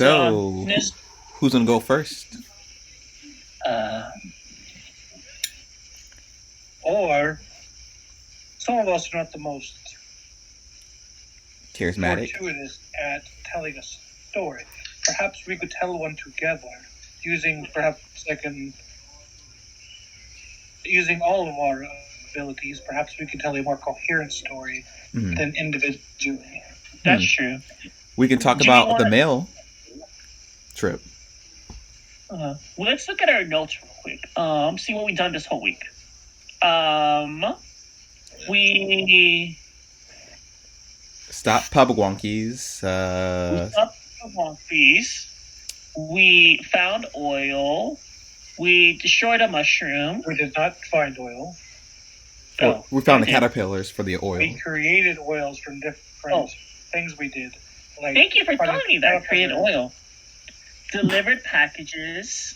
So, This, who's gonna go first? uh, Or some of us are not the most Charismatic. fortuitous at telling a story. Perhaps we could tell one together using using all of our abilities. Perhaps we could tell a more coherent story than individually. that's true. We can talk Do we about wanna- the mail trip. Well, let's look at our notes real quick. See what we've done this whole week. We Stop pub wonkies. up fees. We found oil. We destroyed a mushroom. We did not find oil. We found the okay. caterpillars for the oil. We created oils from different things we did. Like Thank you for telling me that. Created caterpillars. oil. Delivered packages.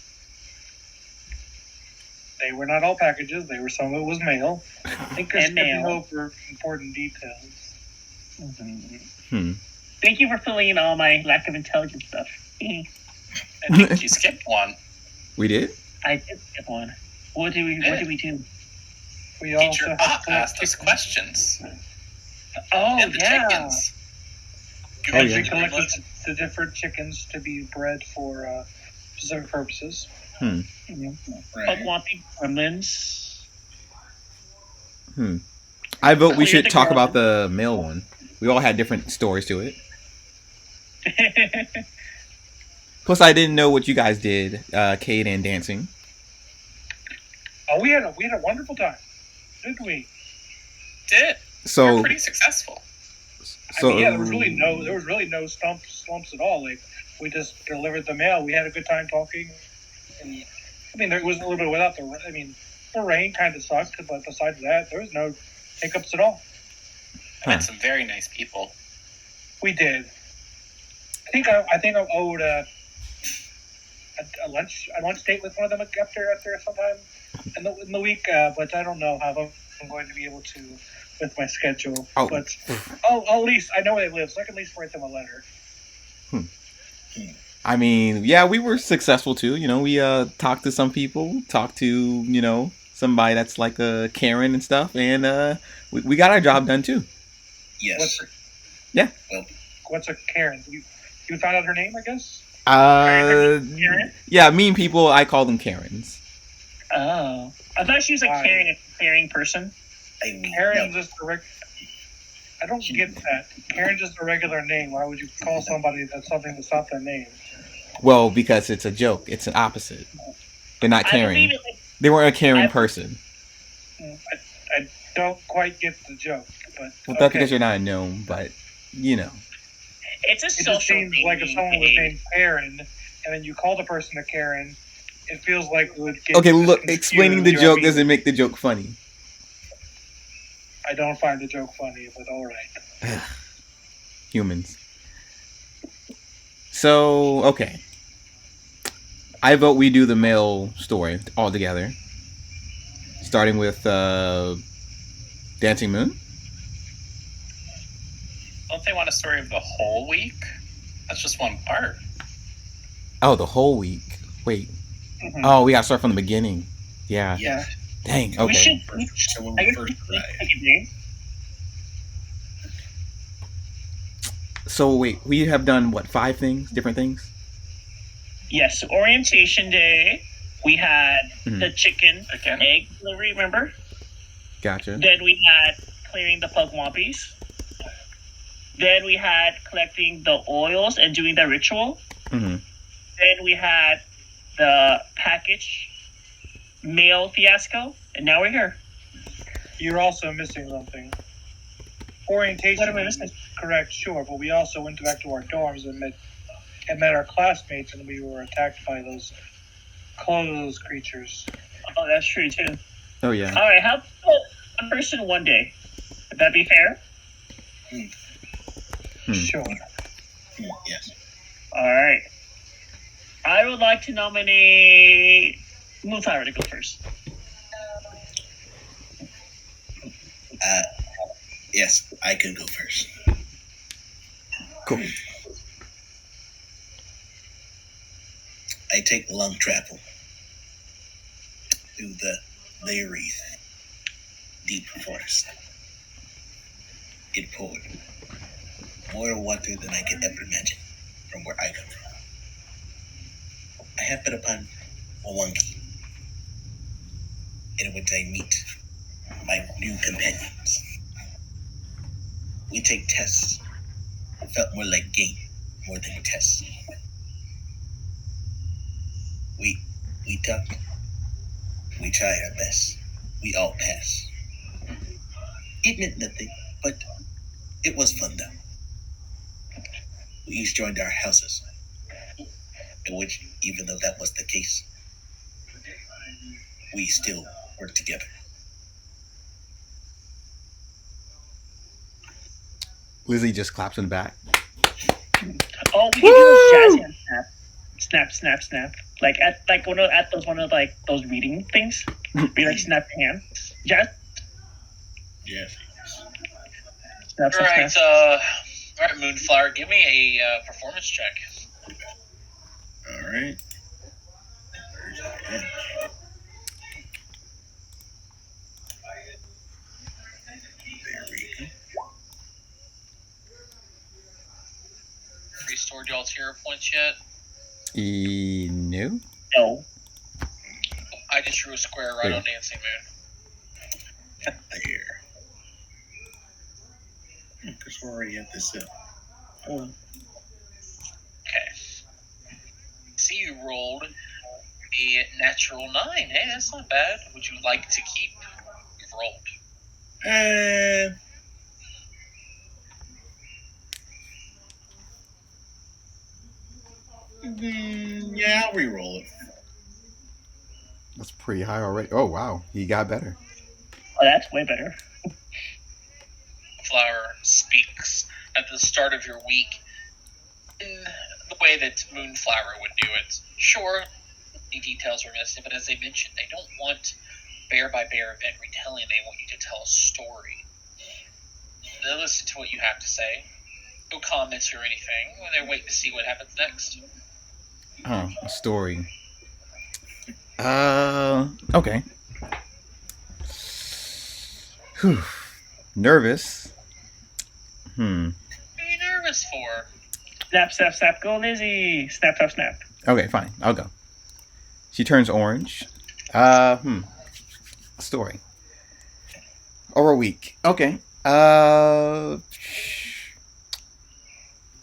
They were not all packages. Some of it was mail. I think you're And skipping mail. over important details. Thank you for filling in all my lack of intelligence stuff. I think you skipped one. We did? I did skip one. What did we do? We also Teacher have Pop to asked us questions. Oh, And the chickens. And we collected the different chickens to be bred for specific purposes. Right. Pugwampy gremlins. I vote we Clear should the talk garden. about the mail one. We all had different stories to it. Plus, I didn't know what you guys did, Cade and dancing. Oh, we had a wonderful time, didn't we? Did. So, We're pretty successmal. There was really no slumps at all. Like, we just delivered the mail. We had a good time talking. And, there was a little bit without the rain kind of sucked, but besides that, there was no hiccups at all. I met some very nice people. We did. I think I owed a lunch date with one of them after sometime in the week, but I don't know how I'm going to be able to with my schedule. Oh. But at least I know where they live, so I can at least write them a letter. I mean, yeah, we were successful too. You know, we talked to some people, talked to, somebody that's like a Karen and stuff, and we got our job done too. Yes. What's a Karen? You found out her name, I guess? Karen? Yeah, mean people, I call them Karens. Oh. I thought she was a caring person. Karen's just I don't get that. Karen's just a regular name. Why would you call somebody something that's not their name? Well, because it's a joke. It's an opposite. They're not caring. They weren't a caring person. I don't quite get the joke, but Well, that's because you're not a gnome, but, It's a It social just seems thing. like if someone was named Karen and then you call the person a Karen, it feels like we would get. Okay, look, confused, explaining the you know what I joke mean? doesn't make the joke funny. I don't find the joke funny, but all right. Humans. So, okay. I vote we do the male story all together. Starting with Dancing Moon. Don't they want a story of the whole week? That's just one part. Oh, the whole week. Wait. Mhm. Oh, we gotta start from the beginning. Yeah. Yeah. Dang. We Okay. should. So when I we guess first we arrived, take a day. So wait, we have done what? 5 things? Different things? Yes, orientation day. We had the chicken Again? egg delivery, remember? Gotcha. Then we had clearing the pugwampies. Then we had collecting the oils and doing the ritual. Mm-hmm. Then we had the package mail fiasco. And now we're here. You're also missing something. Orientation What am I missing? is correct, sure, but we also went back to our dorms and met our classmates, and we were attacked by those clothes creatures. Oh, that's true too. Oh, yeah. All right, how about one person one day? Would that be fair? Sure. yes. All right. I would like to nominate Mutara to go first. Yes, I could go first. Cool. I take long travel through the Laramie deep forest. It poured more water than I could ever imagine from where I come from. I happen upon Mwangi, in which I meet my new companions. We take tests. It felt more like game, more than tests. We talk. We try our best. We all pass. It meant nothing, but it was fun though. We each joined our houses, in which, even though that was the case, we still worked together. Lizzie just claps in the back. Oh, we can do those jazz hands snap, snap, snap. Like at one of those reading things. We like snap your hands. Jazz. Yes. Snap, All snap, right, snap. all right, Moonflower, give me a performance check. All right. There we go. Restored y'all's hero points yet? No. No. I just drew a square right Yeah. on Dancing Moon. There. Because we're already at this. Oh. Okay. See, you rolled a natural 9. Hey, that's not bad. Would you like to keep? You've rolled. Yeah, I'll re-roll it. That's pretty high already. Oh, wow. He got better. Oh, that's way better. Flower speaks at the start of your week in the way that Moonflower would do it. Sure, the details are missing, but as they mentioned, they don't want bear-by-bear event retelling. They want you to tell a story. They'll listen to what you have to say. No comments or anything. They're waiting to see what happens next. Oh, a story. Okay. Whew. Nervous. What are you nervous for? Snap, snap, snap. Go, Lizzie. Snap, snap, snap. Okay, fine. I'll go. She turns orange. Story. Over a week. Okay.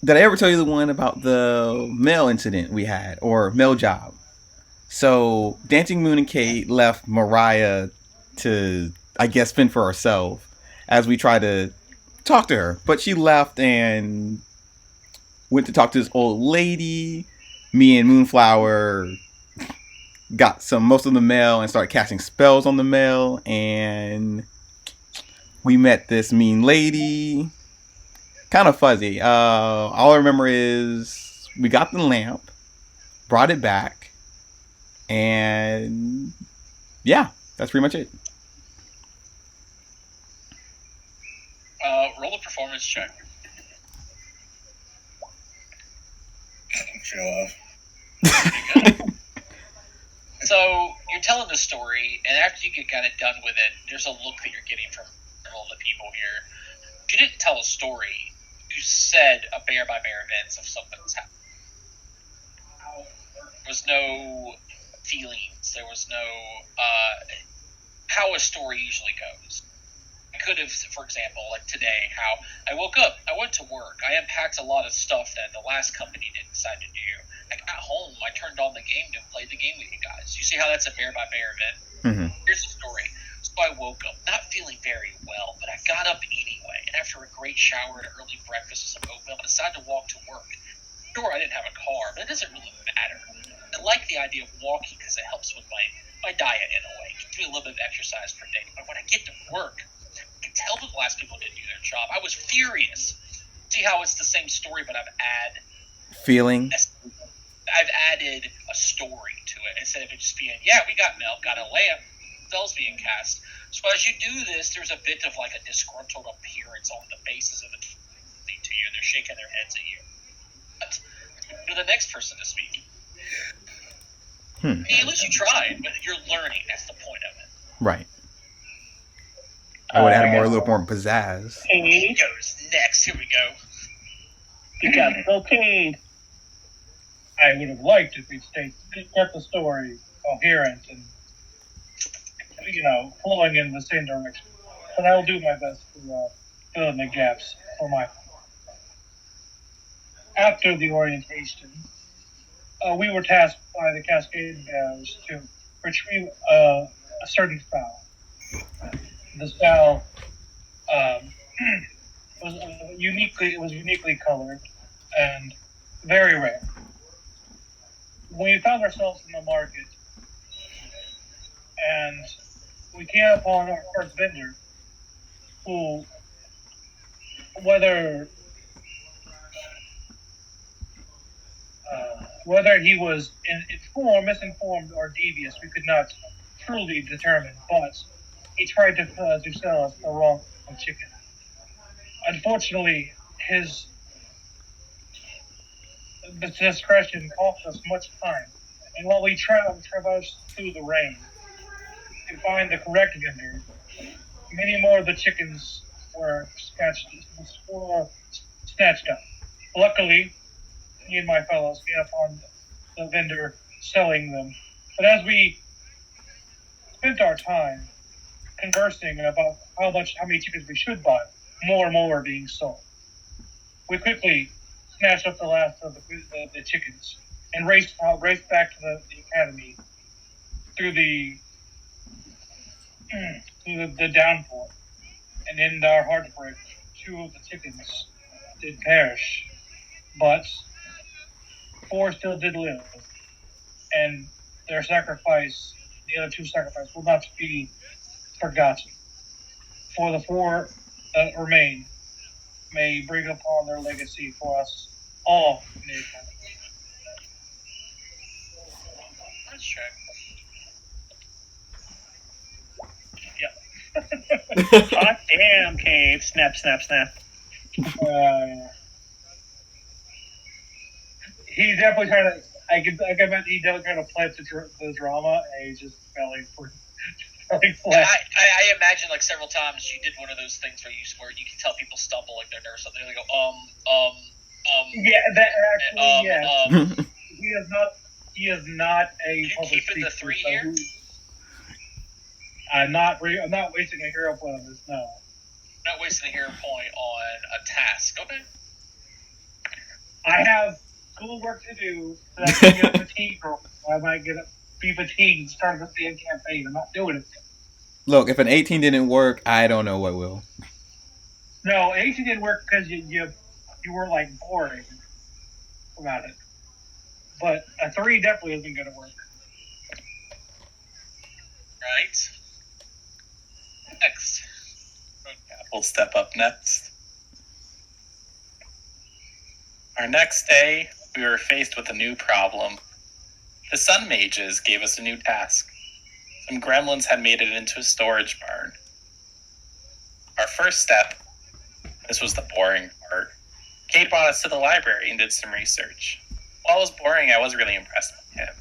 Did I ever tell you the one about the mail incident we had, or mail job? So Dancing Moon and Kate left Mariah to, I guess, fend for herself as we tried to talk to her. But she left and went to talk to this old lady. Me and Moonflower got most of the mail and started casting spells on the mail. And we met this mean lady. Kind of fuzzy. All I remember is we got the lamp, brought it back, and yeah, that's pretty much it. Roll a performance check. Show off. So you're telling the story, and after you get kind of done with it, there's a look that you're getting from all the people here. You didn't tell a story. You said a bear-by-bear events of something that's happened. There was no feelings. There was no how a story usually goes. I could have, for example, like today, how I woke up, I went to work, I unpacked a lot of stuff that the last company didn't decide to do. I got home, I turned on the game to play the game with you guys. You see how that's a bear-by-bear event? Mm-hmm. Here's the story. So I woke up, not feeling very well, but I got up anyway, and after a great shower and an early breakfast and some oatmeal, I decided to walk to work. Sure, I didn't have a car, but it doesn't really matter. I like the idea of walking because it helps with my diet in a way. Do a little bit of exercise per day. But when I get to work, I can tell that the last people didn't do their job. I was furious. See how it's the same story, but I've added a story to it instead of it just being, yeah, we got milk, got a lamp, spells being cast. So as you do this, there's a bit of like a disgruntled appearance on the faces of the to you. They're shaking their heads at you. But you're the next person to speak. Hmm. I mean, at least you tried, but you're learning. That's the point of it. Right. I would have had a Alright. little more pizzazz. He Cade, goes next. Here we go. you got no Cade. I would have liked if we'd kept the story coherent and, flowing in the same direction. But I will do my best to fill in the gaps for my. After the orientation, we were tasked by the Cascade Bears to retrieve a certain fowl. This fowl was uniquely colored and very rare. When we found ourselves in the market and we came upon our first vendor, who, whether he was informed, misinformed, or devious, we could not truly determine. But he tried to sell us the wrong chicken. Unfortunately, his discretion cost us much time. And while we traversed through the rain to find the correct vendor, many more of the chickens were snatched up. Luckily, me and my fellows came upon the vendor selling them. But as we spent our time conversing about how many chickens we should buy, more and more are being sold. We quickly snatched up the last of the chickens and raced back to the academy through the downpour. And in our heartbreak, 2 of the chickens did perish, but 4 still did live, and their sacrifice, the other 2 sacrifices, will not be forgotten. For the 4 that remain may bring upon their legacy for us all in the academy. That's true. Hot damn, Cade. Snap, snap, snap. He's definitely trying to. I bet he definitely trying to play up the drama, and he's just belly flat. I imagine like several times you did one of those things where you can tell people stumble like they're nervous. They go Yeah, that actually, yeah. He is not a. You public keeping the speaker, 3 here? I'm not wasting a hero point on this. No. Not wasting a hero point on a task. Okay. I have schoolwork to do so I can get fatigued. I might be fatigued and start the same campaign. I'm not doing it. Look, if an 18 didn't work, I don't know what will. No, 18 didn't work because you were like boring about it. But a 3 definitely isn't going to work. Right. Next. We'll step up next. Our next day, we were faced with a new problem. The Sun Mages gave us a new task. Some gremlins had made it into a storage barn. Our first step, this was the boring part. Kate brought us to the library and did some research. While it was boring, I was really impressed with him.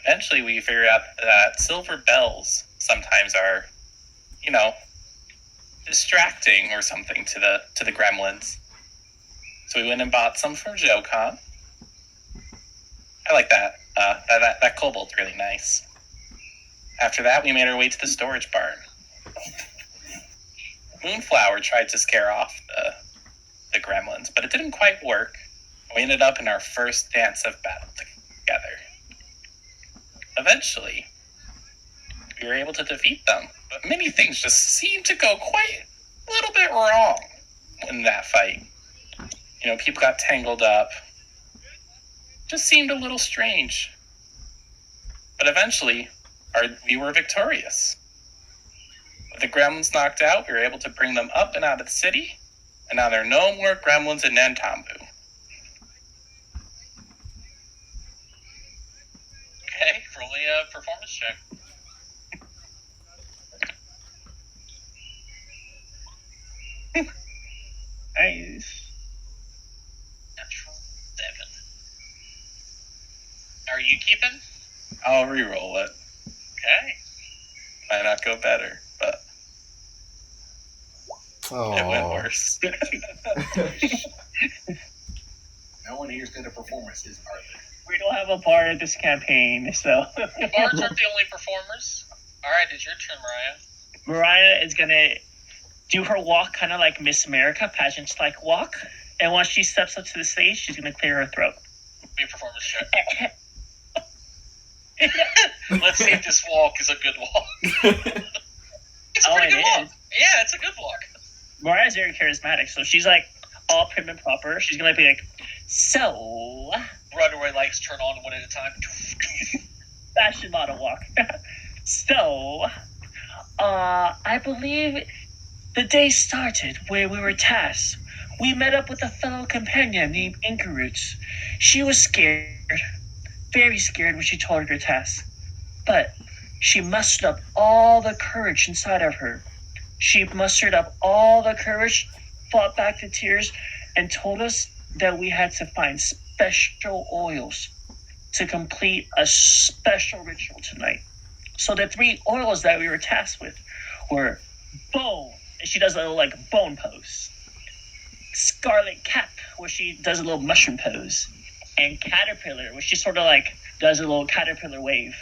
Eventually, we figured out that silver bells sometimes are, distracting or something to the gremlins. So we went and bought some from JoeCon. I like that. That kobold's really nice. After that, we made our way to the storage barn. Moonflower tried to scare off the gremlins, but it didn't quite work. We ended up in our first dance of battle together. Eventually, we were able to defeat them, but many things just seemed to go quite a little bit wrong in that fight. People got tangled up. Just seemed a little strange. But eventually, we were victorious. With the gremlins knocked out, we were able to bring them up and out of the city, and now there are no more gremlins in Nantambu. Okay, roll a performance check. Nice. Natural 7. Are you keeping? I'll re-roll it. Okay. Might not go better, but it went Oh. worse. No one here's good at performances, are they? We don't have a part of this campaign, so Bards aren't the only performers. Alright, it's your turn, Mariah. Mariah is gonna do her walk kind of like Miss America, pageant-like walk. And once she steps up to the stage, she's gonna clear her throat. Be a performance check. Let's see if this walk is a good walk. It's a Oh, pretty it good walk. is. Yeah, it's a good walk. Mariah's very charismatic, so she's like all prim and proper. She's gonna be like, so Runaway lights turn on one at a time. fashion model walk. So, I believe the day started where we were tasked. We met up with a fellow companion named Inkarut. She was scared, very scared when she told her task, but she mustered up all the courage inside of her. She mustered up all the courage, fought back the tears, and told us that we had to find special oils to complete a special ritual tonight. So the 3 oils that we were tasked with were bone, and she does a little like bone pose. Scarlet cap, where she does a little mushroom pose. And caterpillar, where she sort of like does a little caterpillar wave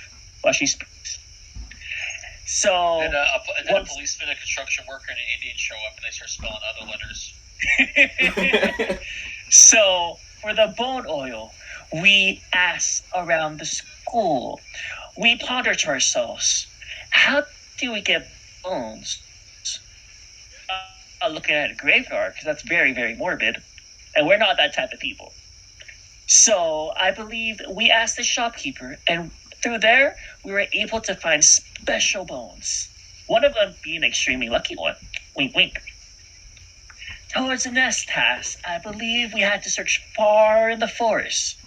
while she speaks. So And a once- policeman, a construction worker, and an Indian show up and they start spelling other letters. So for the bone oil, we asked around the school. We pondered to ourselves, how do we get bones? Looking at a graveyard, because that's very, very morbid. And we're not that type of people. So I believe we asked the shopkeeper, and through there, we were able to find special bones. One of them being an extremely lucky one. Wink, wink. Towards the next task, I believe we had to search far in the forest.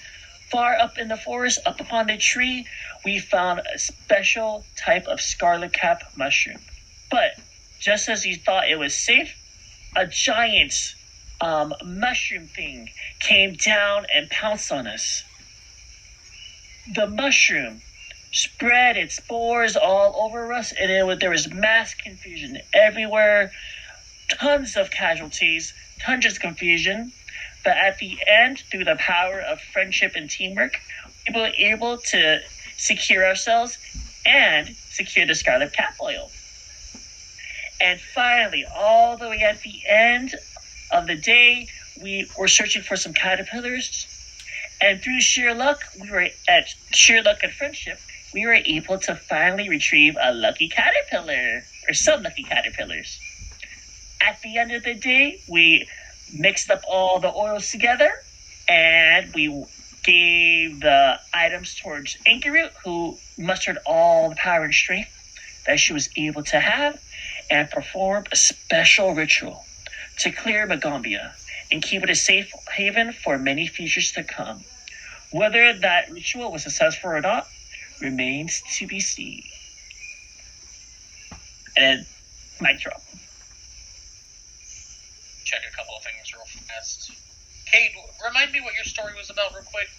Far up in the forest, up upon the tree, we found a special type of scarlet cap mushroom. But just as we thought it was safe, a giant mushroom thing came down and pounced on us. The mushroom spread its spores all over us, and there was mass confusion everywhere, tons of casualties, tons of confusion. But at the end, through the power of friendship and teamwork, we were able to secure ourselves and secure the scarlet cap oil. And finally, all the way at the end of the day, we were searching for some caterpillars. And through sheer luck and friendship, we were able to finally retrieve a lucky caterpillar, or some lucky caterpillars. At the end of the day, we mixed up all the oils together, and we gave the items towards Inkarut, who mustered all the power and strength that she was able to have, and performed a special ritual to clear Magambia and keep it a safe haven for many futures to come. Whether that ritual was successful or not remains to be seen. And mic drop. Check a couple of things real fast. Kate, remind me what your story was about real quick.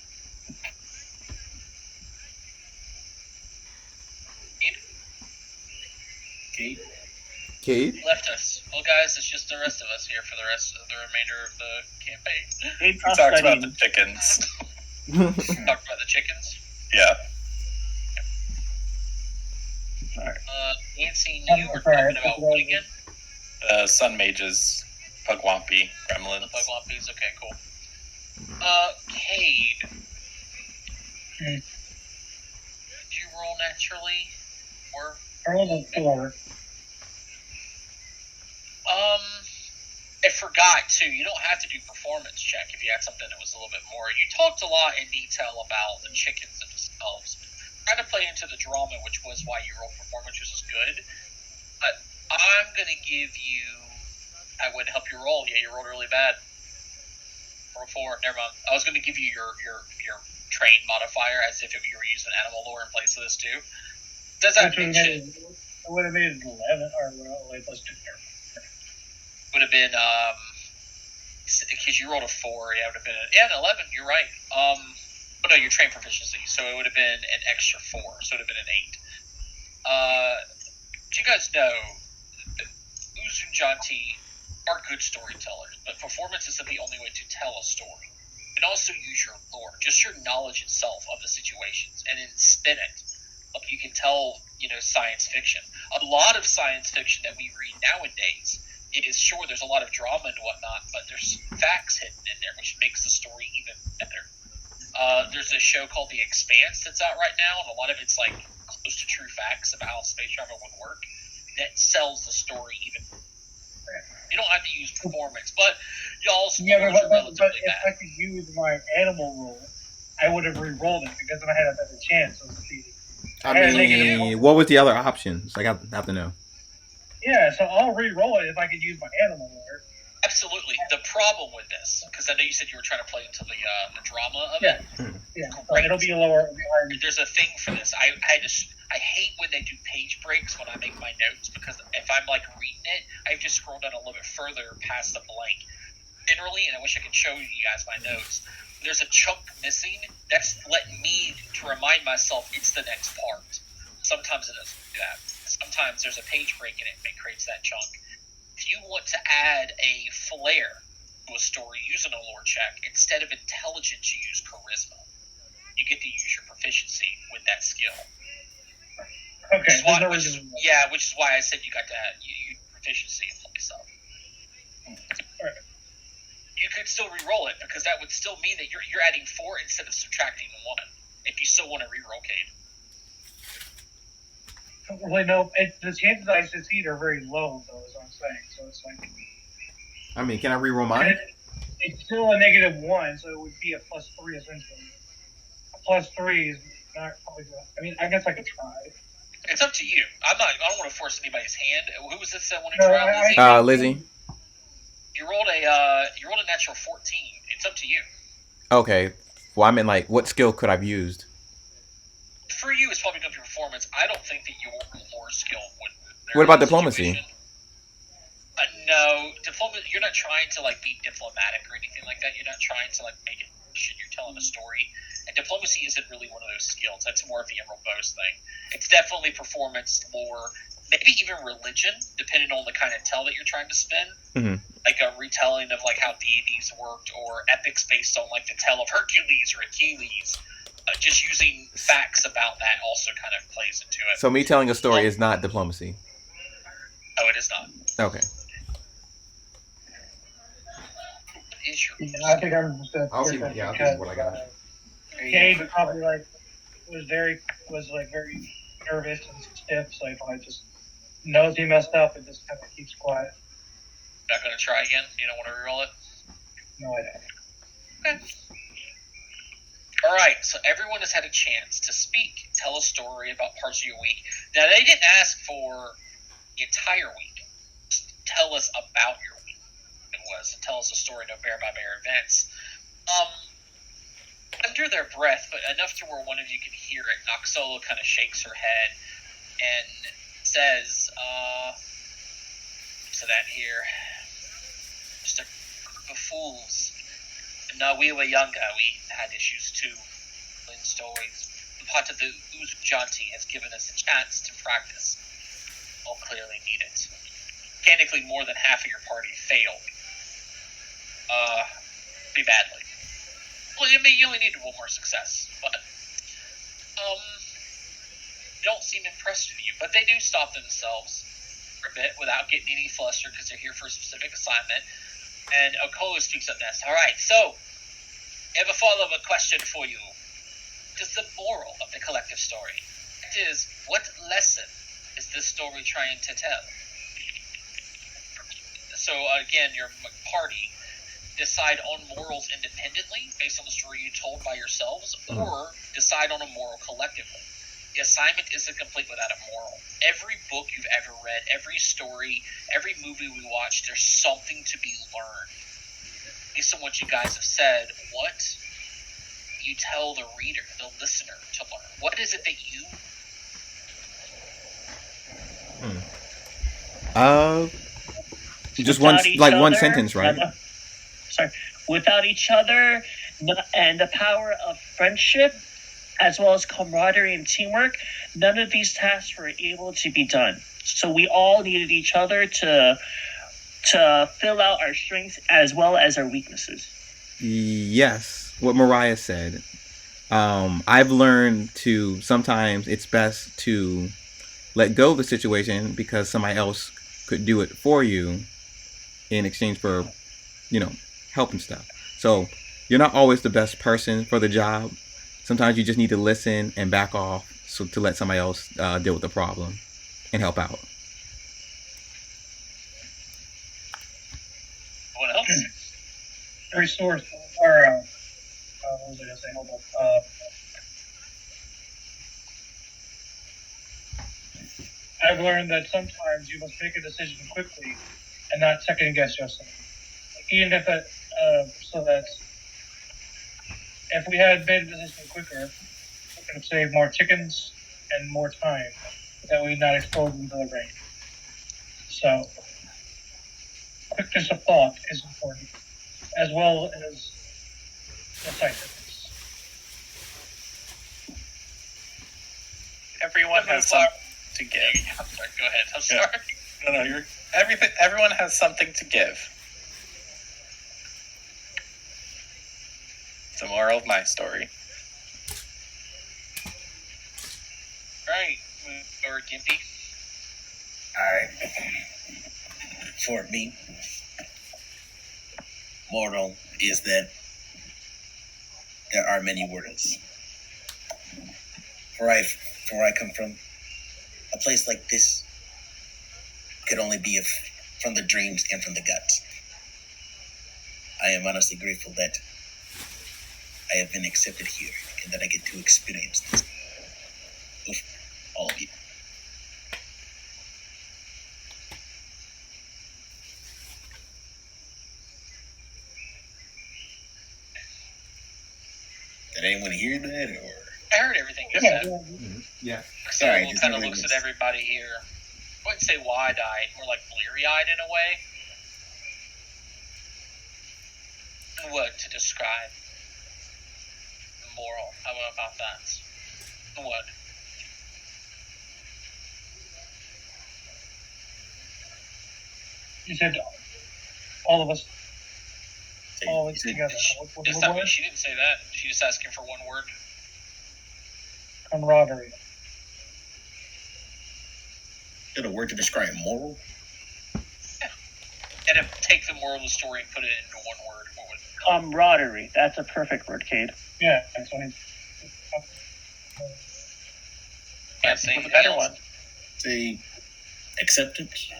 Kate? Kate? Left us. Well, guys, it's just the rest of us here for the rest of the remainder of the campaign. They We talked about the chickens. Talked about the chickens. Yeah. Nancy, you were talking about what again? The sun mages, Pugwampy, gremlins. The Pugwampies. Okay, cool. Cade. Did you roll naturally? Or I rolled a 4. I forgot too. You don't have to do performance check if you had something that was a little bit more. You talked a lot in detail about the chickens themselves. Trying to play into the drama, which was why you rolled performance, which was good. But I'm gonna give you. I would help you roll. Yeah, you rolled really bad. Roll 4. Never mind. I was gonna give you your train modifier as if you were using animal lore in place of this too. Does that make sense? It would have made it 11, or wait, let's do there. Would have been because you rolled a 4. Yeah, it would have been an 11. You're right. Oh no, your train proficiency. So it would have been an extra 4. So it would have been an 8. Do you guys know that Uzunjanti are good storytellers, but performance isn't the only way to tell a story. You can also use your lore, just your knowledge itself of the situations, and then spin it. Like you can tell, science fiction. A lot of science fiction that we read nowadays, it is sure there's a lot of drama and whatnot, but there's facts hidden in there, which makes the story even better. There's a show called The Expanse that's out right now, and a lot of it's like close to true facts about how space travel would work. That sells the story even. You don't have to use performance, but y'all's scores are relatively but if bad. I could use my animal roll, I would have re-rolled it because then I had a better chance of succeeding. I mean, what was the other options? Like, I have to know. Yeah, so I'll re-roll it if I could use my animal roll. Absolutely. The problem with this, because I know you said you were trying to play into the drama of it. Yeah. So it'll be lower. There's a thing for this. I hate when they do page breaks when I make my notes, because if I'm like reading it, I have to scroll down a little bit further past the blank. Generally, and I wish I could show you guys my notes. There's a chunk missing. That's letting me to remind myself it's the next part. Sometimes it doesn't do that. Sometimes there's a page break in it and it creates that chunk. If you want to add a flair to a story using a lore check, instead of intelligence, you use charisma. You get to use your proficiency with that skill. Okay. Which is why I said you got to use proficiency in play stuff. Right. You could still re-roll it, because that would still mean that you're adding 4 instead of subtracting 1. If you still want to re-roll, Cade. Well, no, the chances I succeed are very low, though, is what I'm saying. So it's like. I mean, can I re-roll mine? It's still a -1, so it would be a +3 essentially. A +3 is not probably good. I mean, I guess I could try. It's up to you. I don't want to force anybody's hand. Who was this that wanted to try? Lizzie. You rolled a natural 14. It's up to you. Okay. Well, I mean, like, what skill could I've used? For you, it's probably going to be performance. I don't think that your lore skill would. What about diplomacy? No, you're not trying to like be diplomatic or anything like that. You're not trying to like make it. You're telling a story, and diplomacy isn't really one of those skills. That's more of the Emerald Bows thing. It's definitely performance, lore, maybe even religion, depending on the kind of tell that you're trying to spin. Mm-hmm. Like a retelling of like how deities worked, or epics based on like the tell of Hercules or Achilles. Just using facts about that also kind of plays into it. So me telling a story is not diplomacy. Oh, it is not. Okay. I think I'm just. I'll see what I got. Cade probably was very nervous and stiff, so he probably just knows he messed up and just kind of keeps quiet. Not going to try again? You don't want to reroll it? No, I don't. Okay. All right, so everyone has had a chance to speak, tell a story about parts of your week. Now, they didn't ask for the entire week. Just tell us about your week. It was, and tell us a story, no bear-by-bear events. Under their breath, but enough to where one of you can hear it, Noxola kind of shakes her head and says, to that here, just a group of fools. When we were younger, we had issues too. In stories, part of the Uzjanti has given us a chance to practice. All clearly need it. Mechanically, more than half of your party failed. Pretty badly. Well, I mean, you only needed one more success, but they don't seem impressed with you. But they do stop themselves for a bit without getting any flustered because they're here for a specific assignment. And Okola speaks up next. All right, so I have a follow-up question for you. What is the moral of the collective story? That is, what lesson is this story trying to tell? So again, your party decide on morals independently based on the story you told by yourselves, or decide on a moral collectively. The assignment isn't complete without a moral. Every book you've ever read, every story, every movie we watch, there's something to be learned. Based on what you guys have said, what you tell the reader, the listener, to learn? What is it that you... just one sentence, right? Sorry. Without each other, and the power of friendship, as well as camaraderie and teamwork, none of these tasks were able to be done. So we all needed each other to fill out our strengths as well as our weaknesses. Yes, what Mariah said. I've learned to sometimes it's best to let go of the situation because somebody else could do it for you in exchange for, help and stuff. So you're not always the best person for the job. Sometimes you just need to listen and back off so to let somebody else deal with the problem and help out. What else? Resource or what was I gonna say? Hold on. I've learned that sometimes you must make a decision quickly and not second guess yourself. Even if it, so that if we had made a decision quicker, we could have saved more chickens and more time that we not exposed them to the rain. So, quickness of thought is important, as well as decisiveness. Everyone has something to give. I'm sorry, go ahead. I'm sorry. No, you're everything. Everyone has something to give. It's the moral of my story. Right, or Gimpy. Alright. For me, moral is that there are many worlds. Where I come from, a place like this could only be from the dreams and from the guts. I am honestly grateful that I have been accepted here and that I get to experience this with all of you. Did anyone hear that, or? I heard everything you Yeah, said. Mm-hmm. Yeah. Sorry, So kind of looks at everybody here. I wouldn't say wide-eyed, more like bleary-eyed in a way. What to describe the moral? How about that? What? You said all of us, So all you of us said- together. It's not me. She didn't say that. She just asking for one word. Camaraderie. Is that a word to describe moral? And if take the moral of the story and put it into one word, what would it come? Camaraderie. That's a perfect word, Cade. Yeah, that's what Can't say What's a better else. one? Say acceptance.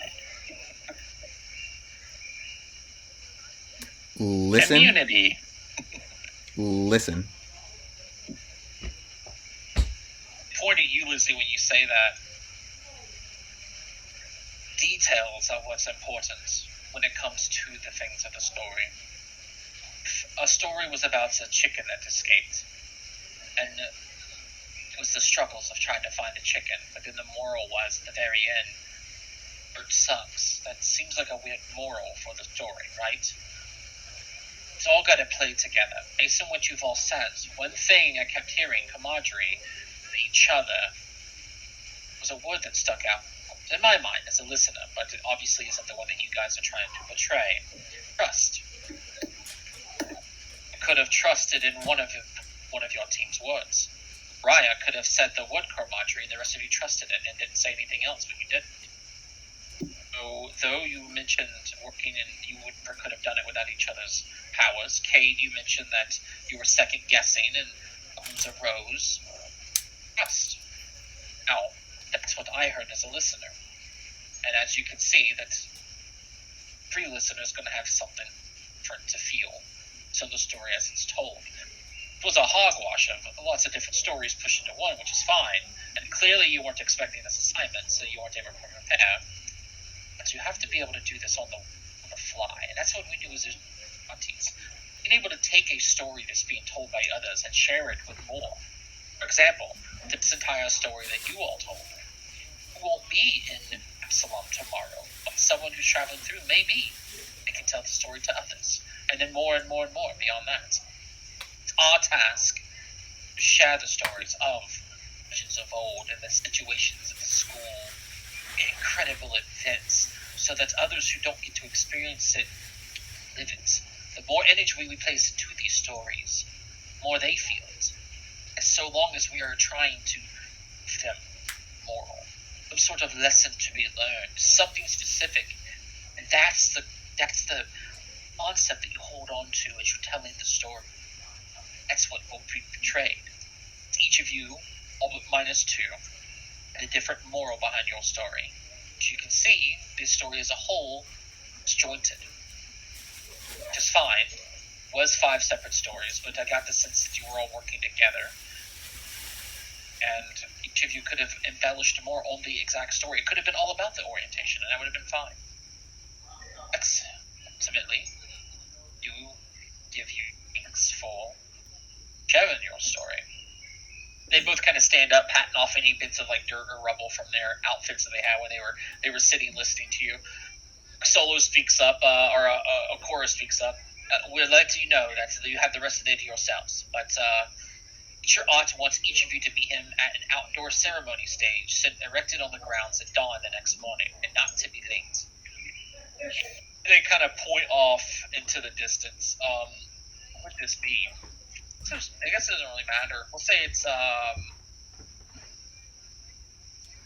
Listen. Community. Listen. Point at you, Lizzie, when you say that. Details are what's important when it comes to the things of the story. A story was about a chicken that escaped, and it was the struggles of trying to find the chicken, but then the moral was at the very end, bird sucks. That seems like a weird moral for the story, right? It's all got to play together. Based on what you've all said, one thing I kept hearing, camaraderie, each other, was a word that stuck out in my mind as a listener, but it obviously isn't the one that you guys are trying to portray. Trust. I could have trusted in one of your team's words. Raya could have said the word camaraderie, and the rest of you trusted it and didn't say anything else, but you didn't. So, though you mentioned working and you could have done it without each other's powers, Cade, you mentioned that you were second guessing and problems arose. Trust. Now, that's what I heard as a listener. And as you can see, that every listener is going to have something different to feel. So the story as it's told. It was a hogwash of lots of different stories pushed into one, which is fine. And clearly you weren't expecting this assignment, so you weren't able to prepare. But you have to be able to do this on the fly. And that's what we do as aunties. Being able to take a story that's being told by others and share it with more. For example, this entire story that you all told won't be in Absalom tomorrow, but someone who's traveling through may be. They can tell the story to others, and then more and more and more beyond that. our task to share the stories of legends of old and the situations of the school, incredible events, so that others who don't get to experience it live it. The more energy we place into these stories, the more they feel it. As so long as we are trying to give them moral, some sort of lesson to be learned, something specific, and that's the concept that you hold on to as you're telling the story. That's what will be portrayed. Each of you, all but minus two, had a different moral behind your story. As you can see, this story as a whole is jointed. Just fine. It was 5 separate stories, but I got the sense that you were all working together. And each of you could have embellished more on the exact story. It could have been all about the orientation, and that would have been fine. But ultimately, you give you thanks for sharing your story. They both kind of stand up, patting off any bits of like dirt or rubble from their outfits that they had when they were sitting listening to you. Solo speaks up, or a chorus speaks up. We'd like to know that you have the rest of the day to yourselves, but Teacher Ott wants each of you to meet him at an outdoor ceremony stage erected on the grounds at dawn the next morning, and not to be late. They kind of point off into the distance. What would this be? I guess it doesn't really matter. We'll say it's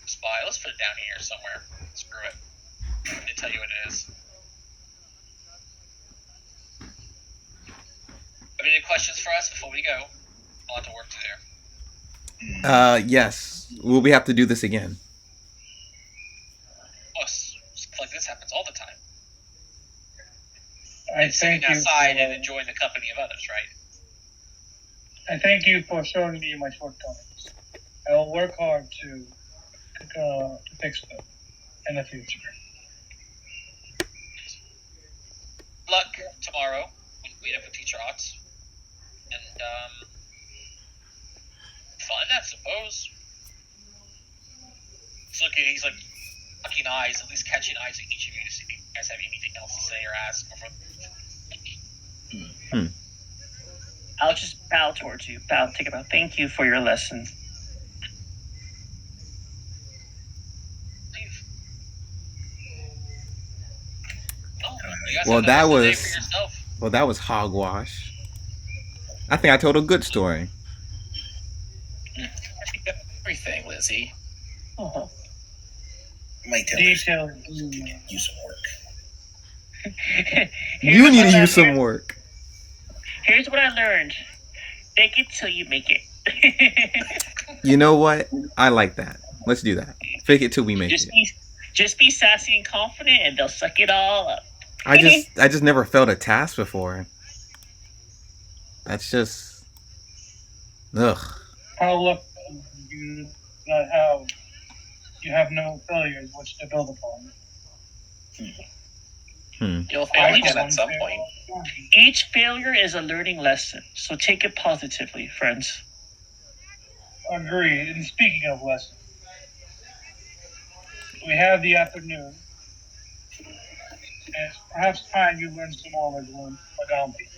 spy. Let's put it down here somewhere. Screw it. I'm gonna tell you what it is. Have any questions for us before we go? A lot of work to do. Yes. Will we have to do this again? Oh, stuff like this happens all the time. I Sitting thank you. outside and enjoying the company of others, right? I thank you for showing me my shortcomings. I will work hard to fix them in the future. Good luck tomorrow when we meet up with Teacher Ott. And, fun, I suppose. He's like looking eyes, at least catching eyes at each of you to see if you guys have anything else to say or ask before. I'll just bow towards you. Take a bow. Thank you for your lesson. Leave. Oh, you guys Well, have the that rest of the day was- for yourself. Well, that was hogwash. I think I told a good story. Everything, Lizzie. Uh-huh. Might tell us Detail. to do some work. You need to use some work. Here's what I learned. Fake it till you make it. You know what? I like that. Let's do that. Fake it till we make it. Just be sassy and confident, and they'll suck it all up. I just never felt a task before. That's just, ugh. How lucky you that how you have no failures which to build upon. You'll fail I again for at one some fail. point. Each failure is a learning lesson, so take it positively, friends. Agreed. And speaking of lessons, we have the afternoon. And it's perhaps time you learn some more Magambi.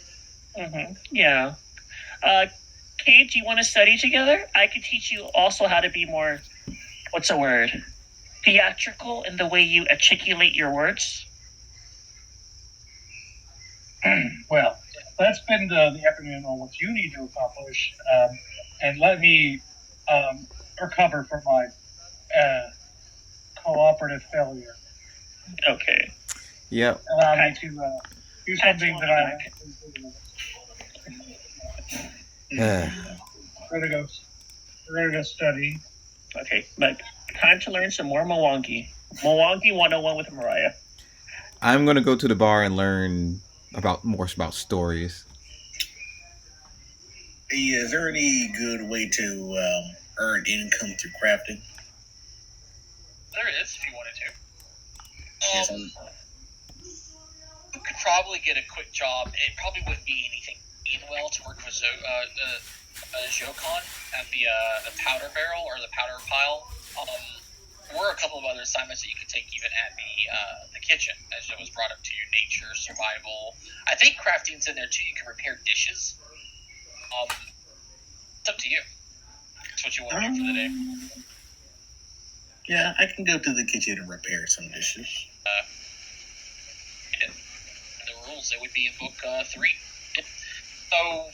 Yeah. Kate, do you want to study together? I can teach you also how to be more, what's the word? Theatrical in the way you articulate your words. Well, let's spend the afternoon on what you need to accomplish, and let me recover from my cooperative failure. Okay. Yep. Allow me to do something that I We're gonna go study. Okay, but time to learn some more Mwangi. Mwangi 101 with Mariah. I'm gonna go to the bar and learn more about stories. Hey, is there any good way to earn income through crafting? There is, if you wanted to. Yes, You could probably get a quick job. It probably wouldn't be anything well to work for Jokon at the powder barrel or the powder pile. There were a couple of other assignments that you could take even at the kitchen, as it was brought up to you: nature, survival. I think crafting's in there too. You can repair dishes. It's up to you. It's what you want to do for the day. Yeah, I can go to the kitchen and repair some dishes. The rules, it would be in book 3. So,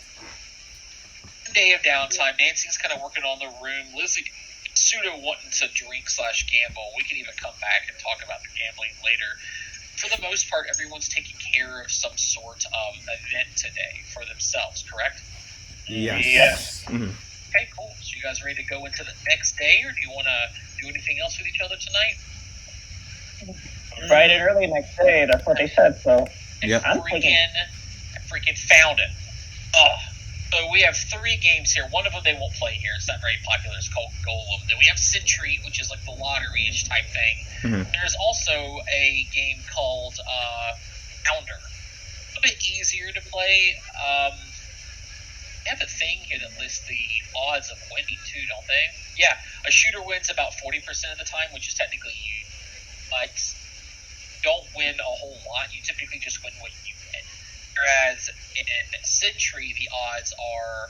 day of downtime. Nancy's kind of working on the room. Lizzie, pseudo wanting to drink/gamble. We can even come back and talk about the gambling later. For the most part, everyone's taking care of some sort of event today for themselves, correct? Yes. Mm-hmm. Okay, cool. So you guys ready to go into the next day, or do you want to do anything else with each other tonight? Bright and early next day. That's what they said. So Yep. I freaking found it. Oh, so we have 3 games here. One of them they won't play here. It's not very popular. It's called Golem. Then we have Century, which is like the lottery-ish type thing. Mm-hmm. There's also a game called Founder. A bit easier to play. They have a thing here that lists the odds of winning too, don't they? Yeah, a shooter wins about 40% of the time, which is technically you. But don't win a whole lot. You typically just win what you win. Whereas in Century, the odds are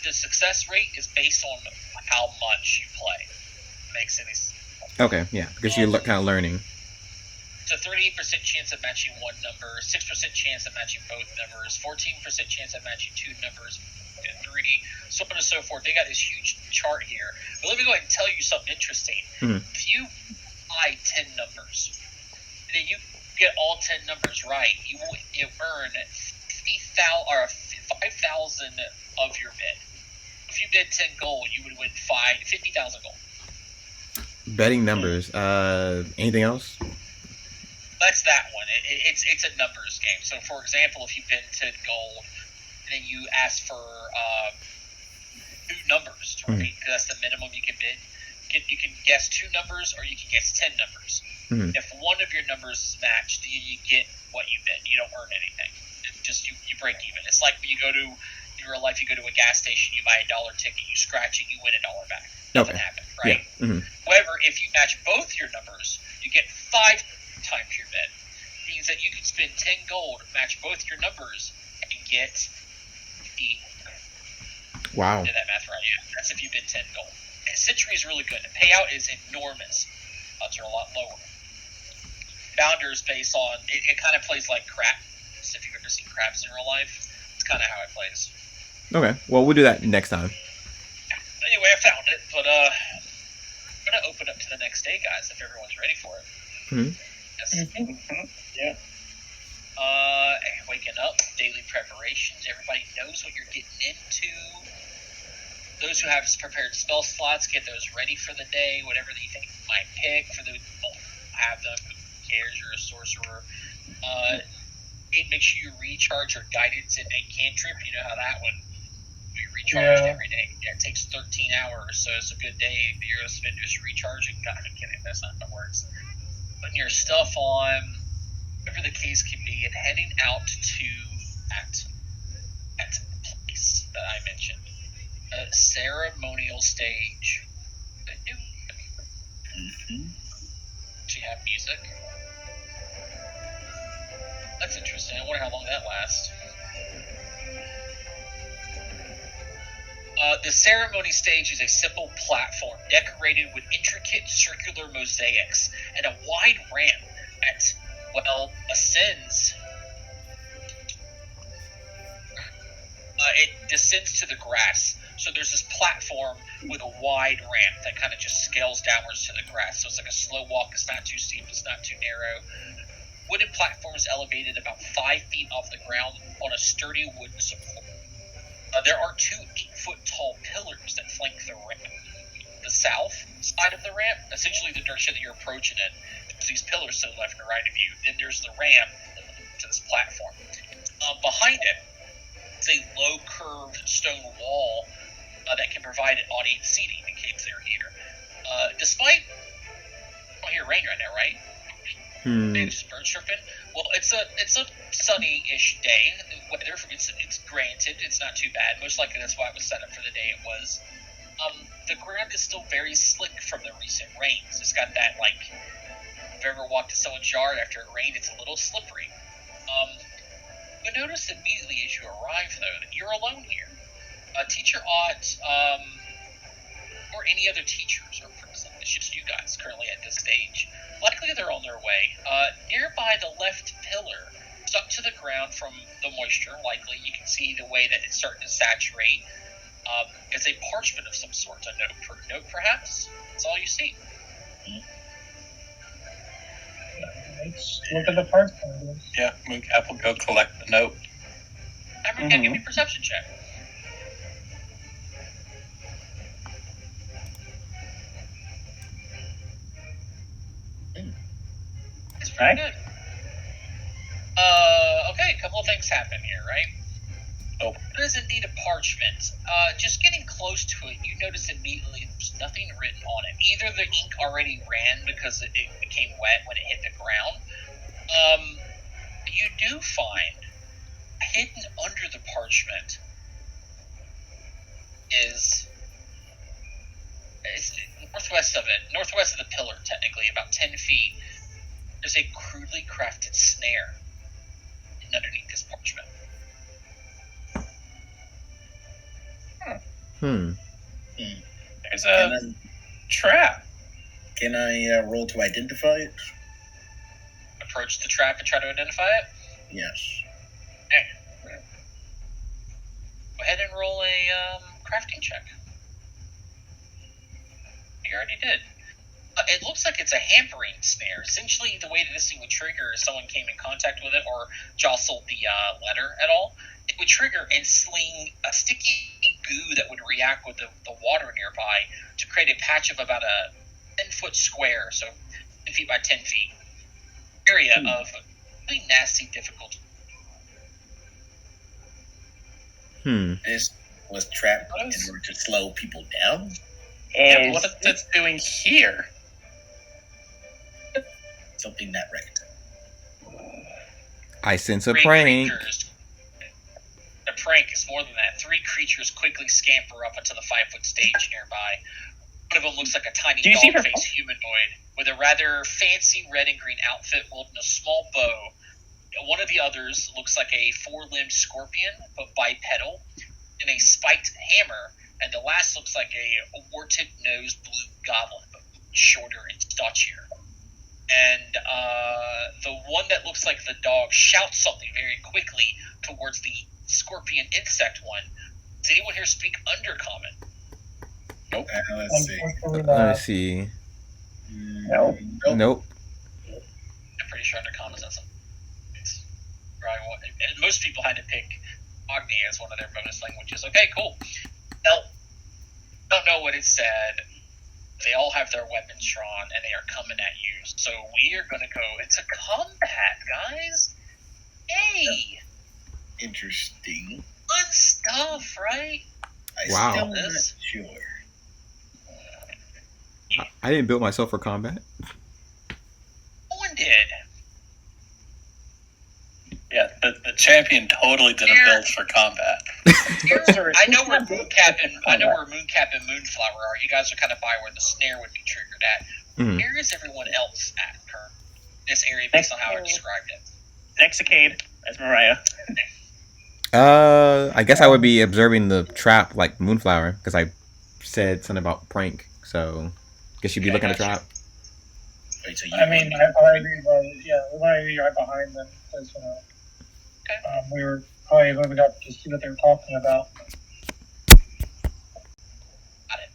the success rate is based on how much you play. Makes any sense? Okay, yeah, because you're kind of learning. It's a 38% chance of matching one number, 6% chance of matching both numbers, 14% chance of matching 2 numbers, and 3, so on and so forth. They got this huge chart here. But let me go ahead and tell you something interesting. Mm-hmm. If you buy 10 numbers, and then you get all 10 numbers right, you will earn 50,000 or 5,000 of your bid. If you bid 10 gold, you would win 50,000 gold. Betting numbers. Anything else? That's that one. It's a numbers game. So, for example, if you bid 10 gold, and then you ask for 2 numbers, right? Because that's the minimum you can bid. You can guess 2 numbers, or you can guess 10 numbers. Mm-hmm. If one of your numbers is matched, you get what you bid. You don't earn anything. It's just you break even. It's like when you go to in real life, you go to a gas station, you buy a $1 ticket, you scratch it, you win $1 back. Nothing happened, right? Yeah. Mm-hmm. However, if you match both your numbers, you get 5 times your bid. It means that you can spend 10 gold, match both your numbers, and get the. Wow. Did that math right? Yeah, that's if you bid 10 gold. And Century is really good. The payout is enormous. Odds are a lot lower. Founder is based on it kind of plays like crap. So if you've ever seen craps in real life, it's kind of how it plays. Okay. Well, we'll do that next time. Anyway, I found it, but I'm gonna open up to the next day, guys. If everyone's ready for it. Mm-hmm. Yes. Mm-hmm. Yeah. Waking up, daily preparations. Everybody knows what you're getting into. Those who have prepared spell slots get those ready for the day. Whatever that you think you might pick. For those who don't have them, who cares? You're a sorcerer. Make sure you recharge your guidance and a cantrip. You know how that one be recharged every day. Yeah, it takes 13 hours, so it's a good day. You're going to spend just recharging. God, I'm kidding. That's not how it works. Putting your stuff on, whatever the case can be, and heading out to that place that I mentioned. A ceremonial stage. Mm-hmm. Do you have music? That's interesting. I wonder how long that lasts. The ceremony stage is a simple platform decorated with intricate circular mosaics and a wide ramp that, ascends. It descends to the grass. So there's this platform with a wide ramp that kind of just scales downwards to the grass. So it's like a slow walk. It's not too steep. It's not too narrow. Wooden platforms elevated about 5 feet off the ground on a sturdy wooden support. There are 2 8-foot-tall pillars that flank the ramp. The south side of the ramp, essentially the direction that you're approaching it, there's these pillars to the left and right of you. Then there's the ramp to this platform. Behind it is a low curved stone wall that can provide an audience seating in case they're here. Despite, I don't hear rain right now, right? Maybe just bird chirping. Well, it's a sunny-ish day. Weather, it's granted, it's not too bad. Most likely that's why it was set up for the day it was. The ground is still very slick from the recent rains. It's got that, like, if you've ever walked to someone's yard after it rained, it's a little slippery. You notice immediately as you arrive, though, that you're alone here. Teacher Ott, or any other teachers are present. It's just you guys currently at this stage. Likely they're on their way. Nearby the left pillar, stuck to the ground from the moisture, likely you can see the way that it's starting to saturate. It's a parchment of some sort, a note perhaps. That's all you see. Let's look at the parts. Yeah, Mooncap will go collect the note. Everyone give me a perception check. It's pretty good. Okay, a couple of things happen here, right? Oh. It is indeed a parchment. Just getting close to it, you notice immediately there's nothing written on it. Either the ink already ran because it became wet when it hit the ground. You do find hidden under the parchment is northwest of the pillar, technically, about 10 feet. There's a crudely crafted snare underneath this parchment. There's a trap. Can I roll to identify it? Approach the trap and try to identify it? Yes. Okay. Go ahead and roll a crafting check. You already did. It looks like it's a hampering snare. Essentially, the way that this thing would trigger is someone came in contact with it or jostled the letter at all. It would trigger and sling a sticky goo that would react with the water nearby to create a patch of about a 10-foot square, so 10 feet by 10 feet, area of really nasty, difficult. This was trapped in order to slow people down? Yeah, what is it doing here? Something not right. I sense a prank. The prank is more than that. 3 creatures quickly scamper up onto the 5-foot stage nearby. One of them looks like a tiny dog-faced humanoid with a rather fancy red and green outfit wielding a small bow. One of the others looks like a 4-limbed scorpion, but bipedal, and a spiked hammer. And the last looks like a war-tip-nosed blue goblin, but shorter and stouchier. And the one that looks like the dog shouts something very quickly towards the scorpion insect one. Does anyone here speak Undercommon? Nope. Let's see. Nope. I'm pretty sure Undercommon is not something. It's probably one. And most people had to pick Agni as one of their bonus languages. Okay, cool. Now, don't know what it said. They all have their weapons drawn, and they are coming at you. So we are going to go into combat, guys. Yay! Interesting. Fun stuff, right? Wow. Still not sure. I didn't build myself for combat. No one did. Yeah, the champion totally didn't build for combat. I know where Mooncap and Moonflower are. You guys are kind of by where the snare would be triggered at. Mm. Where is everyone else at this area based on how I described it? Next Cicade, that's Mariah. I guess I would be observing the trap like Moonflower because I said something about prank. So, I guess you'd be looking at the trap. Wait, so I mean, I probably we're going to be right behind them because we were probably moving up to see what they were talking about. Got it.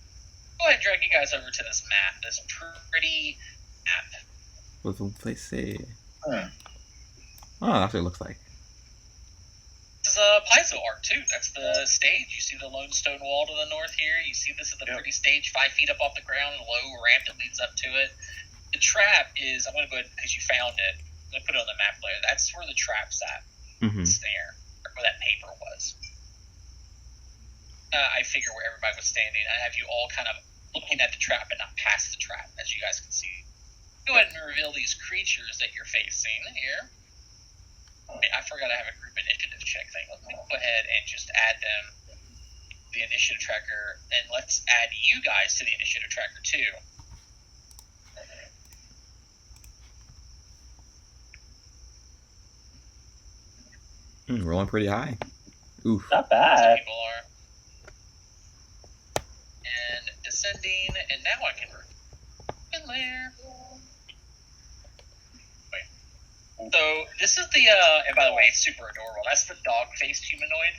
Go ahead and drag you guys over to this map. This pretty map. What's the place say? Huh. Oh, that's what it looks like. This is Paizo art too. That's the stage. You see the lone stone wall to the north here. You see this is the pretty stage, 5 feet up off the ground, a low ramp that leads up to it. The trap is, I'm going to go ahead because you found it. I'm going to put it on the map layer. That's where the trap's at. Mm-hmm. It's there, where that paper was. I figure where everybody was standing. I have you all kind of looking at the trap and not past the trap, as you guys can see. Go ahead and reveal these creatures that you're facing here. I forgot I have a group initiative check thing. Let me go ahead and just add them to the initiative tracker, and let's add you guys to the initiative tracker too. Rolling pretty high. Oof. Not bad. People are. descending, and now I can in there. Wait. So this is the and by the way, it's super adorable. That's the dog-faced humanoid.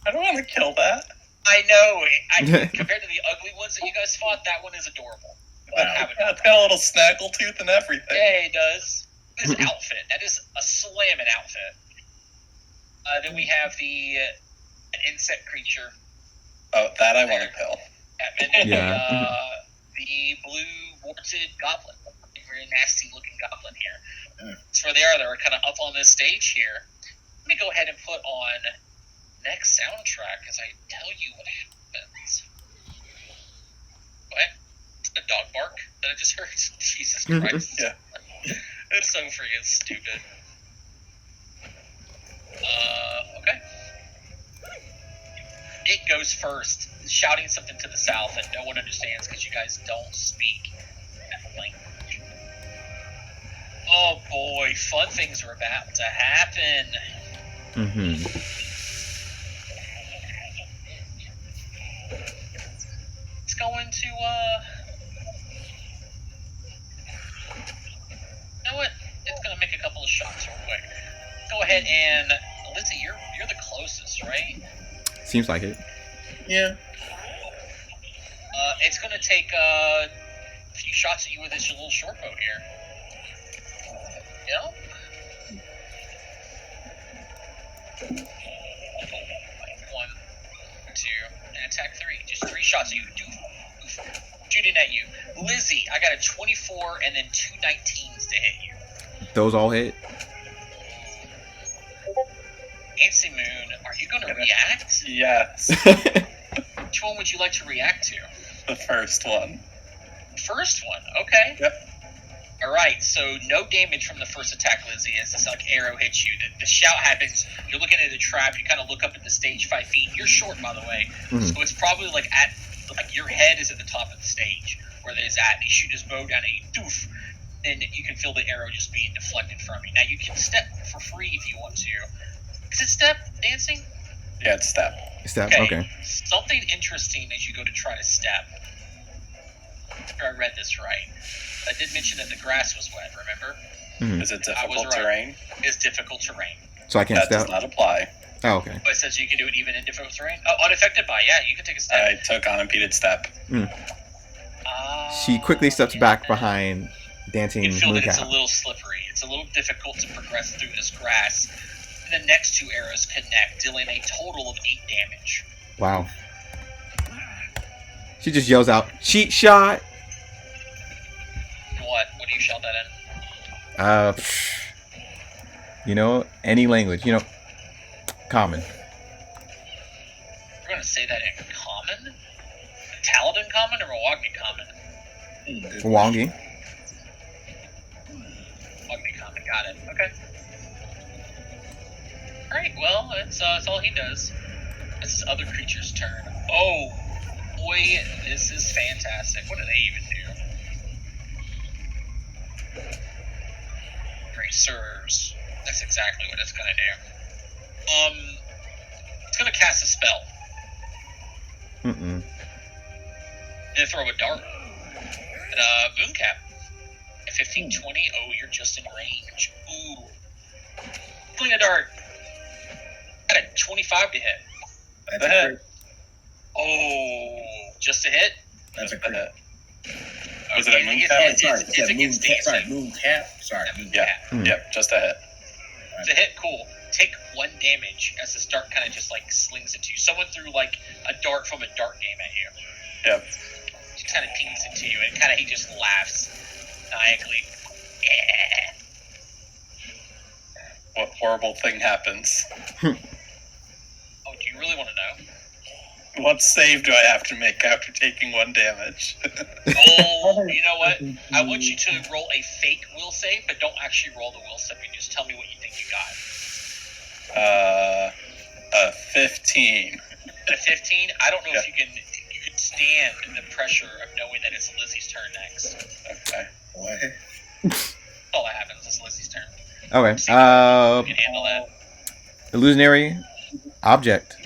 I don't want to kill that. I know. Compared to the ugly ones that you guys fought, that one is adorable. Wow. It's got a little snaggle tooth and everything. Yeah, it does. This outfit, that is a slamming outfit. Then we have the an insect creature. Oh, that I want to kill. And then Yeah. the blue warted goblin. A very nasty looking goblin here. That's where they are. They're kind of up on this stage here. Let me go ahead and put on next soundtrack as I tell you what happens. What? It's a dog bark that I just heard. Jesus Christ. Yeah. It's so freaking stupid. Okay. It goes first, shouting something to the south that no one understands because you guys don't speak that language. Oh boy, fun things are about to happen. Mm-hmm. It's going to, you know what? It's going to make a couple of shots real quick. Go ahead and, Lizzie, you're the closest, right? Seems like it. Yeah. It's going to take a few shots at you with this little short bow here. You know? One, two, and attack three. Just 3 shots at you. Shooting at you. Lizzie, I got a 24 and then 2 19s to hit you. Those all hit. Nancy Moon, are you going to react? Yes. Which one would you like to react to? The first one. First one, okay. Yep. Alright, so no damage from the first attack, Lizzie, as this arrow hits you. The shout happens, you're looking at the trap, you kind of look up at the stage 5 feet. You're short, by the way, so it's probably like your head is at the top of the stage, where there's at, and you shoot his bow down, and you doof, and you can feel the arrow just being deflected from you. Now, you can step for free if you want to. Is it step, dancing? Yeah, it's step. Step. Okay. Something interesting as you go to try to step. If I read this right. I did mention that the grass was wet, remember? Mm-hmm. Is it difficult terrain? It's difficult terrain. So I can't That step. does not apply. Oh, okay. But it says you can do it even in difficult terrain. Oh, unaffected by, yeah, you can take a step. I took unimpeded step. She quickly steps back behind Dancing You can feel that it's a Mooncap. little slippery. It's a little difficult to progress through this grass. And the next 2 arrows connect, dealing a total of 8 damage. Wow. She just yells out, "Cheat shot!" What? What do you shout that in? You know, any language. You know, common. We're going to say that in common? Taladin common or Milwaukee common? Wangi. Milwaukee common, got it. Okay. Alright, well, that's all he does. It's this other creature's turn. Oh, boy, this is fantastic. What do they even do? Bracers. That's exactly what it's going to do. It's going to cast a spell. Mm-mm. And throw a dart. At Mooncap. At 15, 20. Oh, you're just in range. Ooh. Fling a dart. Got a 25 to hit. That's a crit. Oh, just a hit? That's a crit. Was it a Mooncap? It's against dancing. Mooncap. Sorry, Yeah. Mm. Yep, just a hit. It's a hit, cool. Take 1 damage as this dart kind of just like slings into you. Someone threw like a dart from a dart game at you. Yep. Just kind of pings into you, and kind of he just laughs maniacally. Yeah. What horrible thing happens? Oh, do you really want to know? What save do I have to make after taking 1 damage? Oh, you know what? I want you to roll a fake will save, but don't actually roll the will save. You just tell me what you think you got. A 15. A 15? I don't know if you can stand the pressure of knowing that it's Lizzie's turn next. Okay. What? That's all that happens. It's Lizzie's turn. Okay. You can handle that. Illusionary object.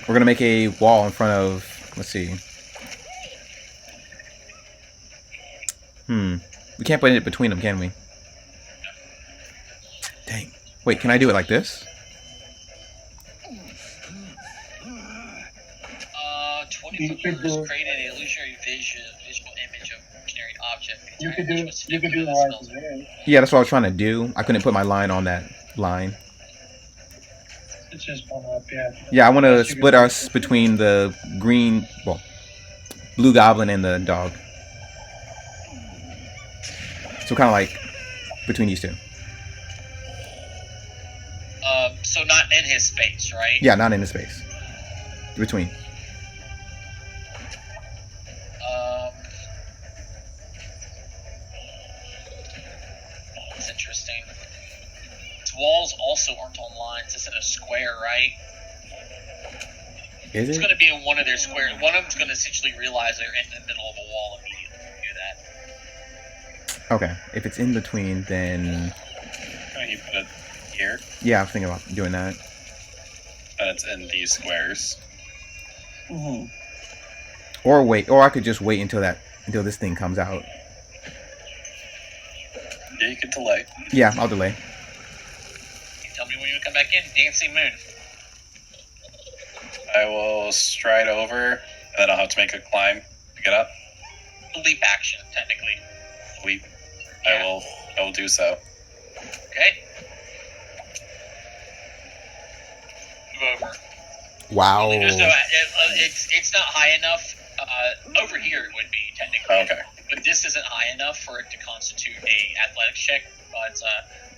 We're gonna make a wall in front of. Let's see. We can't put it between them, can we? Dang. Wait, can I do it like this? 20 You foot could lures do- create an illusionary visual image of a imaginary object. You could do Which the was lines there. Yeah, that's what I was trying to do. I couldn't put my line on that line. It's just one up, yeah. Yeah, I want to Unless you split can- us between the green, well, blue goblin and the dog. So kind of like between these two. So not in his space, right? Yeah, not in the space. Between. That's interesting. Its walls also aren't on lines. It's in a square, right? Is It's it? going to be in one of their squares. One of them's going to essentially realize they're in the middle of a wall immediately when you do that. Okay. If it's in between, then Can you put it here? yeah, I'm thinking about doing that. And it's in these squares. Mhm. Or wait, or I could just wait until this thing comes out. Yeah, you can delay. Yeah, I'll delay. You tell me when you come back in. Dancing Moon. I will stride over, and then I'll have to make a climb to get up. Leap action, technically. Leap. Yeah. I will do so. Okay. Move over. Wow. There's no, it's not high enough. Over here it would be technically. Okay. But this isn't high enough for it to constitute a athletics check. But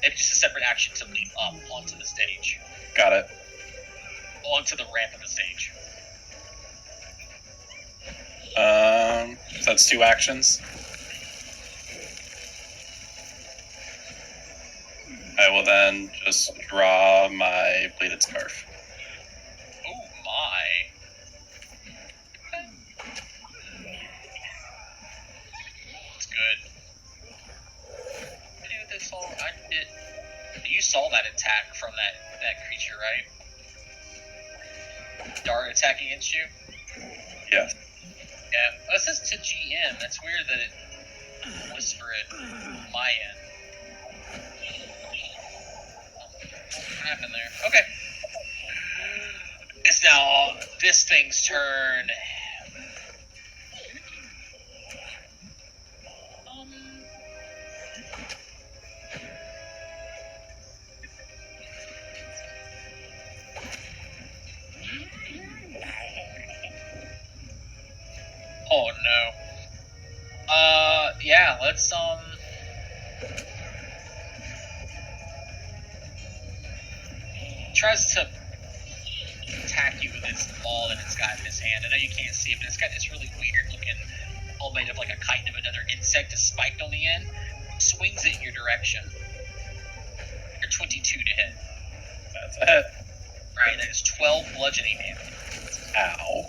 it's just a separate action to leap up onto the stage, Got it. onto the ramp of the stage. So that's 2 actions. I will then just draw my bladed scarf. Oh my! It's good. Dude, this all you saw that attack from that creature, right? Dart attack against you. Yeah. Yeah, oh, it says to GM. That's weird that it whisper it on my end. What happened there? Okay. It's now this thing's turn. Oh no. Yeah, let's tries to attack you with its ball that it's got in its hand. I know you can't see it, but it's got this really weird looking ball made of like a kite of another insect that's spiked on the end. Swings it in your direction. You're 22 to hit. That's a hit. Right, that is 12 bludgeoning damage. Ow.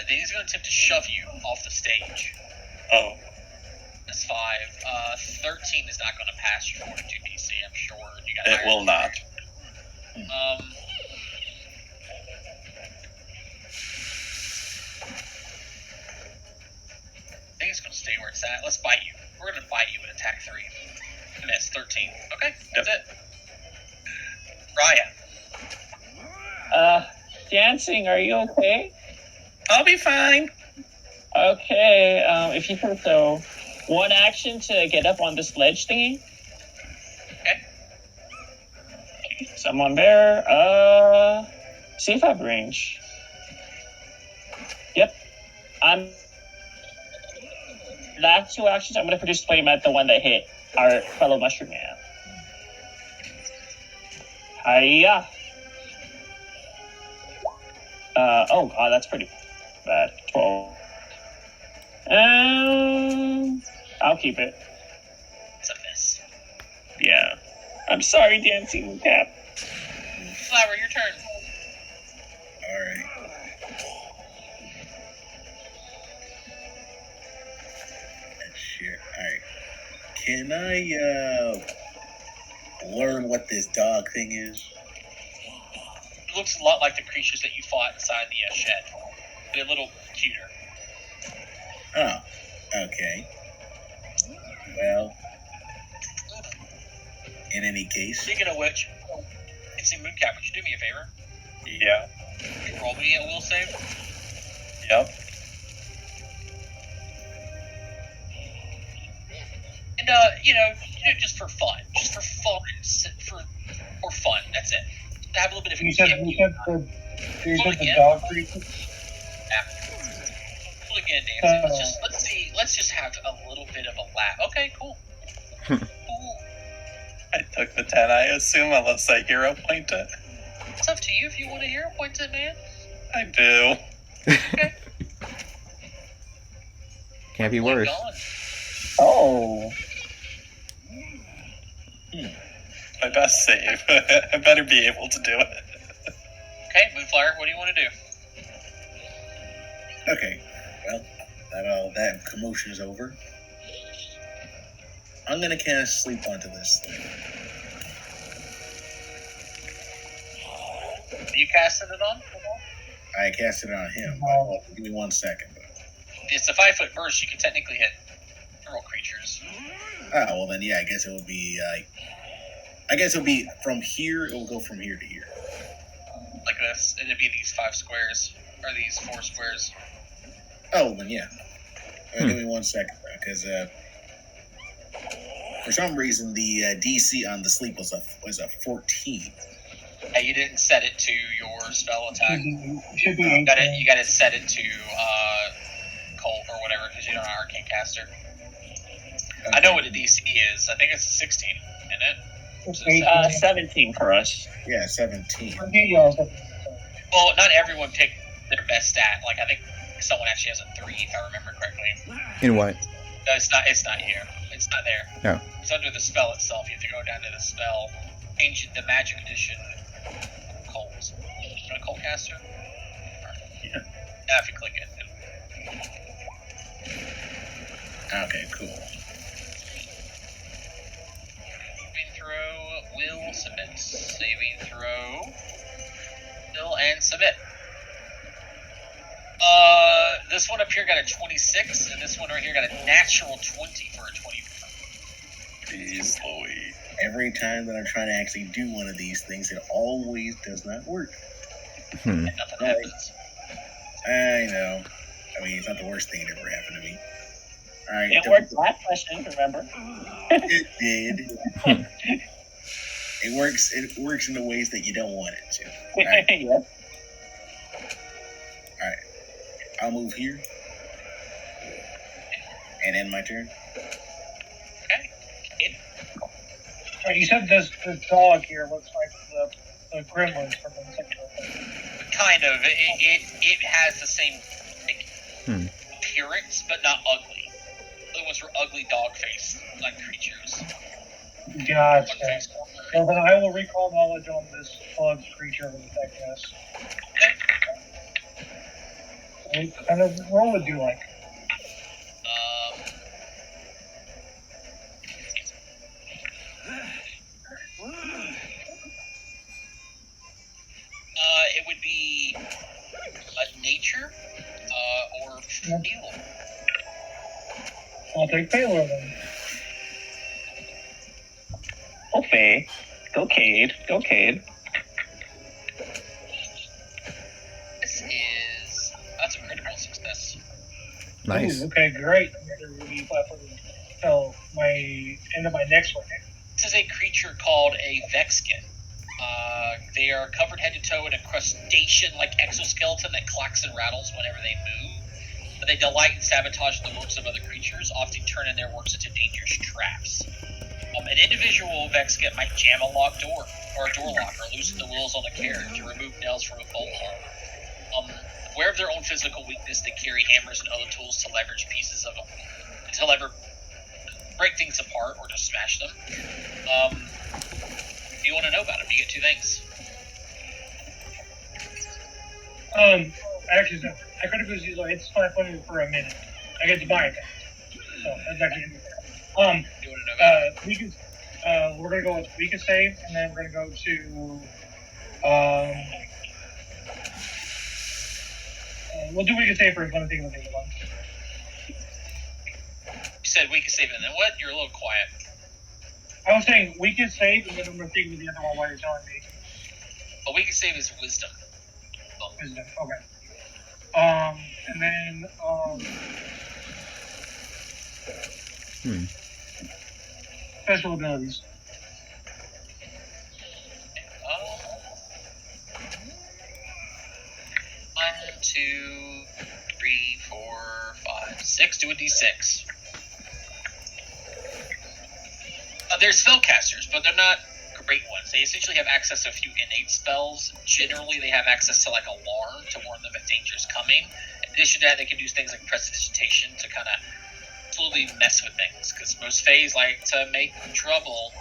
Then he's going to attempt to shove you off the stage. Oh. That's 5. 13 is not going to pass your fortitude DC, I'm sure. You got It higher will than not. that. I think it's going to stay where it's at. Let's bite you. We're going to bite you with attack 3. Miss 13. Okay, that's it. Raya. Dancing, are you okay? I'll be fine. Okay, if you think so. One action to get up on this ledge thingy. Okay. Someone there. See if I have range. Yep. Last 2 actions, I'm going to produce flame at the one that hit our fellow mushroom man. Hiya. Oh god, that's pretty bad. 12. I'll keep it. It's a miss. Yeah. I'm sorry, Dancing Cap. Flower, your turn. Alright. Sure. Alright. Can I, learn what this dog thing is? It looks a lot like the creatures that you fought inside the shed. Be a little cuter. Oh, okay. Well, in any case, Speaking of which, it's in Mooncap. Would you do me a favor? Yeah. Roll me a will save. Yep. And just for fun, for fun. That's it. To have a little bit of You said the dog creature. Again, Nancy. Let's just have a little bit of a laugh. Okay, cool. Cool. I took the 10, I assume, unless I hero point it. It's up to you if you want to hero point it, man. I do. Okay. Can't be worse. Oh. My best save. I better be able to do it. Okay, Moonflyer, what do you want to do? okay. Well, that commotion is over. I'm gonna cast sleep onto this thing. You casting it on? I casted it on him. Well, give me 1 second. It's a 5-foot burst. You can technically hit feral creatures. Oh, well then, yeah. I guess it would be. I guess it'll be from here. It will go from here to here. Like this. It'd be these 5 squares. Or these 4 squares. Oh, then yeah. Give me 1 second, because for some reason the DC on the sleep was a 14. Hey, you didn't set it to your spell attack. Should be You gotta set it to Colt or whatever, because you're not an arcane caster. Okay. I know what a DC is. I think it's a 16, isn't it? It's 17 for us. Yeah, 17. Well, not everyone picked their best stat. Like, I think someone actually has a 3, if I remember correctly. In what? No, it's not here. It's not there. No. It's under the spell itself. You have to go down to the spell, change the magic edition. Colt. A Colt caster? Yeah. Now if you click it. Okay, cool. Saving throw, will submit. Saving throw, will and submit. This one up here got a 26, and this one right here got a natural 20 for a 24. Jeez Louise. Every time that I'm trying to actually do one of these things, it always does not work. And nothing happens. I know. I mean, it's not the worst thing that ever happened to me. All right. It worked last question, remember? It did. It works in the ways that you don't want it to. All right. Yes. All right. I'll move here. And end my turn. Okay. Right, you said this dog here looks like the gremlins from the second one. Kind of. It has the same appearance, but not ugly. The other ones were ugly dog-faced, like creatures. Gotcha. Dog-faced. Well, then I will recall knowledge on this bug creature with that guess. What kind of roll would you like? It would be nature or feel. I'll take Baylor then. Okay. Go Cade. Go Cade. That's a critical success. Nice. Ooh, okay, great. Until my end of my next one. This is a creature called a Vexkin. They are covered head to toe in a crustacean-like exoskeleton that clacks and rattles whenever they move. But they delight in sabotaging the works of other creatures, often turning their works into dangerous traps. An individual Vexkin might jam a locked door, or a door lock, or loosen the wheels on a carriage, or remove nails from a bolt hole. Aware of their own physical weakness, they carry hammers and other tools to leverage pieces of them, break things apart or just smash them. If you want to know about them, you get 2 things. Actually, no. I could have used it's 500 for a minute. I get to buy it. So that's actually You want to know about it? we can. We're gonna go with we can save, and then we're gonna go to We'll do weekend save first. Let me think of the one. You said we can save it, and then what? You're a little quiet. I was saying weekend save, and then I'm going to think of the other one while you're telling me. But we can save his wisdom. Wisdom. Okay. And then special abilities. 1, 2, 3, 4, 5, 6. Do a d6. They're spellcasters, but they're not great ones. They essentially have access to a few innate spells. Generally, they have access to like alarm to warn them if danger is coming. In addition to that, they can do things like prestidigitation to kind of slowly mess with things, because most Fays like to make trouble.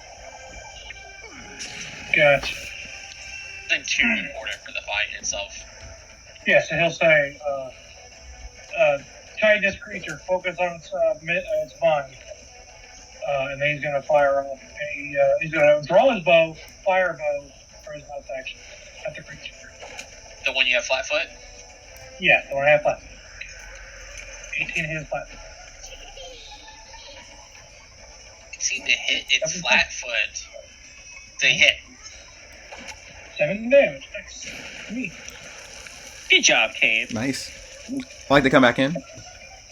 Gotcha. Then 2 important for the fight itself. Yeah, so he'll say, target this creature, focus on its mind. And then he's going to fire off he's going to draw his bow, fire a bow for his last action at the creature. The one you have flat foot? Yeah, the one I have flat. 18 hit flat. See the hit, it's flat foot. They hit. 7 damage. Nice. Me. Good job, Cade. Nice. I like to come back in.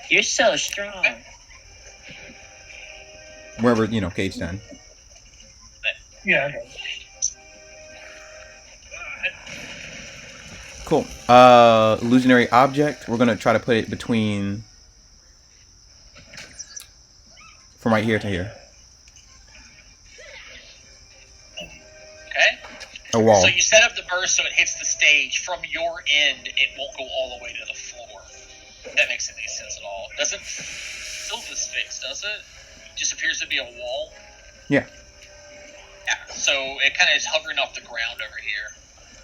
You're so strong. Wherever, Cade's done. Yeah, okay. Cool. Illusionary object. We're gonna try to put it between from right here to here. Okay. A wall. So you set up the burst so it hits the stage. From your end, it won't go all the way to the floor. If that makes any sense at all. Doesn't fill this space, does it? Just appears to be a wall. Yeah. Yeah. So it kind of is hovering off the ground over here.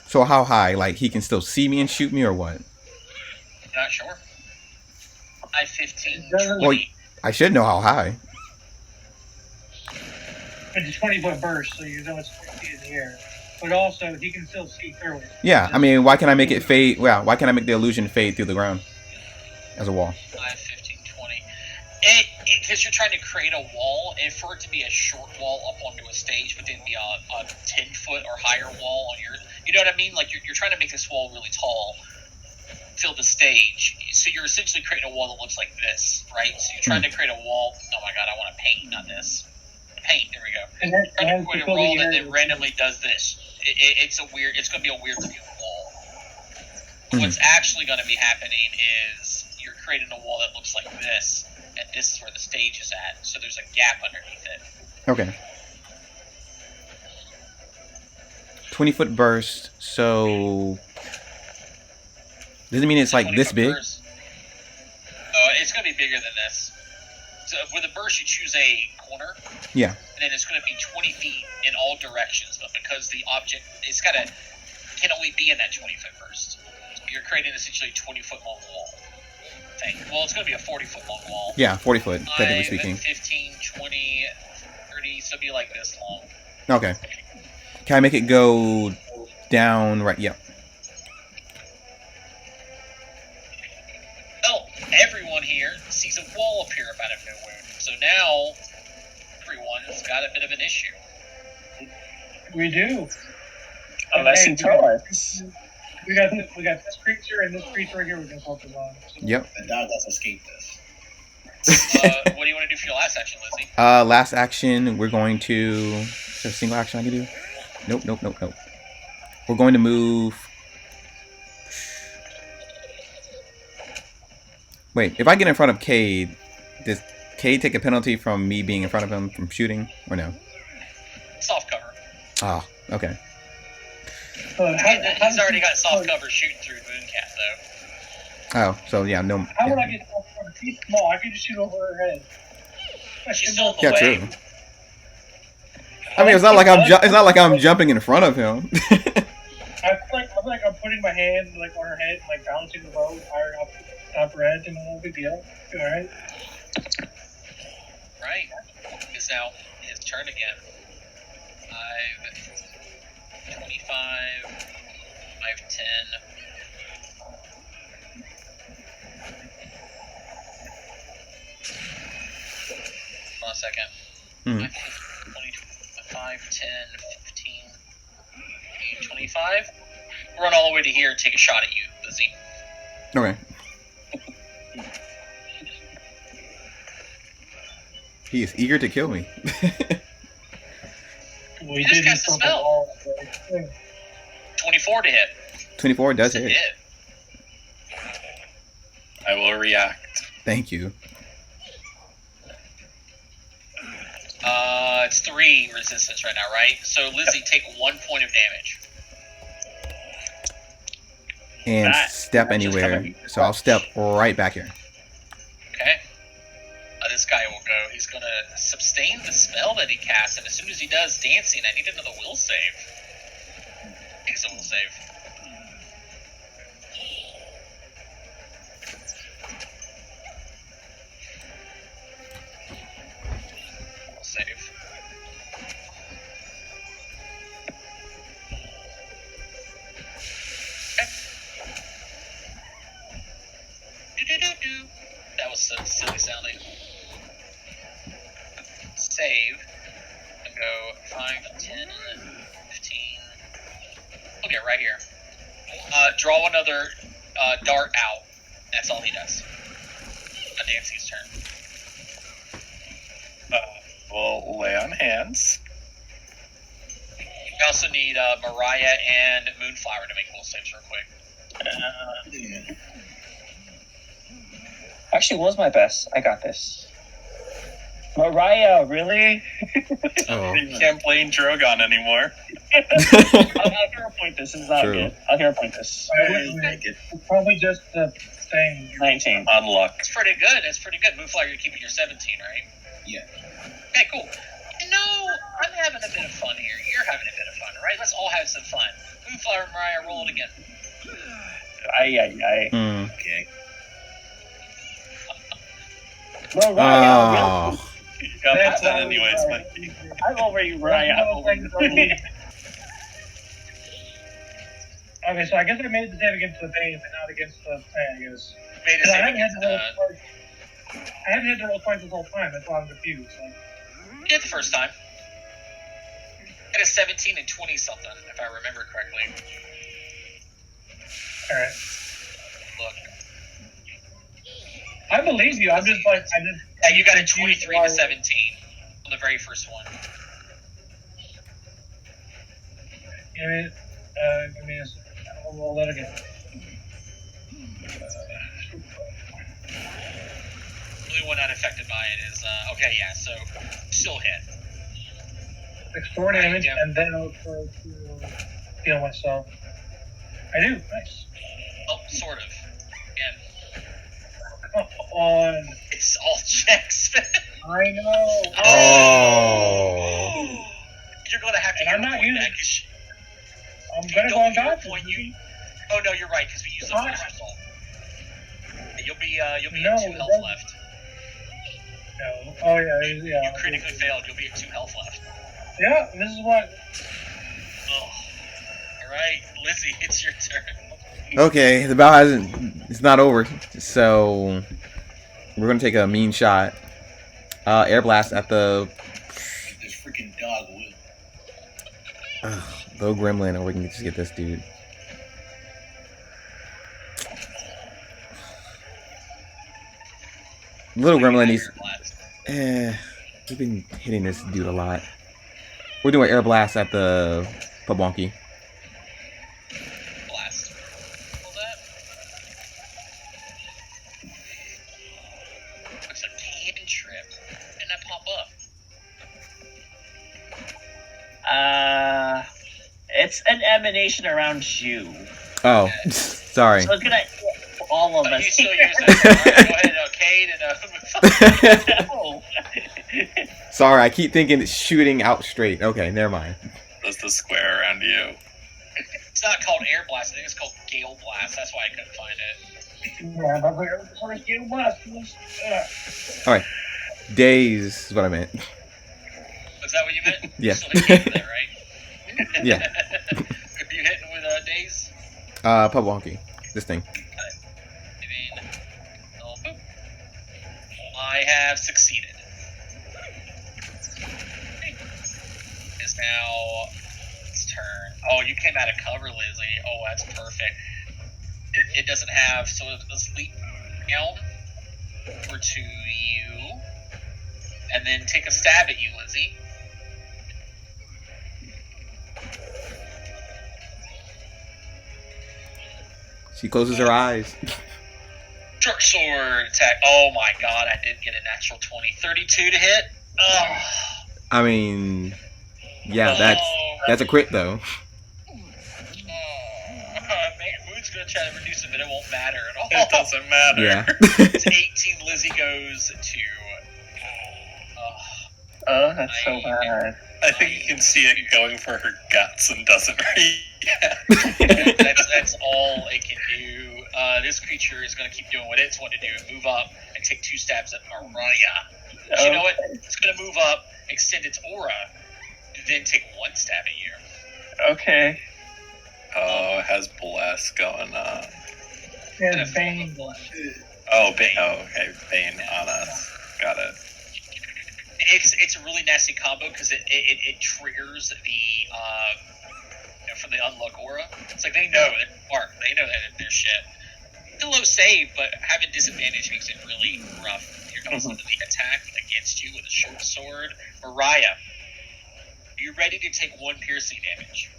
So how high? Like he can still see me and shoot me, or what? Not sure. 5, 15, Well, 20. I should know how high. It's a 20-foot burst, so you know it's 50 in the air. But also, he can still see through it. Yeah. I mean, why can't I make it fade? Well, why can't I make the illusion fade through the ground as a wall? 5, 15, 20. Because you're trying to create a wall, and for it to be a short wall up onto a stage, but then be a 10-foot or higher wall on your, you know what I mean? Like you're trying to make this wall really tall, fill the stage. So you're essentially creating a wall that looks like this, right? So you're trying to create a wall. Oh my god, I want to paint, not this. Paint. There we go. And that, Trying to create a wall that then randomly does this. It's a weird. It's going to be a weird looking wall. What's actually going to be happening is you're creating a wall that looks like this. And this is where the stage is at, so there's a gap underneath it. Okay. 20-foot burst. So does it mean it's like this big? It's going to be bigger than this. So with a burst, you choose a corner. Yeah. And then it's going to be 20 feet in all directions, but because the object can only be in that 20-foot burst, you're creating essentially a 20-foot long wall. Well, it's going to be a 40-foot long wall. Yeah, 40 foot, technically speaking. 15, 20, 30, so it'll be like this long. Okay. Can I make it go down right? Yep. Well, everyone here sees a wall appear up out of nowhere. So now, everyone's got a bit of an issue. we do. Unless you tell us. We got this creature and this creature right here we're going to focus on. So Yep. The dog has escaped us. What do you want to do for your last action, Lizzie? Last action, we're going to. Is there a single action I can do? Nope. We're going to move. Wait, if I get in front of Cade, does Cade take a penalty from me being in front of him from shooting, or no? Soft cover. Ah, okay. He's already got soft cover shooting through Mooncat, though. Oh, so yeah, no. How would Yeah, I get soft cover? She's small. I could just shoot over her head. She's still in the yeah way. true. I mean, it's not like I'm jumping in front of him. I feel like I'm putting my hand like on her head, like balancing the bow higher up top her head, and no big deal. All right. Right. It's now his turn again. 5, 25, 5, 10. a second. Mhm. 5, 10, 15, 25. Run all the way to here and take a shot at you, Lizzie. Okay. He is eager to kill me. We You just did cast the spell. 24 to hit. 24 does That's a hit. I will react. Thank you. It's 3 resistance right now, right? So Lizzie, take 1 point of damage. And That- step that's just anywhere. coming So I'll step right back here. Okay. This guy will go. He's going to sustain the spell that he casts, and as soon as he does dancing, I need another will save. I think it's a will save. Will save. Okay. Do-do-do-do. That was so silly sounding. Save. And go 5, 10, 15. Okay, right here. Draw another dart out. That's all he does. On Dancy's turn. We'll lay on hands. We also need Mariah and Moonflower to make will saves real quick. Yeah. Actually, was my best. I got this. Mariah, really? Oh. You can't blame Drogon anymore. I'll hero point this. This is not True. good. I'll hero point this. Probably just the thing. 19. Unluck. It's pretty good. That's pretty good. Moonflower, you're keeping your 17, right? Yeah. Okay, cool. No, I'm having a bit of fun here. You're having a bit of fun, right? Let's all have some fun. Moonflower and Mariah, roll it again. Aye. Hmm. Okay. Mariah, Oh. You got That's that how we anyways, are. Mikey. I'm over you, Mariah. I'm over you. Okay, so I guess I made the save against the base and not against the thing, I guess. Made a Because I save haven't had against to roll twice. I haven't had to roll twice this whole time. That's why I'm confused. Like, you did the first time. It is 17 and 20 something, if I remember correctly. all right. Look. I believe you. I'm just like, Yeah, you got a 23 to 17 on the very first one. Give me a second. I'll roll that again. The only one not affected by it is, okay, yeah, so still hit. 4 damage, Yeah. and then I'll try to heal myself. I do. Nice. Oh, sort of. Again, Come on. it's all checks. I know. Oh. You're going to have to And I'm hero not point using- that 'cause I'm gonna go don't on hero dodge. point you. Oh no, you're right because we used the first result. You'll be No, at 2 health that's- left. No. Oh yeah, yeah. You critically failed. You'll be at 2 health left. Yeah, this is what. Oh. All right, Lizzie, it's your turn. Okay, the battle hasn't. It's not over. So we're gonna take a mean shot. Air blast at the This freaking dog will. low gremlin, or we can just get this dude. Little gremlin needs. We've been hitting this dude a lot. We're doing air blast at the Pabonki. Blast. Roll that. Looks like cantrip. Didn't that pop up? It's an emanation around you. Oh, sorry. So it's gonna hit all of You us. still use it. Alright, go ahead, Cade and No. Sorry, I keep thinking it's shooting out straight. Okay, never mind. Does the square around you? It's not called air blast. I think it's called gale blast. That's why I couldn't find it. Yeah, but we're first getting blessed. Alright. Days is what I meant. Was that what you meant? Yeah. You still hit Cade with that, right? Yeah. Could you hitting with days? Pabonki. This thing. I have succeeded. now its turn. Oh, you came out of cover, Lizzie. Oh, that's perfect. It doesn't have, so let's leap down over to you, and then take a stab at you, Lizzie. She closes her eyes. Short sword attack. Oh my god, I did get a natural 20. 32 to hit. Oh. I mean, yeah, that's a crit though. Moon's gonna try to reduce it, but it won't matter at all. It doesn't matter. Yeah. It's 18. Lizzie goes to. Oh, that's so bad. I think you can see it going for her guts and doesn't react. That's all it can do. This creature is going to keep doing what it's wanted to do, move up and take 2 stabs at Mariah. But you know what? It's going to move up, extend its aura, then take 1 stab at you. Okay. Oh, it has bless going on. And Bane. Oh, Bane. Oh, okay. Bane on us. Got it. It's a really nasty combo because it triggers the from the unlock aura. It's like they know they're smart. They know that they're shit. It's a low save, but having disadvantage makes it really rough. Here comes the attack against you with a short sword. Mariah, are you ready to take 1 piercing damage?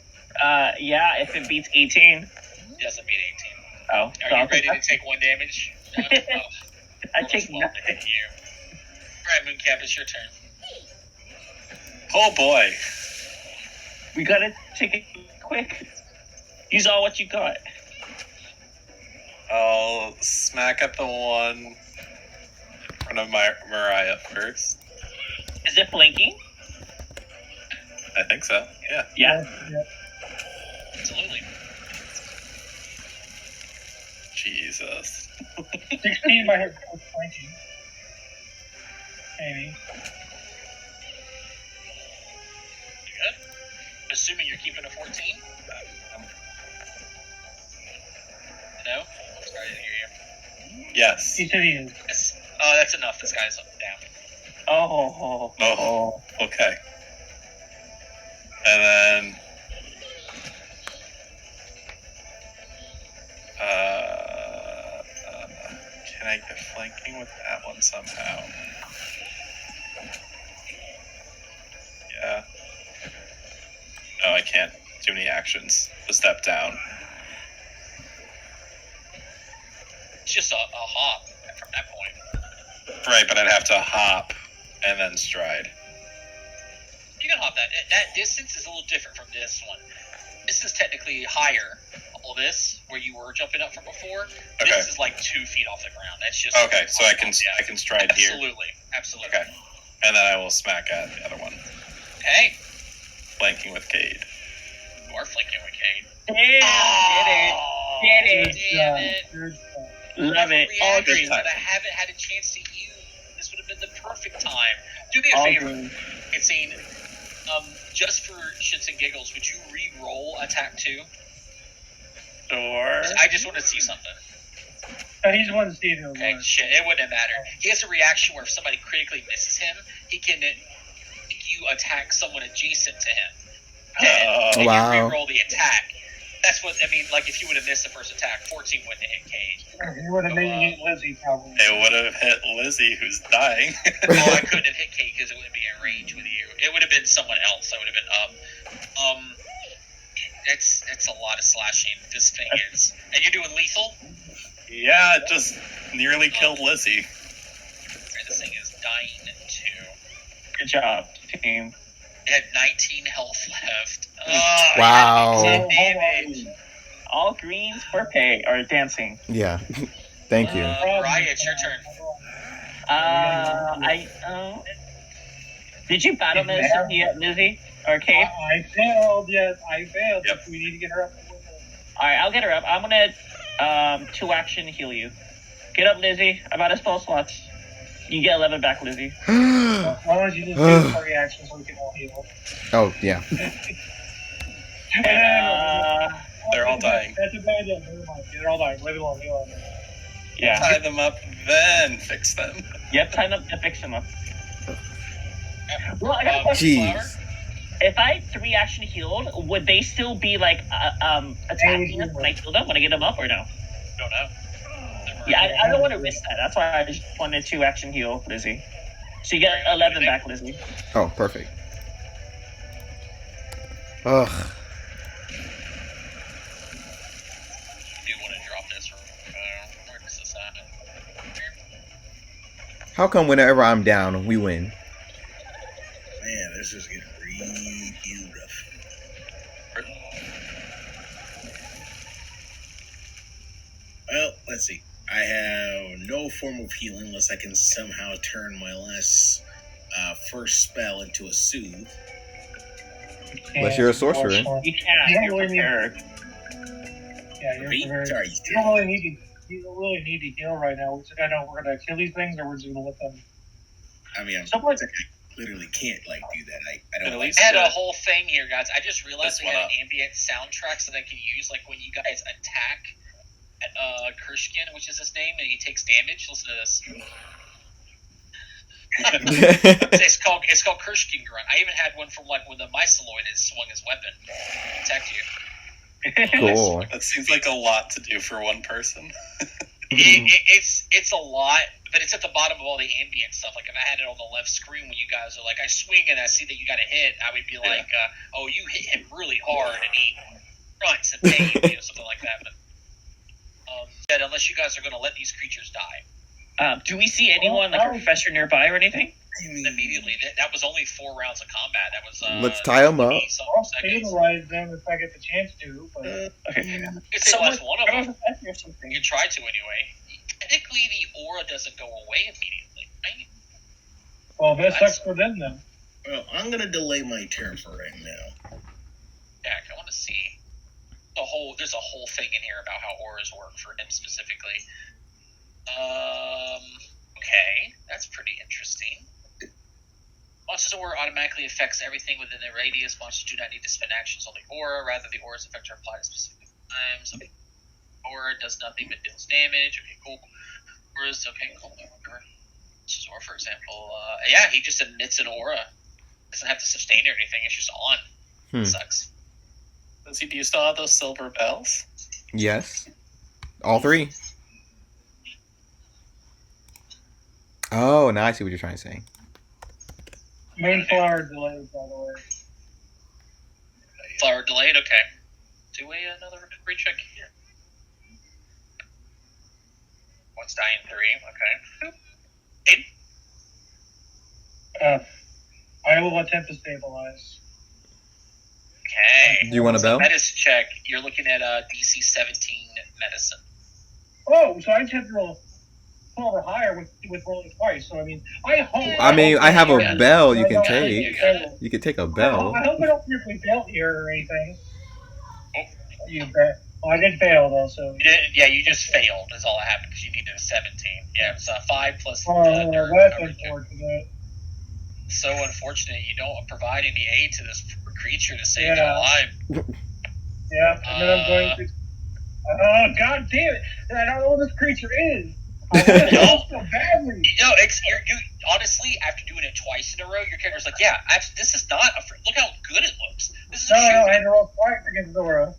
Yeah, if it beats 18. It doesn't beat 18. Oh. Are you ready to take 1 damage? No? I take Well, nothing. hit you. Alright, Mooncap, it's your turn. Oh boy. We gotta take it quick. Use all what you got. I'll smack at the one in front of my Mariah first. Is it flanking? I think so. Yeah. Yeah. Absolutely. Jesus. 16 by her flanking. Maybe. Good. Assuming you're keeping a 14? No? Sorry, I didn't hear you. Yes. Each of these. Yes. That's enough. This guy's down. Oh. Okay. And then. Can I get flanking with that one somehow? Yeah. No, I can't. Too many actions. A step down. It's just a hop from that point. Right, but I'd have to hop and then stride. You can hop that. That distance is a little different from this one. This is technically higher. All this, where you were jumping up from before, Okay. this is like 2 feet off the ground. That's just Okay, so I can stride here. Absolutely. Okay. And then I will smack at the other one. Okay, Flanking with Cade. you are flanking with Cade. Get it. Damn it. Good stuff. Love it. All Reactions green. that I haven't had a chance to use. This would have been the perfect time. Do me a All favor. green. It's saying, just for shits and giggles, would you re-roll attack 2? Sure. I just want to see something. He's one Steve. Okay, shit, it wouldn't matter. He has a reaction where if somebody critically misses him, he can make you attack someone adjacent to him. Then, and Wow. you re-roll the attack. That's what, I mean, like if you would have missed the first attack, 14 wouldn't have hit Cade. He would have made Lizzie probably. It would have hit Lizzie, who's dying. Oh, I couldn't have hit Cade because it wouldn't be in range with you. It would have been someone else that would have been up. It's a lot of slashing. This thing is. And you're doing lethal? Yeah, it just nearly killed Lizzie. Okay, this thing is dying too. Good job, team. It had 19 health left. Oh, Wow. it did damage. All greens for pay or dancing. Yeah. Thank you. Mariah, it's your turn. Did you battle miss yet, Lizzie or Kate? I failed, yes, I failed. Yep. We need to get her up. Alright, I'll get her up. I'm gonna 2 action heal you. Get up, Lizzie. I'm out of spell slots. You get 11 back, Lizzie. Why don't you just do the reaction so we can all heal? Oh, yeah. They're all dying. That's a bad idea. Never mind. They're all dying. Leave it alone. Leave it alone. Yeah. Tie them up, then fix them. Yep, time up to fix him up. Well, I got a question. Jeez. if I 3-action healed, would they still be like attacking us when I heal them? When I get them up or no? Don't know. Yeah, I don't want to risk that. That's why I just wanted 2-action heal Lizzie. So you get 11 back, Lizzie. Oh, perfect. Ugh. Do you want to drop this or where does this happen? How come whenever I'm down, we win? Man, this is getting real rough. Well, let's see. I have no form of healing unless I can somehow turn my last first spell into a soothe. Unless you're a sorcerer. You can't. You're prepared. Yeah, you're prepared. Sorry, You don't really need to heal right now. We just gotta know we're gonna kill these things, or we're just gonna let them. I mean, I literally can't like do that. I don't like. I had a whole thing here, guys. I just realized we had an ambient soundtrack so that I can use like when you guys attack Kurshkin, which is his name, and he takes damage. Listen to this. it's called Kurshkin grunt. I even had one from like when the Myceloid swung his weapon to protect you. Cool. That seems like a lot to do for one person. It's a lot, but it's at the bottom of all the ambient stuff. Like if I had it on the left screen when you guys are like, I swing and I see that you got a hit, I would be like, oh, you hit him really hard and he grunts in pain, something like that. But unless you guys are going to let these creatures die. Do we see anyone like a professor nearby or anything? Immediately, that was only 4 rounds of combat. That was Let's tie them up. I'll stabilize them if I get the chance to. But Okay. It's less one of them. You try to anyway. Technically, the aura doesn't go away immediately, right? Well, that sucks for them then. Well, I'm gonna delay my turn for right now. Jack, I want to see there's a whole thing in here about how auras work for him specifically. Okay, that's pretty interesting. Monster's aura automatically affects everything within the radius. Monsters do not need to spend actions on the aura. Rather, the aura's effects are applied at specific times. Okay. Aura does nothing but deals damage. Okay, cool. Auras, okay, cool. Monster's aura, for example. Yeah, he just emits an aura. Doesn't have to sustain or anything. It's just on. Sucks. Do you still have those silver bells? Yes. All 3. Oh, now I see what you're trying to say. Main flower delayed, by the way. Flower delayed, okay. Do another recovery check here. One's dying 3, okay. I will attempt to stabilize. Okay. Do you want a bell? Medicine check. You're looking at DC 17 medicine. Oh, so I just have to roll 12 or higher with rolling twice. So I mean, I have a bell you can take. You can take a bell. I hope I don't briefly fail here or anything. You bet. Oh, I did fail though, so. Yeah, you just failed. Is all that happened because you needed a 17. Yeah, it was 5 plus. That's unfortunate. So unfortunate. You don't provide any aid to this creature to save their alive. Yeah, and then I'm going to. Oh, god damn it! I don't know what this creature is. I want to help so badly. You honestly, after doing it twice in a row, your character's like, yeah, this is not a look how good it looks. This is no, I had to roll twice against Zora.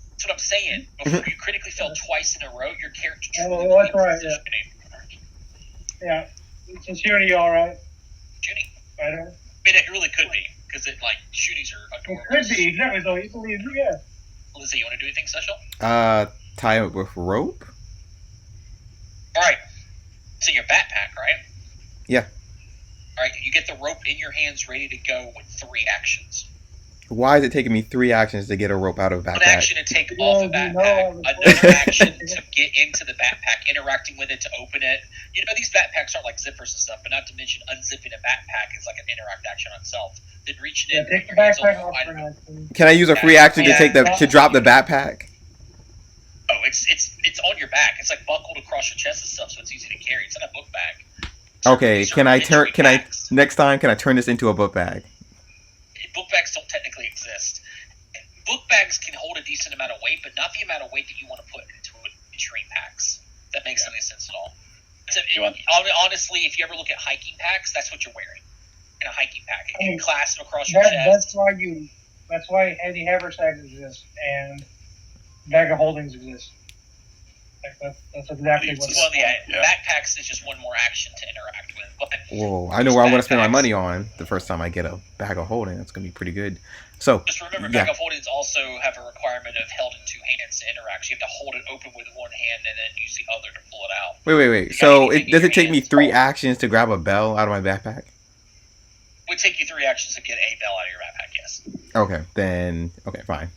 That's what I'm saying. Before you critically failed twice in a row, your character. Oh, that's right. Yeah. So shooting, all right. Shooting. I don't. I mean, it really could be because shootings are adorable. It could be exactly. So you believe, yeah. Lizzie, you want to do anything special? Tie it with rope. All right. It's in your backpack, right? Yeah. All right. You get the rope in your hands, ready to go with 3 actions. Why is it taking me 3 actions to get a rope out of a backpack? 1 action to take off the backpack. Another action to get into the backpack, interacting with it to open it. You know, these backpacks aren't like zippers and stuff, but not to mention unzipping a backpack is like an interact action on itself. Then reaching in. Take the backpack off for an Can I use a free action to drop the backpack? Oh, it's on your back. It's like buckled across your chest and stuff, so it's easy to carry. It's not a book bag. Okay, next time can I turn this into a book bag? Book bags don't technically exist. Book bags can hold a decent amount of weight, but not the amount of weight that you want to put into train packs. That makes any sense at all. Honestly, if you ever look at hiking packs, that's what you're wearing. in a hiking pack. You I mean, can clasp them across your That's chest. why heavy haversacks exist and bag of holdings exist. Like that's exactly what. Well, backpacks is just one more action to interact with. But Whoa, I know where I'm going to spend my money on the first time I get a bag of holding. That's going to be pretty good. So, just remember, yeah. bag of holdings also have a requirement of held in two hands to interact. So you have to hold it open with one hand and then use the other to pull it out. Wait. So, does it take me 3 actions to grab a bell out of my backpack? It would take you 3 actions to get a bell out of your backpack, yes. Okay, fine.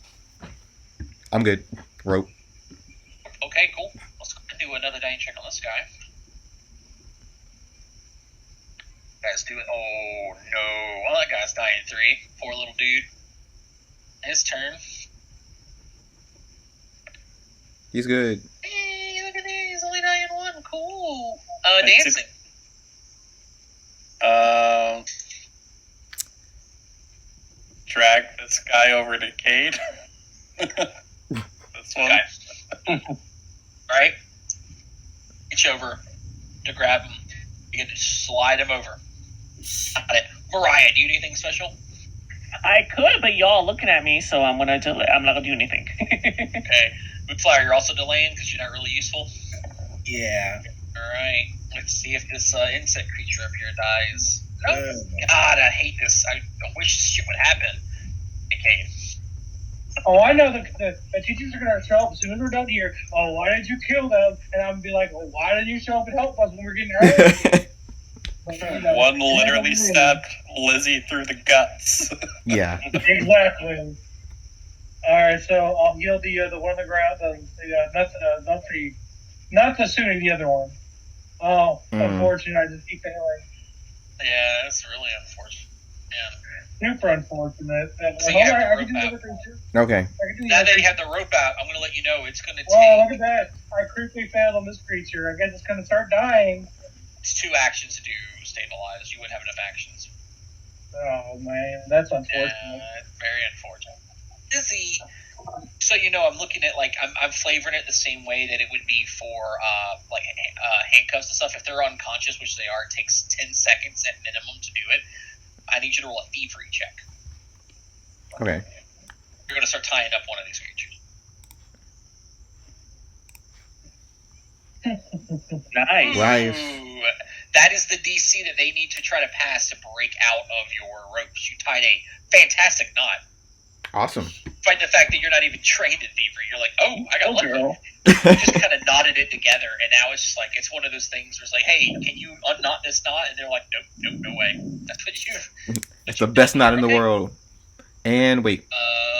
I'm good. Rope. Okay, cool. Let's do another dying check on this guy. Guy's doing. Oh no! Well, that guy's dying 3. Poor little dude. His turn. He's good. Hey, look at this! He's only dying 1. Cool. Dancing. Drag this guy over to Cade. This one. Okay. Alright. Reach over to grab him. You get to slide him over. Got it. Mariah, do you do anything special? I could, but y'all looking at me, so I'm not gonna do anything. Okay. Moonflower, you're also delaying because you're not really useful. Yeah. Alright. Let's see if this insect creature up here dies. Oh, God, I hate this. I wish this shit would happen. Okay. Oh, I know the teachers are going to show up as soon as we're done here. Oh, why did you kill them? And I'm going to be like, well, why didn't you show up and help us when we're getting hurt? But, one literally stabbed Lizzie through the guts. Yeah. Exactly. All right, so I'll heal the one on the ground. Not the Sunni, the other one. Oh, unfortunate. I just keep failing. Yeah, that's really unfortunate. Yeah. Super unfortunate. So you have I the can do rope the out. other creature. Okay. I can do the Now other that you creature. have the rope out, I'm going to let you know it's going to Whoa, look take. at that. I critically failed on this creature. I guess it's going to start dying. It's 2 actions to do stabilize. You wouldn't have enough actions. Oh, man. That's unfortunate. Very unfortunate. Lizzie, so you know, I'm looking at I'm flavoring it the same way that it would be for handcuffs and stuff. If they're unconscious, which they are, it takes 10 seconds at minimum to do it. I need you to roll a thievery check. Okay. You're going to start tying up one of these creatures. Nice. Nice. Ooh, that is the DC that they need to try to pass to break out of your ropes. You tied a fantastic knot. Awesome. Despite the fact that you're not even trained in thievery, you're like, oh, I got lucky. Girl. You just kind of knotted it together, and now it's just like it's one of those things where it's like, hey, can you unknot this knot? And they're like, nope, no way. That's what you. It's the best knot in the Okay. world. And wait.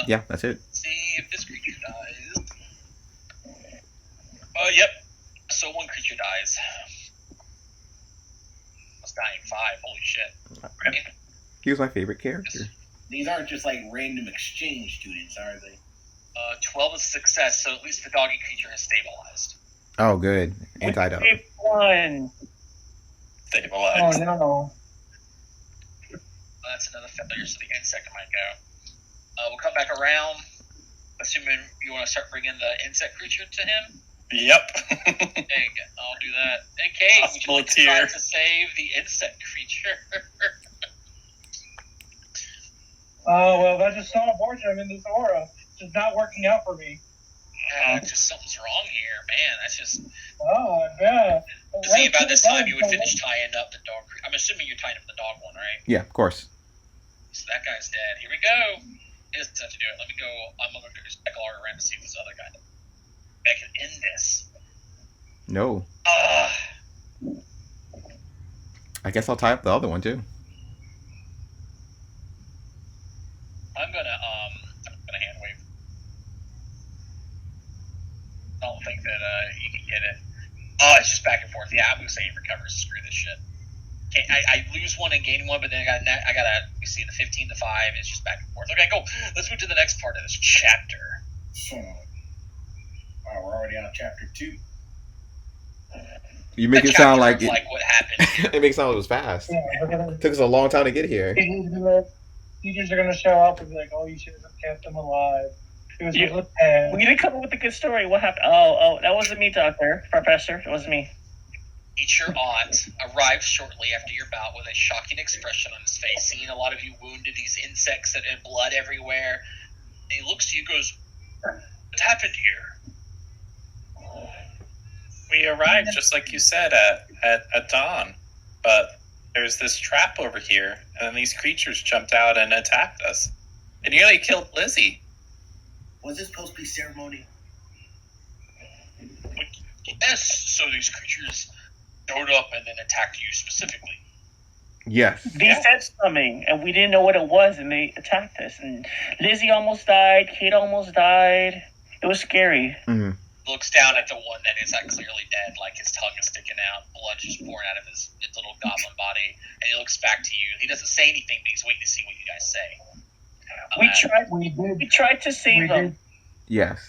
Yeah, that's it. See if this creature dies. Yep. So 1 creature dies. I was dying 5. Holy shit. Right? He was my favorite character. These aren't just like random exchange students, are they? 12 is success, so at least the doggy creature has stabilized. Oh, good. Anti-dog. One. Stabilized. Oh, no. That's another failure, so the insect might go. We'll come back around, assuming you want to start bringing the insect creature to him. Yep. I'll do that. Okay, would you like to try to save the insect creature? Oh, well, that's just so unfortunate. I'm in this aura. It's just not working out for me. Just something's wrong here, man. That's just. Oh, yeah. See, about this time you would finish tying up the dog. I'm assuming you're tying up the dog one, right? Yeah, of course. So that guy's dead. Here we go. It's time to do it. Let me go. I'm gonna go cycle around to see if this other guy. I can end this. No. I guess I'll tie up the other one too. I'm gonna hand wave. I don't think that you can get it. Oh, it's just back and forth. Yeah, I'm gonna say he recovers. Screw this shit. Okay, I lose one and gain one, but then I gotta you see the 15 to 5. It's just back and forth. Okay, go. Let's move to the next part of this chapter. Alright, we're already on chapter 2. You make A it sound chapter like of, what happened. it makes it sound like it was fast. Yeah. Took us a long time to get here. Teachers are going to show up and be like, oh, you should have kept them alive. It was Yeah. bad. We didn't come up with a good story. What happened? Oh, that wasn't me, Doctor. Professor. It wasn't me. Teacher Ott arrived shortly after your bout with a shocking expression on his face, seeing a lot of you wounded, these insects and blood everywhere. And he looks to you and goes, "What happened here?" We arrived just like you said at dawn, but there's this trap over here, and then these creatures jumped out and attacked us. It nearly killed Lizzie. Was this supposed to be ceremony? Yes, so these creatures showed up and then attacked you specifically. Yes. They said something, and we didn't know what it was, and they attacked us. And Lizzie almost died. Kate almost died. It was scary. Mm-hmm. Looks down at the one that is clearly dead, like his tongue is sticking out, blood just pouring out of his little goblin body, and he looks back to you. He doesn't say anything, but he's waiting to see what you guys say. We tried to save them. Yes.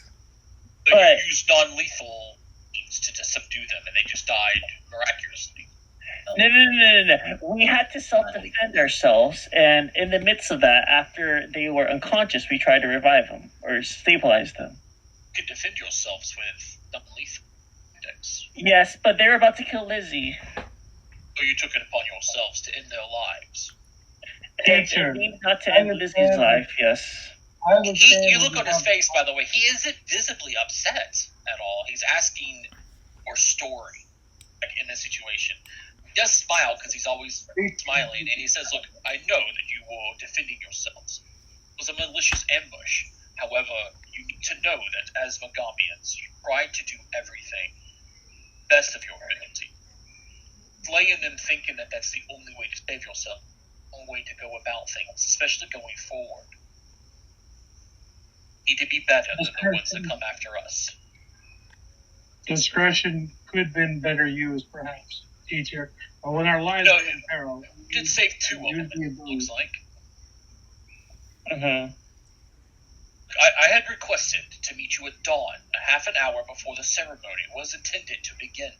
But you used non-lethal means to subdue them, and they just died miraculously. No. We had to self-defend ourselves, and in the midst of that, after they were unconscious, we tried to revive them or stabilize them. You can defend yourselves with non-lethal tactics. Yes, but they were about to kill Lizzie. So you took it upon yourselves to end their lives. Teacher, Not to end Lizzie's life, yes. You look on his face, by the way. He isn't visibly upset at all. He's asking your story, like in this situation. He does smile because he's always smiling, and he says, "Look, I know that you were defending yourselves. It was a malicious ambush. However, you need to know that as Megamians, you tried to do everything best of your ability. Slaying them thinking that that's the only way to save yourself, the only way to go about things, especially going forward. Need to be better than the ones that come after us." Discretion could have been better used, perhaps, teacher. But when our lives are in peril, You did save 2 of them, it looks like. Mm-hmm. I had requested to meet you at dawn, a half an hour before the ceremony was intended to begin.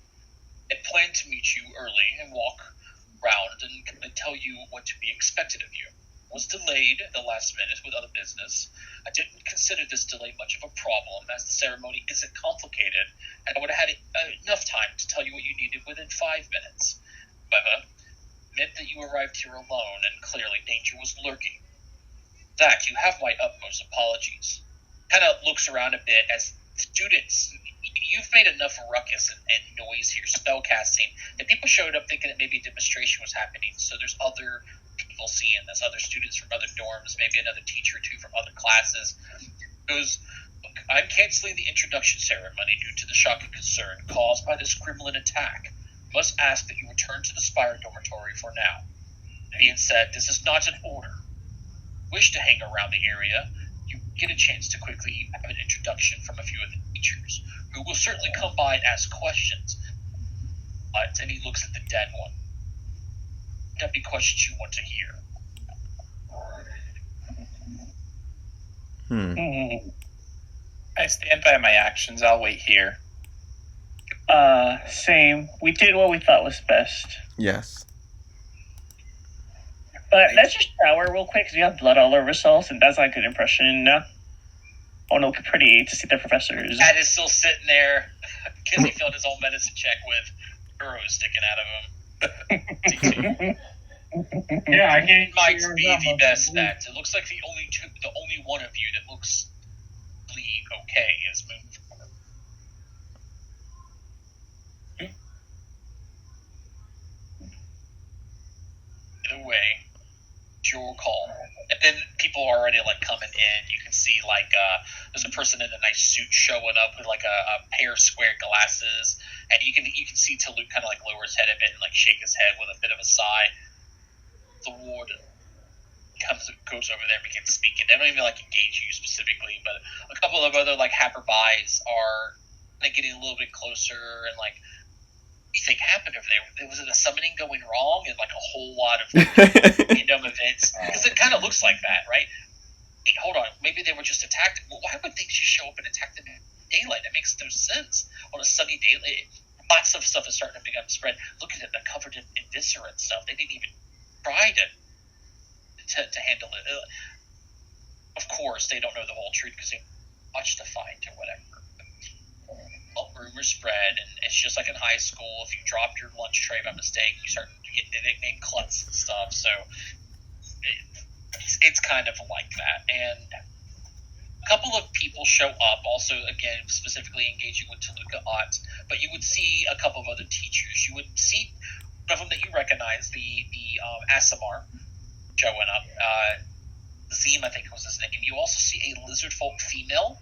I planned to meet you early and walk around and tell you what to be expected of you. I was delayed at the last minute with other business. I didn't consider this delay much of a problem, as the ceremony isn't complicated, and I would have had enough time to tell you what you needed within 5 minutes. However, it meant that you arrived here alone, and clearly danger was lurking. That, you have my utmost apologies. Kind of looks around a bit as students. You've made enough ruckus and noise here, spellcasting, that people showed up thinking that maybe a demonstration was happening. So there's other people seeing this, other students from other dorms, maybe another teacher or two from other classes. Goes, "Look, I'm canceling the introduction ceremony due to the shock and concern caused by this gremlin attack. I must ask that you return to the Spire dormitory for now. That being said, this is not an order. Wish to hang around the area, you get a chance to quickly have an introduction from a few of the teachers, who will certainly come by and ask questions." And he looks at the dead one. That'd be questions you want to hear. I stand by my actions. I'll wait here. Same. We did what we thought was best. Yes. But let's just shower real quick, because we have blood all over ourselves, and that's not a good impression. Oh no, pretty to see the professors. Cat is still sitting there because he failed his own medicine check with arrows sticking out of him. yeah, I can't. Might be the best bet. It looks like the only one of you that looks really okay is Moonflower. Either way, it's your call. And then people are already coming in. You can see there's a person in a nice suit showing up with a pair of square glasses, and you can see Taluk kind of lower his head a bit and shake his head with a bit of a sigh. The warden goes over there and begins speaking. They don't even engage you specifically, but a couple of other happerbys are getting a little bit closer and what do you think happened over there? Was it a summoning going wrong and a whole lot of random events? Because it kind of looks like that, right? Hey, hold on, maybe they were just attacked. Well, why would things just show up and attack them in daylight? That makes no sense. On a sunny day, lots of stuff is starting to begin to spread. Look at it, they're covered in viscera and stuff. They didn't even try to handle it. Of course, they don't know the whole truth because they watched the fight or whatever. Well, rumors spread, and it's just like in high school. If you dropped your lunch tray by mistake, you start getting the nickname klutz and stuff. So it's kind of like that. And a couple of people show up, also, again, specifically engaging with Toluca Ott, but you would see a couple of other teachers. You would see one of them that you recognize, the Asimar, showing up. Zim, I think was his name. You also see a lizard folk female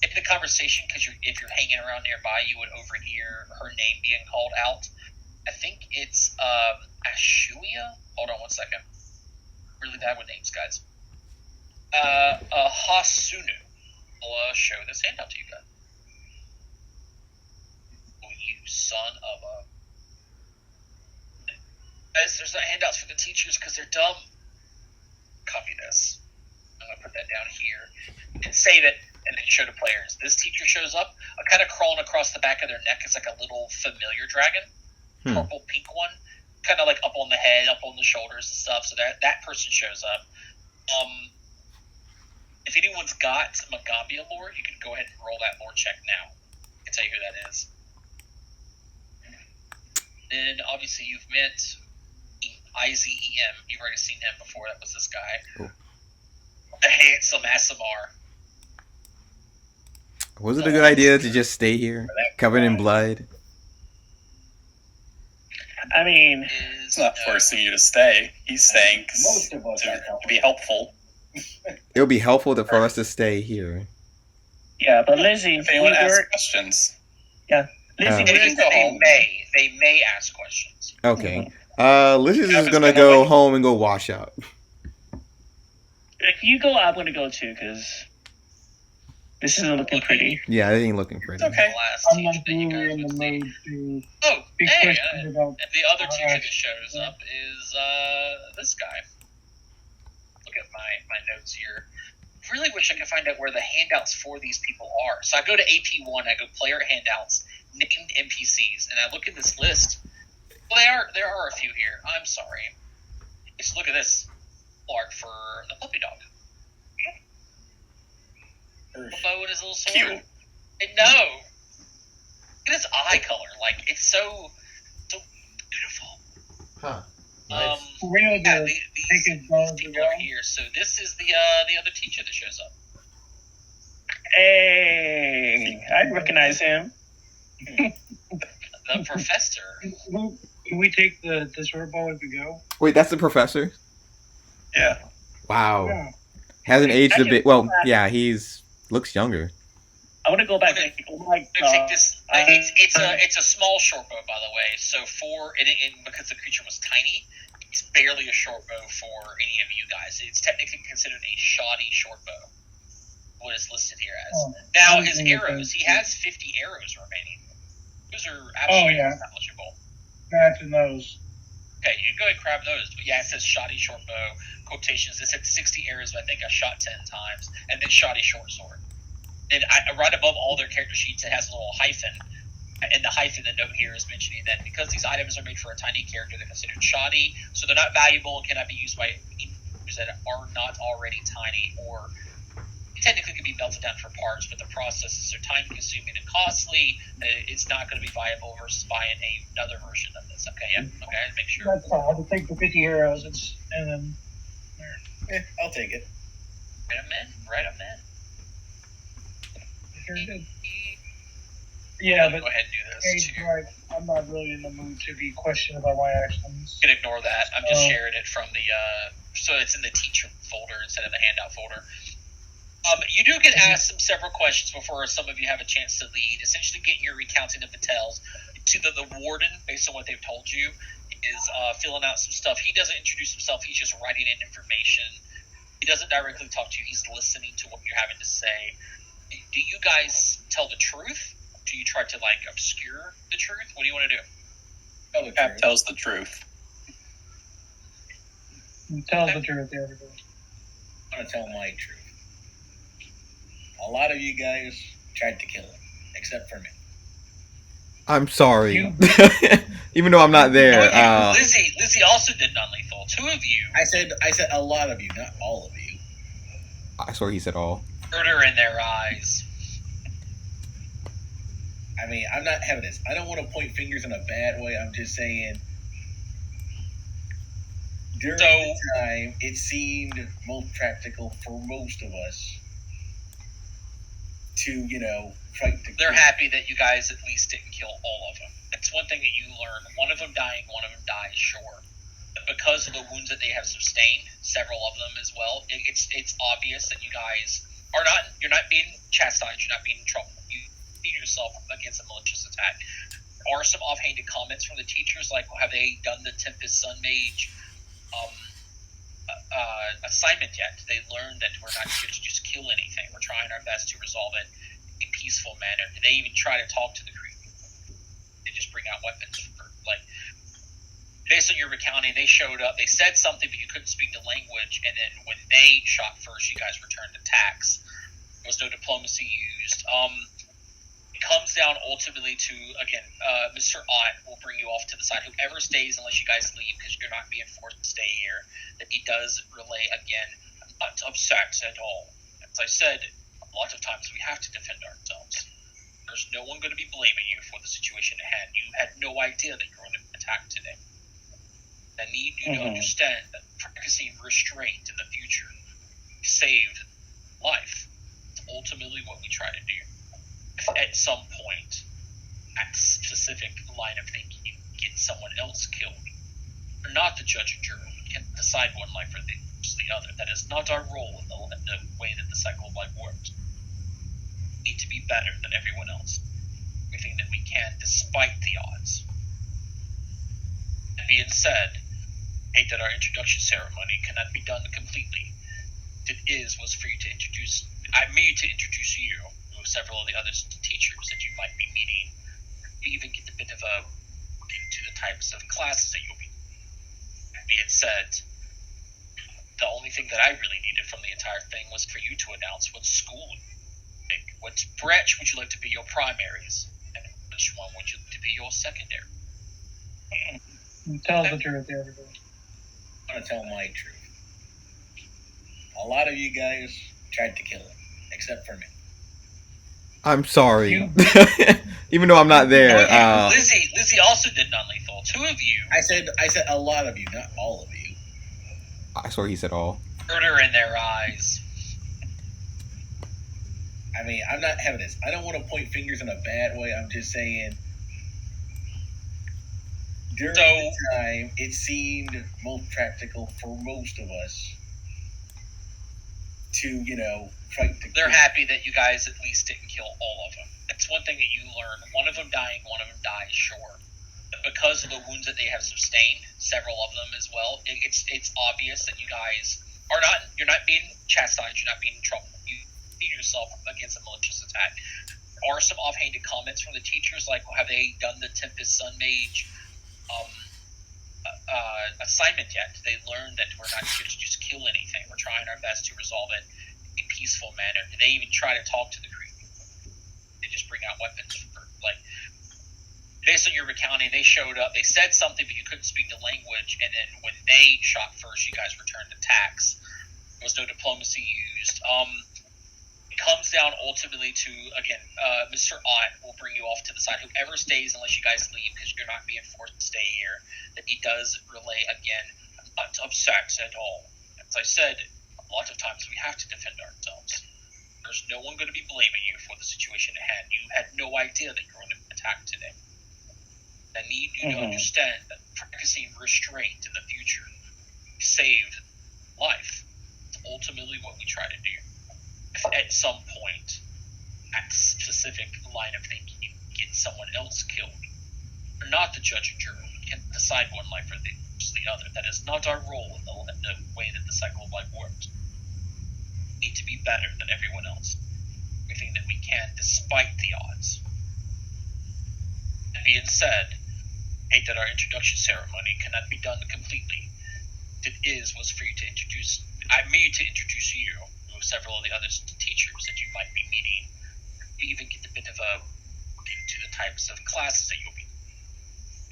in the conversation, because if you're hanging around nearby, you would overhear her name being called out. I think it's Ashuia. Hold on one second. Really bad with names, guys. Hasunu. I'll show this handout to you guys. Oh, you son of a... Guys, there's not handouts for the teachers because they're dumb. Copy this. I'm going to put that down here and save it, and then show to players. This teacher shows up, kind of crawling across the back of their neck is like a little familiar dragon. Purple pink one, kind of like up on the head, up on the shoulders and stuff. So that person shows up. If anyone's got Magambia lore, you can go ahead and roll that lore check now. I can tell you who that is. Then obviously you've met IZEM. You've already seen him before. That was this guy. Cool. The handsome Asimar. Was it a good idea to just stay here, covered in blood? I mean, It's not forcing you to stay. He's staying Most of us are to be helpful. It would be helpful for us to stay here. yeah, but Lizzie, If anyone asks questions, Lizzie, And he said they may ask questions. Okay. Lizzie's just gonna go home and go wash out. if you go, I'm gonna go too, because this isn't looking pretty. Yeah, it ain't looking pretty. it's okay. The last I'm not teacher that you really guys in would the see. mood to Oh, be hey, questioned about. and the other teacher that shows up is this guy. Look at my notes here. Really wish I could find out where the handouts for these people are. So I go to AP1, I go player handouts, named NPCs, and I look at this list. Well, there are a few here. I'm sorry. Just look at this art for the puppy dog. Little bow and his little sword. Cute. And no, look at his eye color. Like, it's so beautiful. Huh. Real Yeah, good. these Take his bones people ago. are here. So this is the other teacher that shows up. Hey, I recognize him. The professor. Can we take the short ball if we go? Wait, that's the professor? Yeah. Wow. Yeah. Hasn't aged a Actually, bit. Well, yeah, looks younger. I want to go back. Oh my Take god! this. It's a small short bow, by the way. So because the creature was tiny, it's barely a short bow for any of you guys. It's technically considered a shoddy short bow. What is listed here as. Oh, Now his arrows, he has 50 arrows remaining. Those are absolutely knowledgeable. Imagine those. Okay, you can go ahead and grab those. But yeah, it says shoddy short bow, quotations. It said 60 arrows, but I think I shot 10 times. And then shoddy short sword. And right above all their character sheets, it has a little hyphen. And the hyphen, the note here is mentioning that because these items are made for a tiny character, they're considered shoddy, so they're not valuable and cannot be used by users that are not already tiny, or technically can be melted down for parts, but the processes are time-consuming and costly. It's not going to be viable versus buying another version of this. Okay, yeah, okay, I had to make sure. That's fine. I'll take the 50 arrows. And then I'll take it. Right, I'm in. Very good. Yeah, but Go ahead and do this hey, too. right, I'm not really in the mood to be questioned about my actions. You can ignore that. I'm just Oh. sharing it from the so it's in the teacher folder instead of the handout folder. You do get asked several questions before some of you have a chance to lead. Essentially, getting your recounting of the tales. See that the warden, based on what they've told you, is filling out some stuff. He doesn't introduce himself. He's just writing in information. He doesn't directly talk to you. He's listening to what you're having to say. Do you guys tell the truth? Do you try to obscure the truth? What do you want to do? Tell the Cap truth. tells the truth. Tell the truth, everybody. I'm gonna tell my truth. A lot of you guys tried to kill him, except for me. I'm sorry. Even though I'm not there. Lizzie also did non-lethal. Two of you, I said a lot of you, not all of you. I swear he said all. murder in their eyes. I mean, I'm not having this. I don't want to point fingers in a bad way. I'm just saying, during the time, it seemed most practical for most of us to, fight the. They're happy that you guys at least didn't kill all of them. It's one thing that you learn. One of them dying, one of them dies, sure. But because of the wounds that they have sustained, several of them as well, it's obvious that you guys are not. You're not being chastised. You're not being in trouble. You beat yourself against a malicious attack. There are some offhanded comments from the teachers, like, have they done the Tempest Sun Mage assignment yet? They learned that we're not here to just kill anything. We're trying our best to resolve it in a peaceful manner. Did they even try to talk to the crew? They just bring out weapons for, like, based on your recounting, they showed up, they said something, but you couldn't speak the language, and then when they shot first, you guys returned attacks. There was no diplomacy used. It comes down ultimately to, again, Mr. Ott will bring you off to the side. Whoever stays, unless you guys leave, because you're not being forced to stay here, that he does relay, again, I'm not upset at all. As I said, a lot of times we have to defend ourselves. There's no one going to be blaming you for the situation at hand. You had no idea that you were going to attack today. I need you to understand that practicing restraint in the future saved life. It's ultimately what we try to do. If at some point, at a specific line of thinking, get someone else killed, we're not the judge and jury. We can decide one life or the other. That is not our role in the way that the cycle of life works. We need to be better than everyone else. Everything that we can, despite the odds. That being said, I hate that our introduction ceremony cannot be done completely. What it was for you to introduce you with several of the other teachers that you might be meeting. We even get a bit of a look into the types of classes that you'll be. That being said, the only thing that I really needed from the entire thing was for you to announce what school, like, what branch would you like to be your primaries, and which one would you like to be your secondary. Tell the truth, everybody. I'm gonna tell my truth. A lot of you guys tried to kill him, except for me. I'm sorry. Even though I'm not there. Lizzie also did non-lethal. Two of you. I said a lot of you, not all of you. I swear he said all. Murder in their eyes. I mean, I'm not having this. I don't want to point fingers in a bad way. I'm just saying, during the time, it seemed most practical for most of us to, fight the. They're happy that you guys at least didn't kill all of them. It's one thing that you learn. One of them dying, one of them dies, sure. But because of the wounds that they have sustained, several of them as well, it's obvious that you guys are not. You're not being chastised. You're not being in trouble. You beat yourself against a malicious attack. There are some offhanded comments from the teachers, like, have they done the Tempest Sun Mage assignment yet? They learned that we're not here to just kill anything. We're trying our best to resolve it in a peaceful manner. Did they even try to talk to the crew? They just bring out weapons for, like, based on your recounting, they showed up, they said something, but you couldn't speak the language, and then when they shot first, you guys returned attacks. There was no diplomacy used. It comes down ultimately to, again, Mr. Ott will bring you off to the side. Whoever stays, unless you guys leave, because you're not being forced to stay here, that he does relay, again, I'm not upset at all. As I said, a lot of times we have to defend ourselves. There's no one going to be blaming you for the situation at hand. You had no idea that you were going to attack today. I need you to understand that practicing restraint in the future saved life. It's ultimately what we try to do. If at some point, at a specific line of thinking, get someone else killed, we're not the judge and jury. We can decide one life or the other. That is not our role in the way that the cycle of life works. We need to be better than everyone else. Everything that we can, despite the odds. That being said, I hate that our introduction ceremony cannot be done completely. What it was for you to introduce you with several of the other teachers that you might be meeting. We even get a bit of a look into the types of classes that you'll be.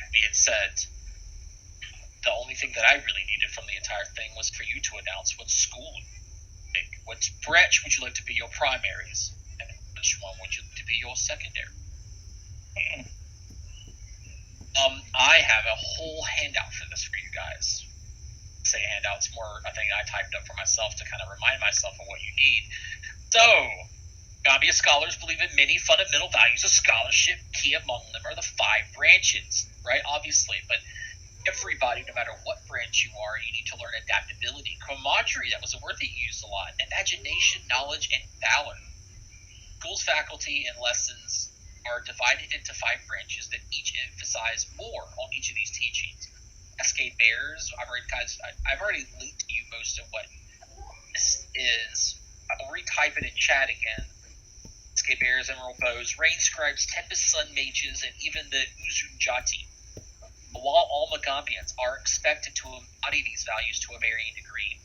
That being said, the only thing that I really needed from the entire thing was for you to announce what school, like, what branch would you like to be your primaries, and which one would you like to be your secondary. I have a whole handout for this for you guys. Say handout, it's more a thing I typed up for myself to kind of remind myself of what you need. So, Gambia scholars believe in many fundamental values of scholarship. Key among them are the 5 branches, right? Obviously, but everybody, no matter what branch you are, you need to learn adaptability. Camaraderie, that was a word that you used a lot. Imagination, knowledge, and valor. School's faculty and lessons are divided into 5 branches that each emphasize more on each of these teachings. Cascade Bears, I've already linked to you most of what this is. I'll retype it in chat again. Cascade Bears, Emerald Bows, Rain Scribes, Tempest Sun Mages, and even the Uzunjati. While all Magambians are expected to embody these values to a varying degree,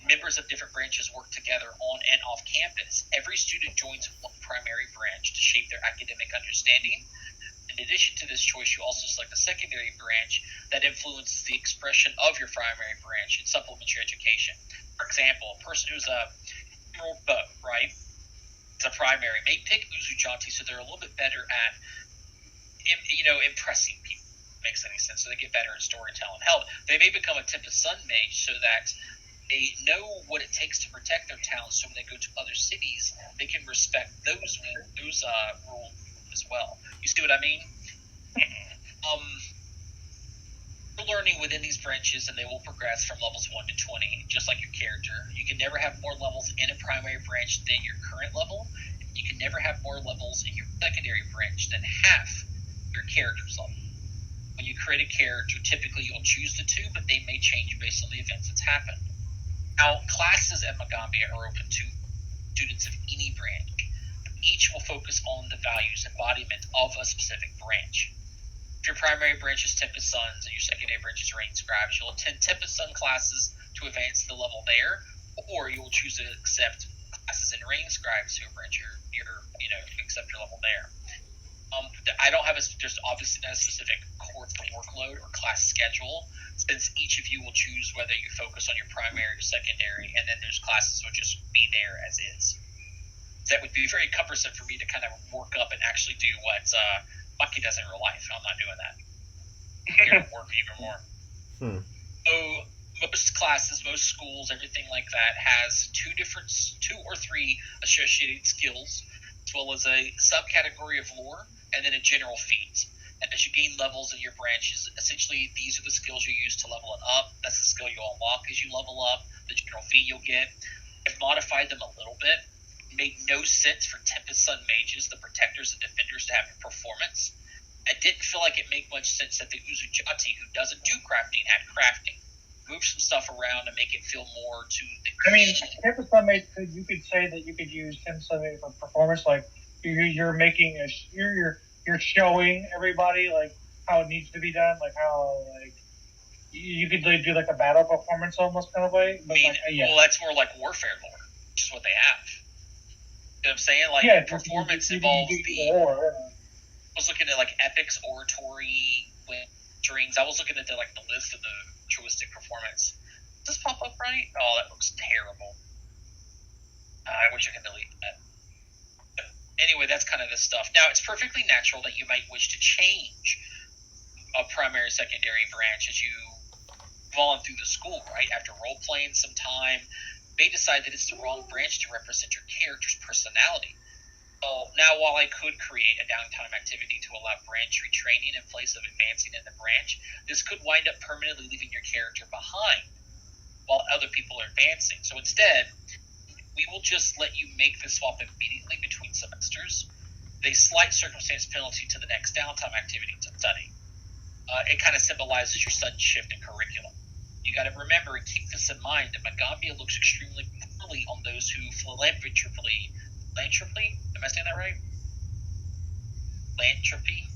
members of different branches work together on and off campus. Every student joins one primary branch to shape their academic understanding. In addition to this choice, you also select a secondary branch that influences the expression of your primary branch and supplements your education. For example, a person who's a emerald bow, right? It's a primary. May pick Uzujati so they're a little bit better at, impressing people. Makes any sense. So they get better at storytelling. Hell, they may become a Tempest Sun Mage so that they know what it takes to protect their towns, so when they go to other cities, they can respect those rules as well. You see what I mean? You're learning within these branches, and they will progress from levels 1 to 20, just like your character. You can never have more levels in a primary branch than your current level. You can never have more levels in your secondary branch than half your character's level. When you create a character, typically you'll choose the 2, but they may change based on the events that's happened. Now, classes at Magambia are open to students of any branch. Each will focus on the values embodiment of a specific branch. If your primary branch is Tempest Suns and your secondary branch is Rain Scribes, you'll attend Tempest Sun classes to advance the level there, or you will choose to accept classes in Rain Scribes to advance accept your level there. I don't have there's obviously not a specific course workload or class schedule, since each of you will choose whether you focus on your primary or secondary, and then there's classes will just be there as is. That would be very cumbersome for me to kind of work up and actually do what Mikey does in real life. I'm not doing that. Here to work even more. So most classes, most schools, everything like that has 2 or 3 associated skills, as well as a subcategory of lore, and then a general feat. And as you gain levels in your branches, essentially these are the skills you use to level it up. That's the skill you'll unlock as you level up, the general feat you'll get. I've modified them a little bit. It made no sense for Tempest Sun Mages, the protectors and defenders, to have performance. I didn't feel like it made much sense that the Uzujati, who doesn't do crafting, had crafting. Move some stuff around to make it feel more to the... I mean, Tempest Sun Mage, you could say that you could use Tempest Sun Mage for performance, like you're making you're showing everybody like how it needs to be done, like how like you could do like a battle performance almost kind of way. But well, that's more like warfare lore, which is what they have. You know what I'm saying? Like performance involves the. I was looking at like epics, oratory, dreams. I was looking at the list of the altruistic performance. Does this pop up right? Oh, that looks terrible. I wish I could delete that. Anyway, that's kind of the stuff. Now, it's perfectly natural that you might wish to change a primary, secondary branch as you move on through the school, right? After role-playing some time, you may decide that it's the wrong branch to represent your character's personality. So now, while I could create a downtime activity to allow branch retraining in place of advancing in the branch, this could wind up permanently leaving your character behind while other people are advancing. So instead, we will just let you make the swap immediately between semesters, with a slight circumstance penalty to the next downtime activity to study. It kind of symbolizes your sudden shift in curriculum. You got to remember and keep this in mind that Magambia looks extremely poorly on those who philanthropy? Am I saying that right? Philanthropy?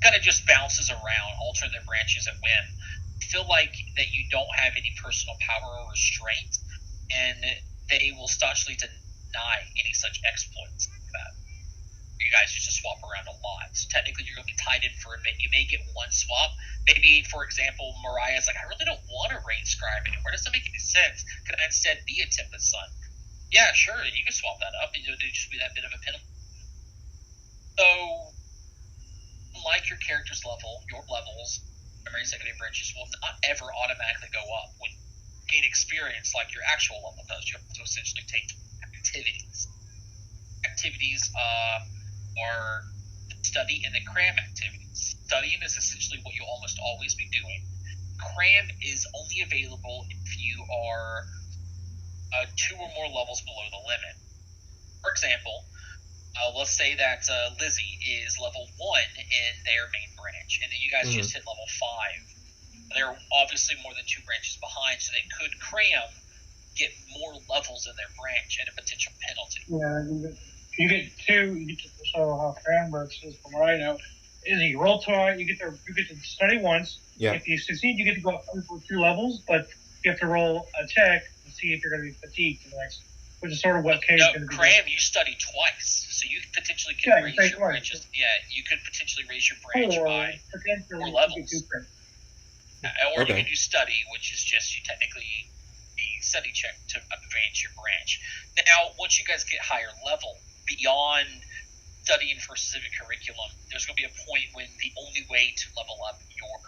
Kind of just bounces around, alter their branches at whim. Feel like that you don't have any personal power or restraint, and they will staunchly deny any such exploits like that. You guys used to swap around a lot. So technically you're going to be tied in for a bit. You may get one swap. Maybe, for example, Mariah's like, I really don't want a Rain Scribe anymore. It doesn't make any sense. Could I instead be a Tempest Sun? Yeah, sure, you can swap that up. It would just be that bit of a penalty. So, unlike your character's level, your levels, primary, secondary branches, will not ever automatically go up. When you gain experience like your actual level does, you have to essentially take activities. Activities are study and the cram activities. Studying is essentially what you'll almost always be doing. Cram is only available if you are 2 or more levels below the limit. For example, let's say that Lizzie is level 1 in their main branch, and then you guys just hit level 5. They're obviously more than 2 branches behind, so they could cram, get more levels in their branch at a potential penalty. Yeah, you get 2. You get to show how cram works is from what I know. Is you roll twice, you get to study once. Yeah. If you succeed, you get to go up 2 levels, but you have to roll a check to see if you're going to be fatigued in the next, which is sort of what Kate's going to be. Cram, you study twice, so you potentially can raise your branches. Yeah, you could potentially raise your branch by 4 levels. Or you can do study, which is just you technically a study check to advance your branch. Now, once you guys get higher level, beyond studying for a specific curriculum, there's going to be a point when the only way to level up your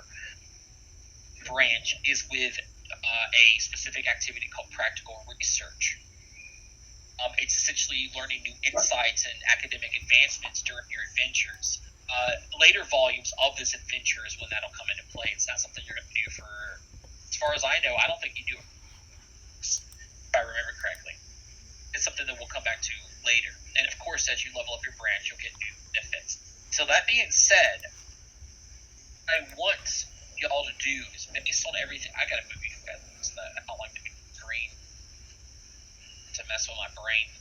branch is with a specific activity called practical research. It's essentially learning new insights and academic advancements during your adventures. Later volumes of this adventure is when that'll come into play. It's not something you're going to do for, as far as I know, I don't think you do it, if I remember correctly. It's something that we'll come back to later. And of course, as you level up your branch, you'll get new benefits. So that being said, I want y'all to do is based on everything. I got to move you guys. I don't like to be green to mess with my brain.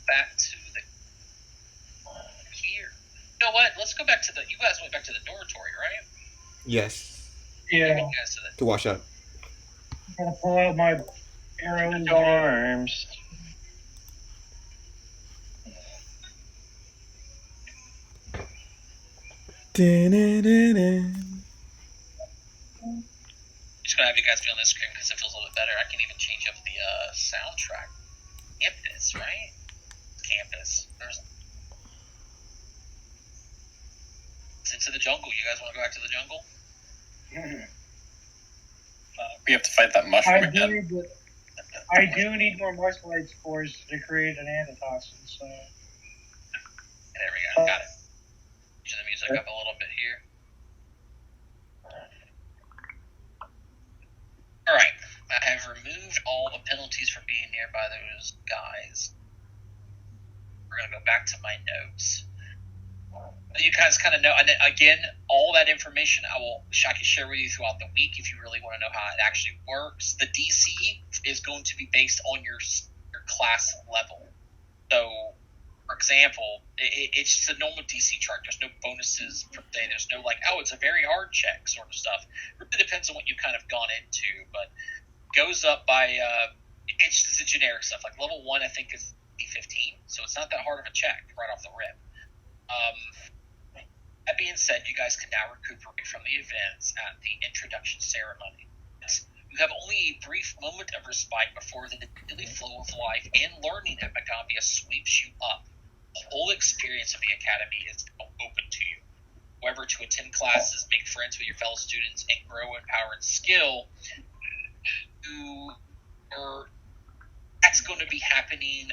Back to the here. You know what? Let's go back to the. You guys went back to the dormitory, right? Yes. Yeah. To wash up. I'm going to pull out my arrows. Dorms. Just gonna have you guys be on this screen because it feels a little bit better. I can even change up the soundtrack. Campus, right? Campus. It's into the jungle. You guys want to go back to the jungle? We have to fight that mushroom again. I do need more muscleite spores to create an antitoxin, so. There we go. Got it. Change the music up a little bit here. Alright. I have removed all the penalties for being nearby those guys. We're going to go back to my notes. You guys kind of know, and again, all that information I can share with you throughout the week if you really want to know how it actually works. The DC is going to be based on your class level. So, for example, it's just a normal DC chart. There's no bonuses per day. There's no it's a very hard check sort of stuff. It really depends on what you've kind of gone into, but it goes up by, it's just the generic stuff. Like level 1, I think, is D15, so it's not that hard of a check right off the rip. That being said, you guys can now recuperate from the events at the introduction ceremony. You have only a brief moment of respite before the daily flow of life and learning at Magambia sweeps you up. The whole experience of the academy is open to you. However, to attend classes, make friends with your fellow students, and grow in power and skill, that's going to be happening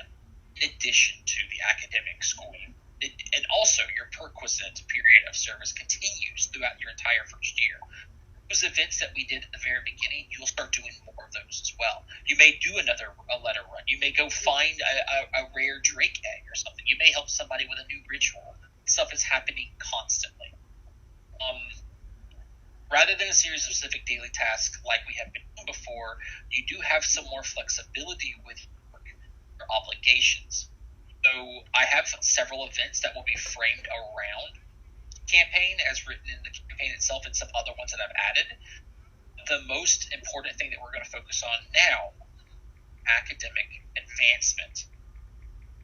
in addition to the academic schooling. And also, your perquisite period of service continues throughout your entire first year. Those events that we did at the very beginning, you'll start doing more of those as well. You may do a letter run. You may go find a rare drake egg or something. You may help somebody with a new ritual. Stuff is happening constantly. Rather than a series of specific daily tasks like we have been doing before, you do have some more flexibility with your obligations. So I have several events that will be framed around the campaign as written in the campaign itself and some other ones that I've added. The most important thing that we're going to focus on now, academic advancement.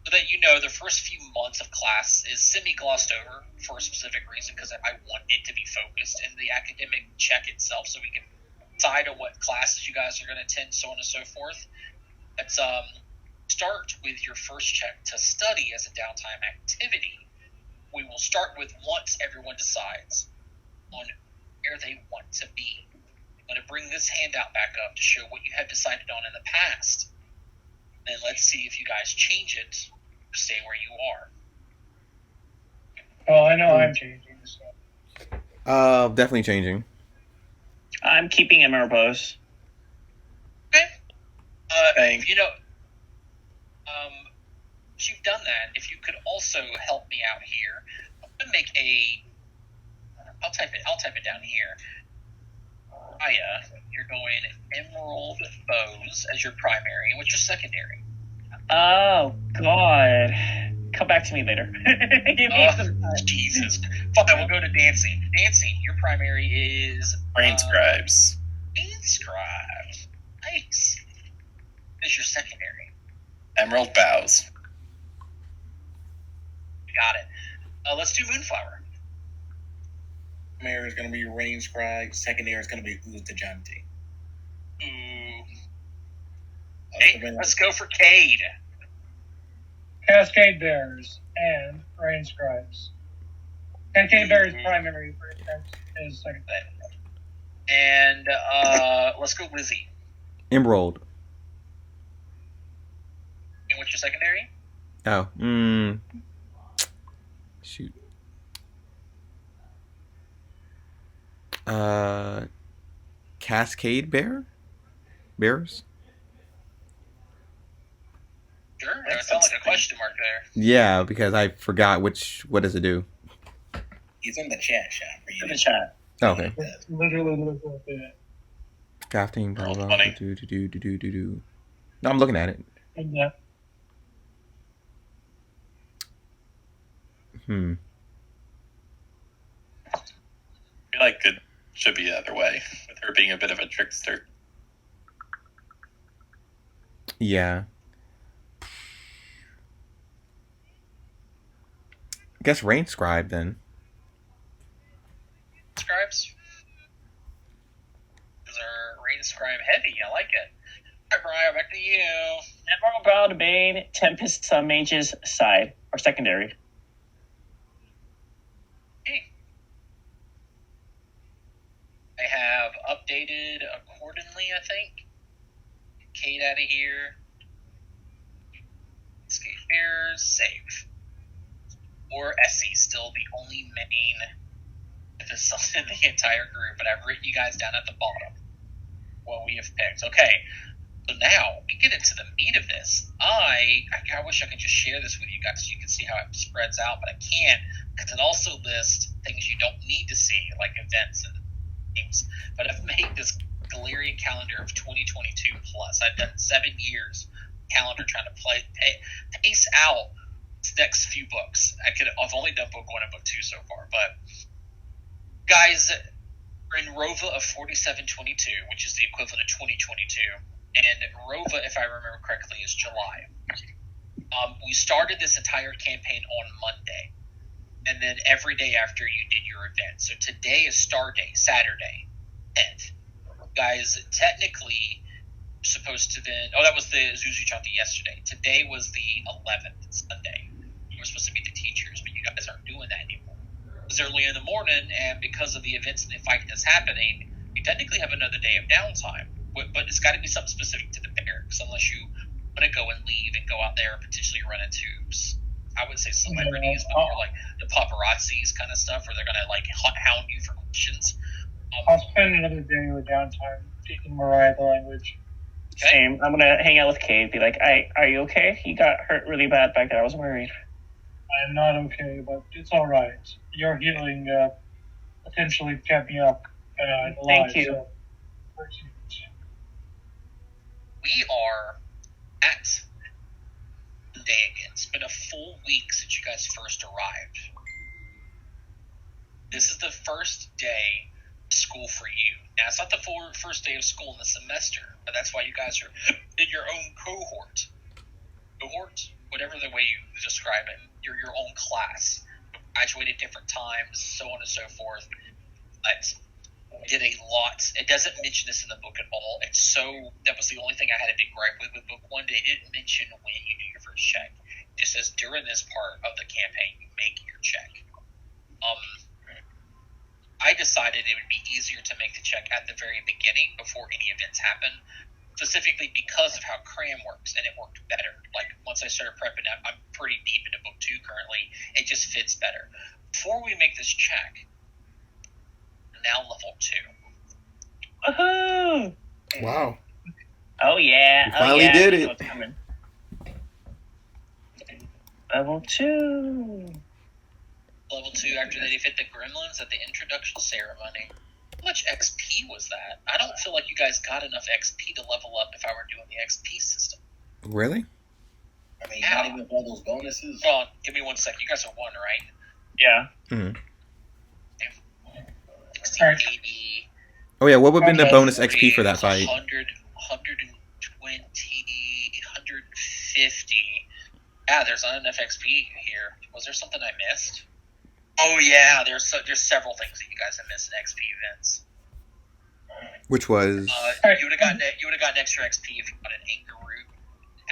So that you know the first few months of class is semi-glossed over for a specific reason because I want it to be focused in the academic check itself so we can decide on what classes you guys are going to attend, so on and so forth. It's start with your first check to study as a downtime activity. we will start with once everyone decides on where they want to be. I'm going to bring this handout back up to show what you have decided on in the past. Then let's see if you guys change it or stay where you are. Well, I know I'm changing. So. Definitely changing. I'm keeping him repose. Okay. Thanks. If you've done that, if you could also help me out here, I'm going to make I'll type it down here. Aya, you're going Emerald Bows as your primary. What's your secondary? Oh, God. Come back to me later. Give me some time. Jesus. Fine, we'll go to dancing. Dancing, your primary is... Rain Scribes. Rain Scribes. Nice. Is your secondary? Emerald Bows. Got it. Let's do Moonflower. Primary is going to be Rain Scribe. Secondary is going to be Who's the Jante. Ooh. Hey, let's go for Cade. Cascade Bears and Rain Scribes. Cascade Bears primary, for instance, is second. And let's go Lizzie. Emerald. And what's your secondary? Oh. Shoot. Cascade Bears? Sure. That sounds like a question mark there. Yeah, because I forgot what does it do? He's in the chat shop. In the chat. Oh, okay. It's literally looking at it. Crafting, blah, blah, funny. do. No, I'm looking at it. Yeah. I feel like it should be the other way, with her being a bit of a trickster. Yeah. I guess Rain Scribe then. Scribes? Those are Rain Scribe heavy. I like it. All right, Mariah, back to you. Emerald Bow Domain, Tempest Mage's side, or secondary. Okay. I have updated accordingly, I think. Kate out of here. Escape Bears, save. Or Essie, still the only main in the entire group, but I've written you guys down at the bottom. What we have picked. Okay, so now we get into the meat of this. I wish I could just share this with you guys so you can see how it spreads out, but I can't because it also lists things you don't need to see, like events and things. But I've made this Galarian calendar of 2022 plus. I've done 7 years calendar trying to pace out this next few books. I've only done book 1 and book 2 so far, but guys, we're in Rova of 4722, which is the equivalent of 2022. And Rova, if I remember correctly, is July. We started this entire campaign on Monday. And then every day after you did your event. So today is Star Day, Saturday, 10th. Guys, technically, you're supposed to then... Oh, that was the Zuzu Chanti yesterday. Today was the 11th, Sunday. You were supposed to be the teachers, but you guys aren't doing that anymore. It's early in the morning, and because of the events and the fight that's happening, you technically have another day of downtime. But it's got to be something specific to the barracks, unless you want to go and leave and go out there and potentially run into, I would say celebrities, but more like the paparazzis kind of stuff, where they're going to like hound you for questions. I'll spend another day with downtime teaching Mariah the language. Okay. Same. I'm gonna hang out with Kate. Be like, are you okay? You got hurt really bad back there. I was worried. I'm not okay, but it's all right. Your healing potentially kept me up alive. Thank you. So, We are at the day again. It's been a full week since you guys first arrived. This is the first day of school for you. Now, it's not the first day of school in the semester, but that's why you guys are in your own cohort. Cohort? Whatever the way you describe it. You're your own class. Graduate at different times, so on and so forth. But I did a lot. It doesn't mention this in the book at all. That was the only thing I had a big gripe with book 1. They didn't mention when you do your first check. It says during this part of the campaign, you make your check. I decided it would be easier to make the check at the very beginning before any events happen, specifically because of how cram works, and it worked better. Like, once I started prepping up, I'm pretty deep into book 2 currently. It just fits better. Before we make this check, now level 2. Woohoo! Wow. Oh yeah! We finally did it. What's coming. Level 2. Level 2 after they defeat the gremlins at the introduction ceremony. How much XP was that? I don't feel like you guys got enough XP to level up if I were doing the XP system. Really? I mean, Yeah. not even with all those bonuses. Hold on, give me 1 second. You guys are 1, right? Yeah. Mm-hmm. 60, 80, Oh yeah, what would have been the Okay. bonus XP for that fight? 100, 120, 150. Yeah, there's not enough XP here. Was there something I missed? Oh yeah, there's several things that you guys have missed in XP events. Which was You would have gotten extra XP if you got an anchor root,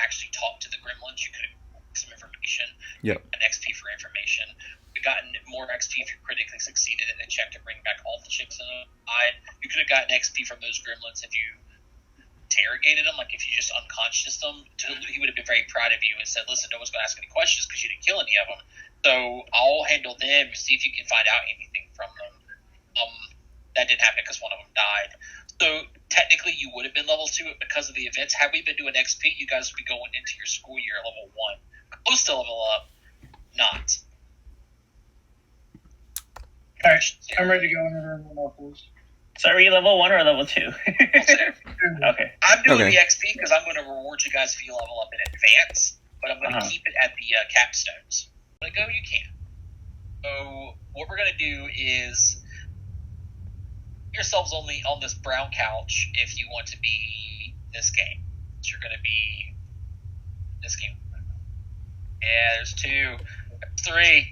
actually talked to the gremlins. You could have some information. Yep. An XP for information. You gotten more XP if you critically succeeded in a check to bring back all the chicks in the eye. You could have gotten XP from those gremlins if you interrogated them, like if you just unconscious them. He would have been very proud of you and said, "Listen, no one's going to ask any questions because you didn't kill any of them. So I'll handle them. See if you can find out anything from them." That didn't happen because one of them died. So technically, you would have been level 2 because of the events. Had we been doing XP, you guys would be going into your school year at level 1, close to level up. Not. Alright, I'm ready to go whenever everyone else is. So are we level 1 or level 2? Okay. I'm doing Okay. the XP because I'm going to reward you guys if you level up in advance, but I'm going to keep it at the capstones. When I go, you can. So what we're going to do is put yourselves only on this brown couch if you want to be this game. So you're going to be this game. Yeah, there's 2, there's 3.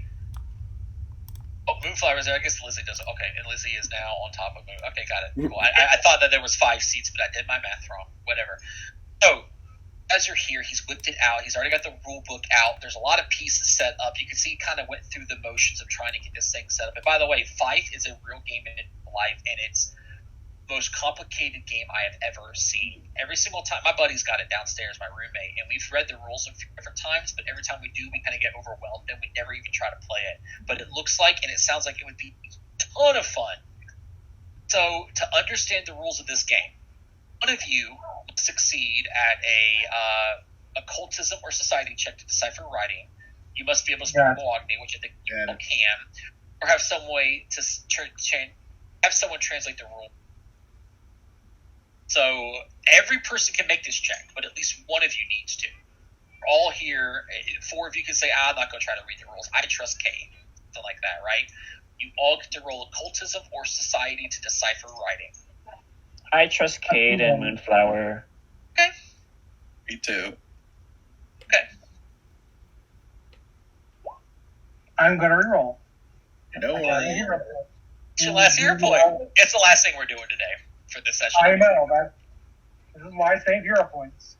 Oh, Moonflower's there. I guess Lizzie does it. Okay, and Lizzie is now on top of Moon. Okay, got it. Cool. I thought that there was 5 seats, but I did my math wrong. Whatever. So, as you're here, he's whipped it out. He's already got the rule book out. There's a lot of pieces set up. You can see he kind of went through the motions of trying to get this thing set up. And by the way, Fife is a real game in life, and it's the most complicated game I have ever seen. Every single time, my buddy's got it downstairs, my roommate, and we've read the rules a few different times, but every time we do, we kind of get overwhelmed, and we never even try to play it. But it looks like, and it sounds like it would be a ton of fun. So, to understand the rules of this game, one of you must succeed at a occultism or society check to decipher writing. You must be able to speak Bologna, which I think people can, or have some way to have someone translate the rule. So every person can make this check, but at least one of you needs to. We're all here. 4 of you can say, I'm not going to try to read the rules. I trust Kate. Something like that, right? You all get to roll occultism or society to decipher writing. I trust Cade and Moonflower. Okay. Me too. Okay. I'm gonna reroll. No worries. It's your last hero point. It's the last thing we're doing today for this session. I know that. This is why I save hero points.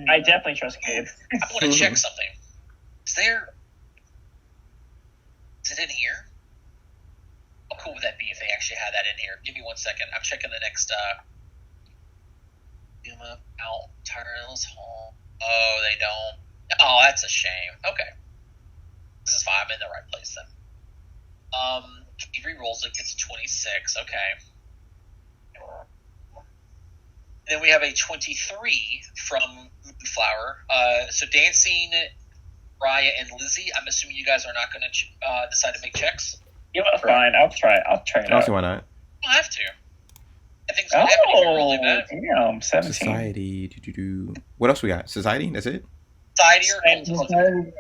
I definitely trust Cade. I want to check something. Is it in here? How cool would that be if they actually had that in here? Give me 1 second. I'm checking the next out tireless hall. Oh, they don't. Oh, that's a shame. Okay. This is fine. I'm in the right place then. He re-rolls it, gets 26. Okay. Then we have a 23 from Moonflower. So dancing, Raya, and Lizzie. I'm assuming you guys are not going to decide to make checks. You know, fine. I'll try it I don't out. see why not. You don't have to. I think so. If you're rolling that. Damn, 17. Society. What else we got? Society? That's it? Society or occultism.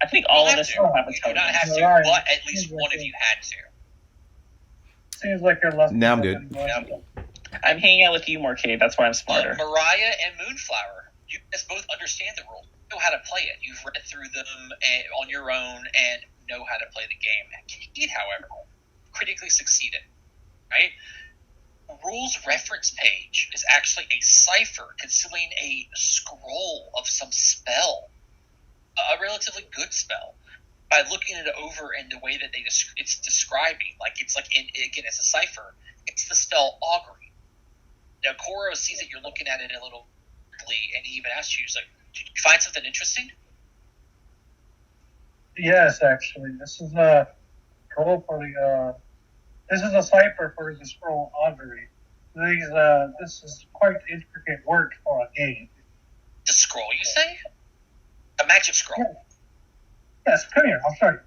I think all of You us don't will have a You do not total. have to, Right. but at least one of you had to. Seems like you're less. Now I'm good. I'm hanging out with you more, Cade. That's why I'm smarter. Mariah and Moonflower, you guys both understand the rules. You know how to play it. You've read through them on your own and know how to play the game. Kate, however, critically succeeded. Right? rules reference page is actually a cipher concealing a scroll of some spell, a relatively good spell. By looking it over in the way that it's describing, it's again, it's a cipher. It's the spell augury. Now, Koro sees that you're looking at it a little weirdly, and he even asks you, he's like, "Did you find something interesting?" Yes, actually, this is a scroll for the. This is a cipher for the scroll augury. This is quite intricate work for a game. The scroll, you say? A magic scroll. Yeah. Yes, come here. I'll show you.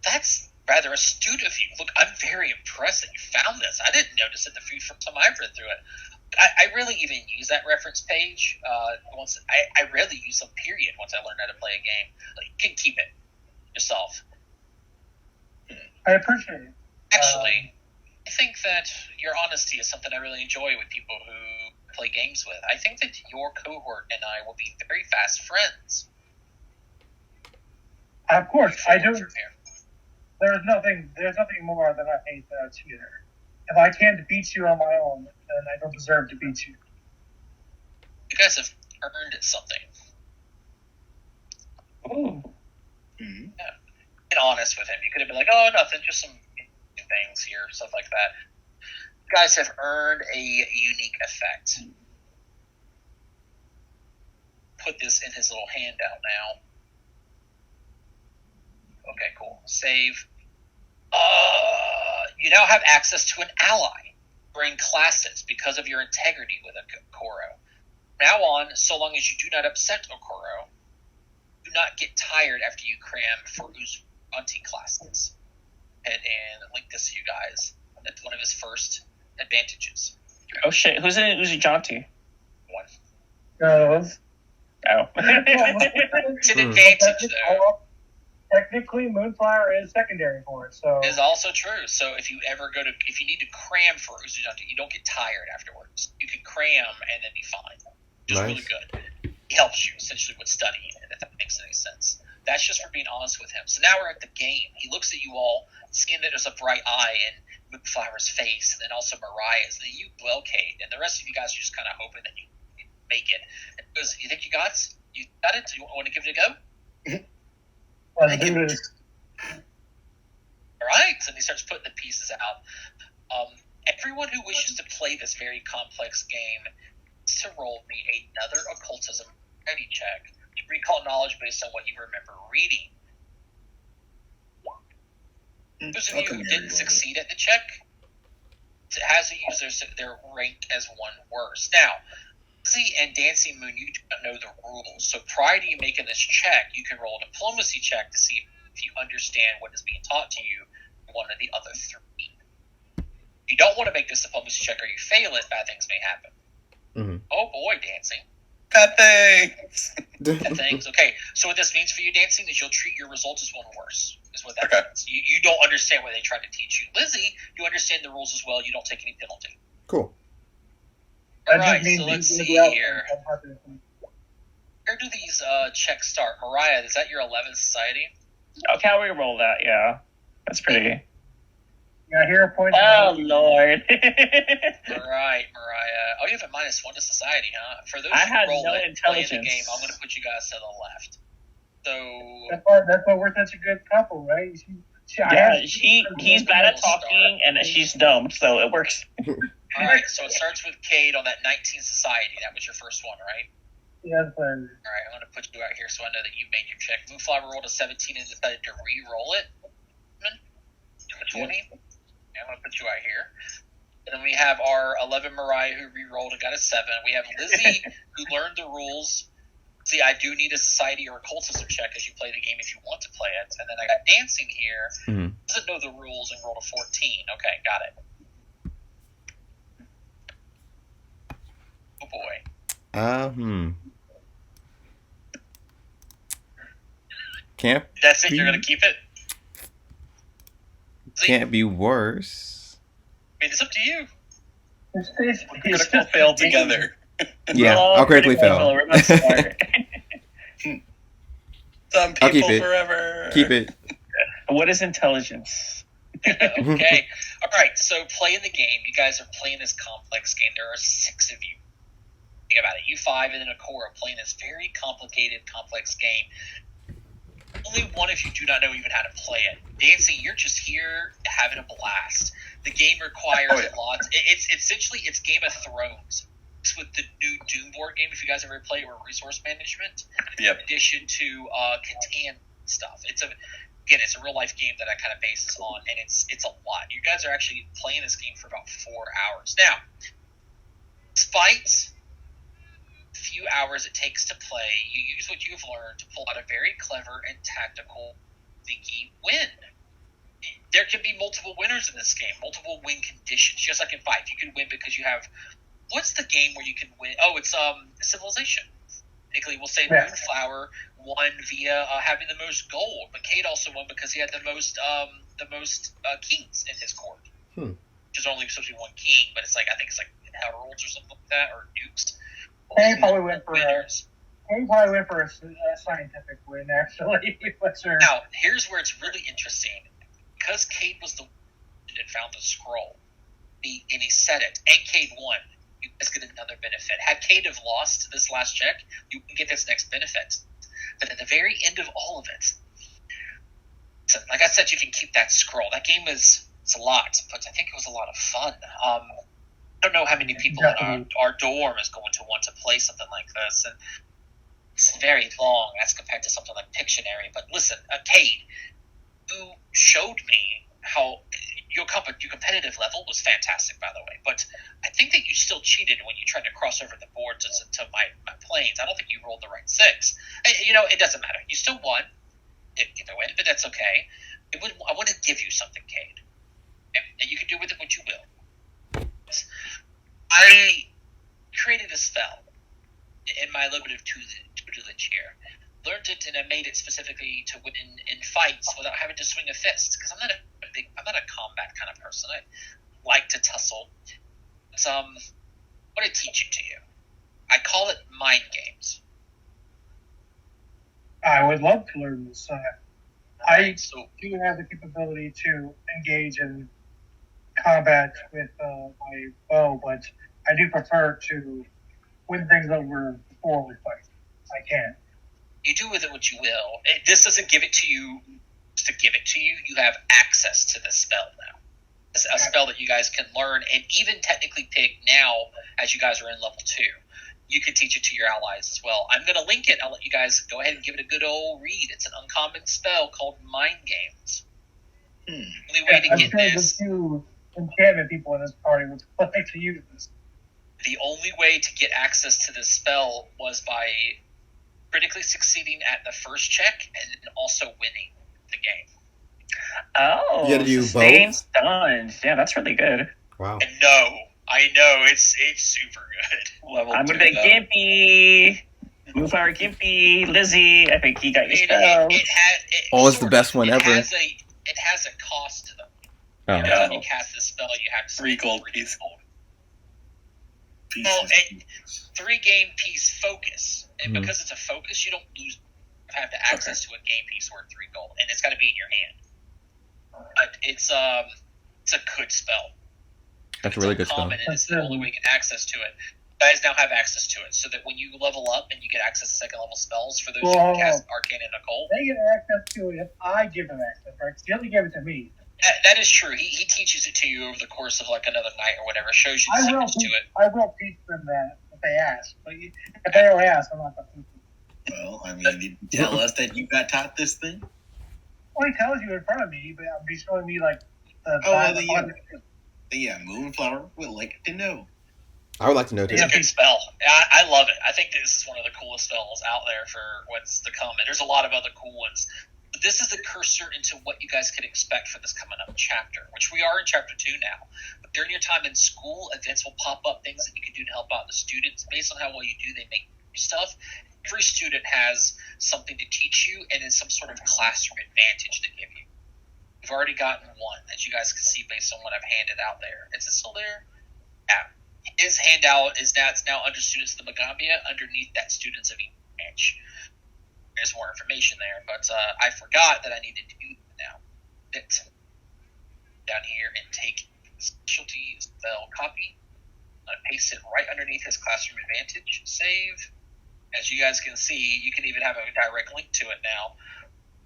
That's rather astute of you. Look, I'm very impressed that you found this. I didn't notice it the first time I read through it. I rarely even use that reference page. I rarely use them, period, once I learn how to play a game. Like, you can keep it yourself. I appreciate it. Actually, I think that your honesty is something I really enjoy with people who play games with. I think that your cohort and I will be very fast friends. Of course, I do. There's nothing more than I hate that either. If I can't beat you on my own, then I don't deserve to beat you. You guys have earned something. Ooh. Mm-hmm. Yeah. And honest with him. You could have been like, "Oh, nothing, just some things here," stuff like that. You guys have earned a unique effect. Put this in his little handout now. Okay, cool. Save. You now have access to an ally during classes because of your integrity with Okoro. Now on, so long as you do not upset Okoro, do not get tired after you cram for Uzanti classes. And link this to you guys. That's one of his first advantages. Oh shit! Who's in Uzijanti? One. Oh. It's an advantage, though. Technically, Moonflower is secondary for it, so Is also true. So if you need to cram for Uzanti, you don't get tired afterwards. You can cram and then be fine. Which is really good. He helps you essentially with studying, if that makes any sense. That's just for being honest with him. So now we're at the game. He looks at you all, seeing that there's a bright eye in Moonflower's face, and then also Mariah's, and then you, well, Kate, and the rest of you guys are just kind of hoping that you make it. And he goes, "You think you got it? Do you want to give it a go?" well, do it. All right. So he starts putting the pieces out. Everyone who wishes to play this very complex game needs to roll me another occultism ready check to recall knowledge based on what you remember reading. Those of you who didn't succeed at the check, it has a user they're ranked as one worse. Now, Lizzie and Dancing Moon, you do not know the rules, so prior to you making this check, you can roll a diplomacy check to see if you understand what is being taught to you in one of the other three. If you don't want to make this diplomacy check or you fail it, bad things may happen. Mm-hmm. Oh boy, Dancing. Bad things. Bad things. Okay, so what this means for you, Dancing, is you'll treat your results as one worse, is what that Okay. means. You don't understand what they tried to teach you. Lizzie, you understand the rules as well, you don't take any penalty. Cool. That Alright, just means so let's you see go out here. and have to- Where do these checks start? Mariah, is that your 11th society? Okay, I'll re-roll that. Yeah, that's pretty. Yeah, hero point. Oh lord! Alright, Mariah. Oh, you have a -1 to society, huh? For those I who had roll no it, play the intelligence. game, I'm going to put you guys to the left. So, That's why we're such a good couple, right? Yeah, he's bad at talking, and she's dumb, so it works. alright, so it starts with Cade on that 19th society. That was your first one, right? Yeah, but Alright, I'm going to put you out here so I know that you made your check. Moonflower rolled a 17 and decided to re-roll it. A 20. Yeah, I'm going to put you out here. And then we have our 11 Mariah who re-rolled and got a 7. We have Lizzie who learned the rules. See, I do need a society or occultism check as you play the game if you want to play it. And then I got Dancing here. Mm-hmm. Doesn't know the rules and rolled a 14. Okay, got it. Oh boy. Can't That's it? You're going to keep it? can't be worse. I mean, it's up to you. Critical fail together. Yeah, Oh, I'll critically critical fail. We're not smart. Some I'll keep people it. forever. Keep it. What is intelligence? Okay. All right. So playing the game. You guys are playing this complex game. There are 6 of you. Think about it. You 5 and then a core are playing this very complicated, complex game. Only one of you do not know even how to play it. Dancing, you're just here having a blast. The game requires a lot. It's essentially Game of Thrones. It's with the new Doom board game, if you guys ever play it, or resource management. Yep. In addition to Catan stuff. It's a real life game that I kind of base this on, and it's a lot. You guys are actually playing this game for about 4 hours. Now, despite the few hours it takes to play, you use what you've learned to pull out a very clever and tactical, thinky win. There can be multiple winners in this game, multiple win conditions. Just like in Fight, you can win because you have. What's the game where you can win? Oh, it's Civilization. Technically, we'll say Moonflower won via having the most gold, but Cade also won because he had the most kings in his court. Which is only supposed to be 1 king, but it's like I think it's like heralds or something like that, or dukes. Cade probably went for a scientific win, actually. Now, here's where it's really interesting. Because Cade was the one that found the scroll, and he said it, and Cade won, you guys get another benefit. Had Cade have lost this last check, you can get this next benefit. But at the very end of all of it, so like I said, you can keep that scroll. That game it's a lot, but I think it was a lot of fun. I don't know how many people in our dorm is going to want to play something like this, and it's very long as compared to something like Pictionary. But listen, Cade, you showed me how your competitive level was fantastic, by the way. But I think that you still cheated when you tried to cross over the board to my planes. I don't think you rolled the right 6. It doesn't matter. You still won. Either way, but that's okay. I want to give you something, Cade, and you can do with it what you will. I created a spell in my limited tutelage here. Learned it, and I made it specifically to win in fights without having to swing a fist. Because I'm not a combat kind of person. I like to tussle. But, I want to teach it to you. I call it mind games. I would love to learn this. I do have the capability to engage in combat with my bow, but I do prefer to win things over before we fight. I can. You do with it what you will. This doesn't give it to you just to give it to you. You have access to this spell now. It's a spell that you guys can learn and even technically pick now as you guys are in level 2. You can teach it to your allies as well. I'm going to link it. I'll let you guys go ahead and give it a good old read. It's an uncommon spell called Mind Games. The only way to get this... the 2 enchantment people in this party would like to use this. The only way to get access to this spell was by critically succeeding at the first check and then also winning the game. Oh, you gotta do sustained both? stuns. Yeah, that's really good. Wow. I know, it's super good. Level I'm 2, gonna be Gimpy. Moonflower Gimpy, Lizzie. I think he got your spell. It's the best one ever. It has a cost to them. Oh. When you cast this spell, you have to 3 gold piece. Well, 3 game piece focus. And because it's a focus, you don't have to access to a game piece worth 3 gold. And it's got to be in your hand. But it's a good spell. That's a really good spell. And it's the only way you get access to it. You guys now have access to it, so that when you level up and you get access to 2nd level spells, for those who can cast Arcane and Occult. They get access to it if I give them access, right? He doesn't give it to me. That is true. He teaches it to you over the course of like another night or whatever. Shows you the secrets to it. I will teach them that if they ask. But if they don't ask, I'm not going to teach them. Well, I mean, did you tell us that you got taught this thing? Well, he tells you in front of me, but he's showing me like the. Yeah, Moonflower would like to know. I would like to know too. It's a good spell. I love it. I think this is one of the coolest spells out there for what's to come. And there's a lot of other cool ones. But this is a cursor into what you guys can expect for this coming up chapter, which we are in chapter 2 now. But during your time in school, events will pop up, things that you can do to help out the students. Based on how well you do, they make stuff. Every student has something to teach you, and it's some sort of classroom advantage to give you. We've already gotten one, as you guys can see based on what I've handed out there. Is it still there? Yeah. His handout is now under students of the Magambia, underneath that students of each branch. There's more information there, but I forgot that I needed to do that now. underneath his classroom advantage save. As you guys can see, you can even have a direct link to it now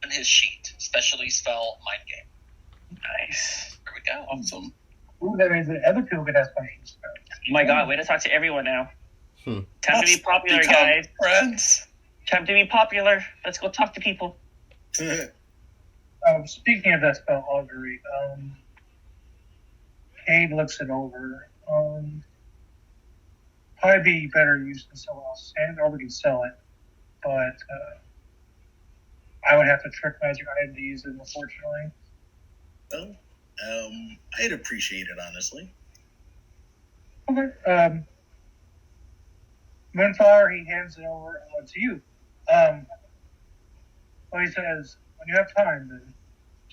on his sheet. Specialty spell mind game. Nice. There we go. Awesome. Ooh, that means that other people could have special spells. Oh my god, way to talk to everyone now. Hmm. Time to be Let's popular, become guys. Friends. Time to be popular. Let's go talk to people. Speaking of that spell, augury, Cade looks it over. Probably be better used in someone else's hand, or we can sell it. But I would have to trick magic item to use it, unfortunately. Oh, I'd appreciate it, honestly. Okay. Moonflower, he hands it over to you. Well, he says, when you have time, then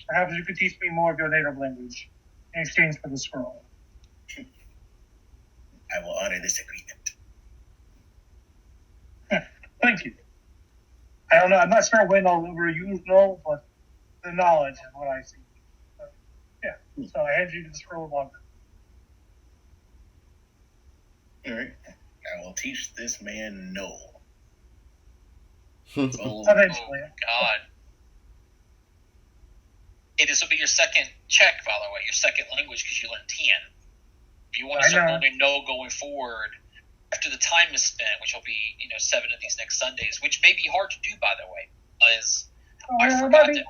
perhaps you could teach me more of your native language in exchange for the scroll. I will honor this agreement. Thank you. I don't know. I'm not sure when I'll ever use know, but the knowledge is what I see. Yeah. So I hand you the scroll of honor. All right. I will teach this man no. Eventually. Oh, God. Hey, this will be your second check, by the way, your second language, because you learned 10. If you want to start learning no going forward, after the time is spent, which will be 7 of these next Sundays, which may be hard to do, by the way, because I forgot that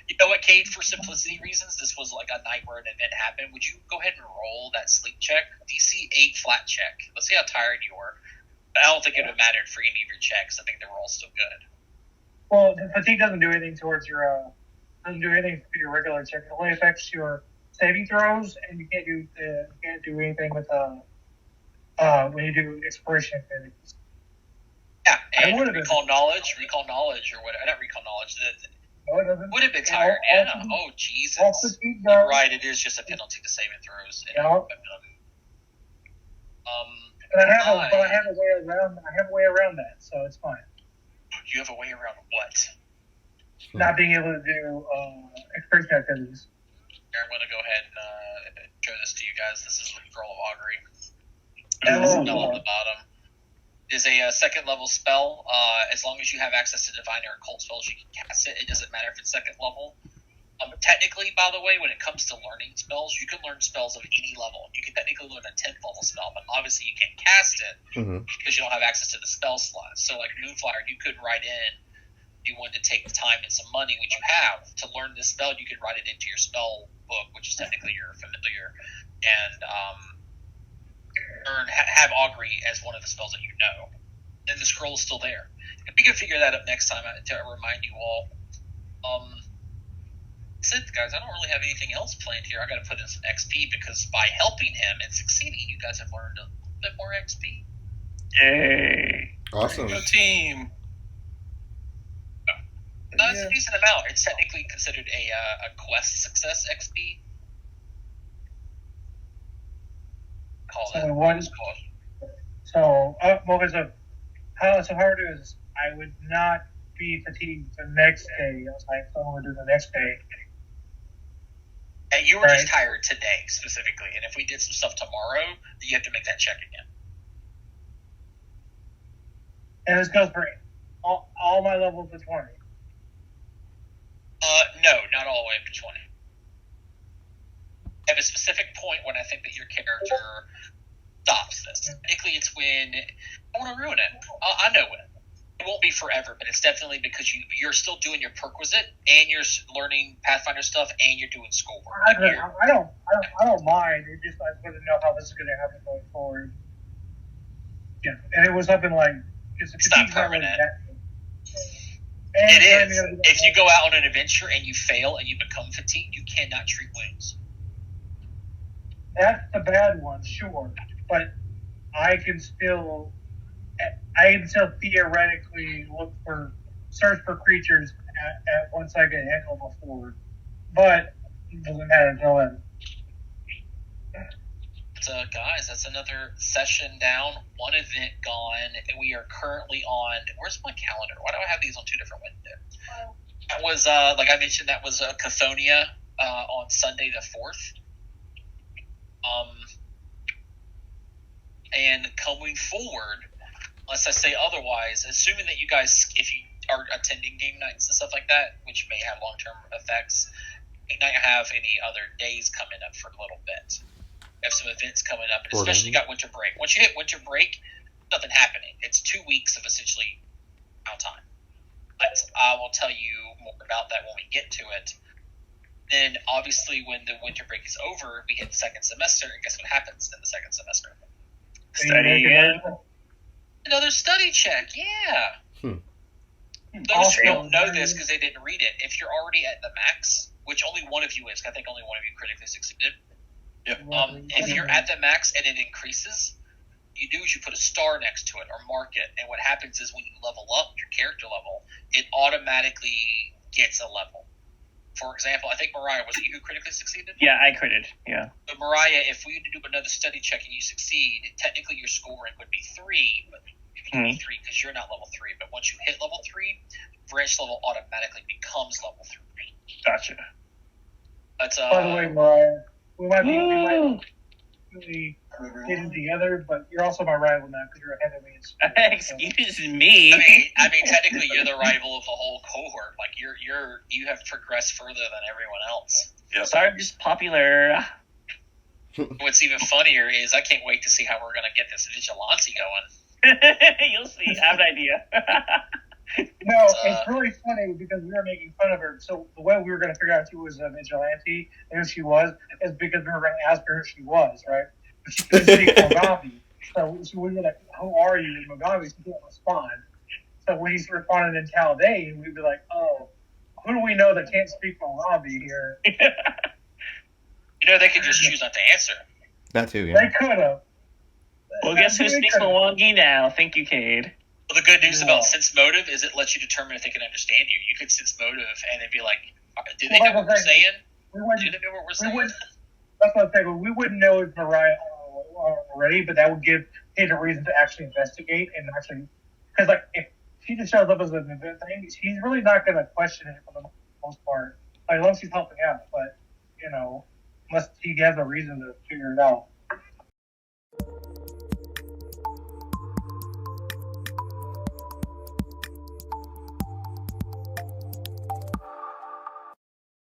you know what, Kate, for simplicity reasons, this was like a night where an event happened. Would you go ahead and roll that sleep check? DC 8 flat check. Let's see how tired you were. But I don't think it would have mattered for any of your checks. I think they were all still good. Well, the fatigue doesn't do anything towards your doesn't do anything for your regular check. It only affects your saving throws, and you can't do anything with when you do exploration activities. Yeah, and recall knowledge, or whatever. Not recall knowledge. No, it doesn't. Would have been tired. Yeah. Oh, Jesus. Fatigue You're right. It is just a penalty to saving throws. Yeah. But I have a way around. I have a way around that, so it's fine. You have a way around what? Not being able to do exploration activities. Here, I'm going to go ahead and show this to you guys. This is the Scroll of Augury. Oh, Spell at the bottom. It is a second level spell. As long as you have access to divine or occult spells, you can cast it. It doesn't matter if it's second level. Technically, by the way, when it comes to learning spells, you can learn spells of any level. You can technically learn a 10th level spell, but obviously you can't cast it because you don't have access to the spell slots. So, like Moonflower, you could write in, if you wanted to take the time and some money, which you have, to learn this spell, you could write it into your spell book, which is technically your familiar, and have Augury as one of the spells that you know. And the scroll is still there. If we can figure that up next time to remind you all. That's it, guys. I don't really have anything else planned here. I got to put in some XP because by helping him and succeeding, you guys have learned a bit more XP. Yay! Awesome. Go team. It's a decent amount. It's technically considered a quest success XP. Call that. So one. So how it is, I would not be fatigued the next day. I was like, so I'm going to do the next day. And you were just tired today, specifically. And if we did some stuff tomorrow, then you have to make that check again. And this goes for all my levels of 20. No, not all the way up to 20. I have a specific point when I think that your character stops this. Technically, it's when I want to ruin it. I know when. It won't be forever, but it's definitely because you're still doing your perquisite and you're learning Pathfinder stuff and you're doing schoolwork. I don't mind. It just I want to know how this is going to happen going forward. Yeah, and it was something like it's not permanent. It is. If you go out on an adventure and you fail and you become fatigued, you cannot treat wounds. That's the bad one, sure, but I can still theoretically search for creatures at once I get hit level 4, but it doesn't matter until then. So, guys, that's another session down, one event gone, and we are currently on. Where's my calendar? Why do I have these on two different windows? That was, like I mentioned, that was Cathonia on Sunday the 4th. And coming forward, unless I say otherwise, assuming that you guys, if you are attending game nights and stuff like that, which may have long-term effects, you might have any other days coming up for a little bit. You have some events coming up, and especially you got winter break. Once you hit winter break, nothing happening. It's 2 weeks of essentially downtime. But I will tell you more about that when we get to it. Then, obviously, when the winter break is over, we hit the second semester, and guess what happens in the second semester? Study again. Another study check, yeah. Those who don't know this because they didn't read it, if you're already at the max, which only one of you is, I think only one of you critically succeeded. Yep. If you're at the max and it increases, you do is you put a star next to it or mark it, and what happens is when you level up your character level, it automatically gets a level. For example, I think Mariah, was it you who critically succeeded? Yeah, I critted. Yeah. But Mariah, if we do another study check and you succeed, technically your score rank would be 3, but it would be 3 because you're not level 3. But once you hit level 3, branch level automatically becomes level 3. Gotcha. That's By the way, Mariah, we might be getting together, but you're also my rival now because you're ahead of me. Excuse me. I mean, technically, you're the rival of the whole cohort. Like you have progressed further than everyone else. Yep. Sorry, I'm just popular. What's even funnier is I can't wait to see how we're gonna get this vigilante going. You'll see. I have an idea. No, it's really funny because we were making fun of her. So the way we were going to figure out she was a vigilante and who she was is because we were going to ask her who she was, right? But she couldn't speak Mogami. So we were like, who are you in Mogami? She didn't respond. So when he's responding in Chaldea, we'd be like, oh, who do we know that can't speak Mogami here? They could just choose not to answer. That too, yeah. They could have. Well, guess who speaks Milwaukee now? Thank you, Cade. Well, the good news about sense motive is it lets you determine if they can understand you. You could sense motive and it'd be like, do they know what we're saying? Do they know what we're saying? That's what I'm saying. We wouldn't know it's Mariah already, but that would give Kate a reason to actually investigate and actually, because like if she just shows up as an event thing, she's really not going to question it for the most part. Like, unless she's helping out, but unless he has a reason to figure it out.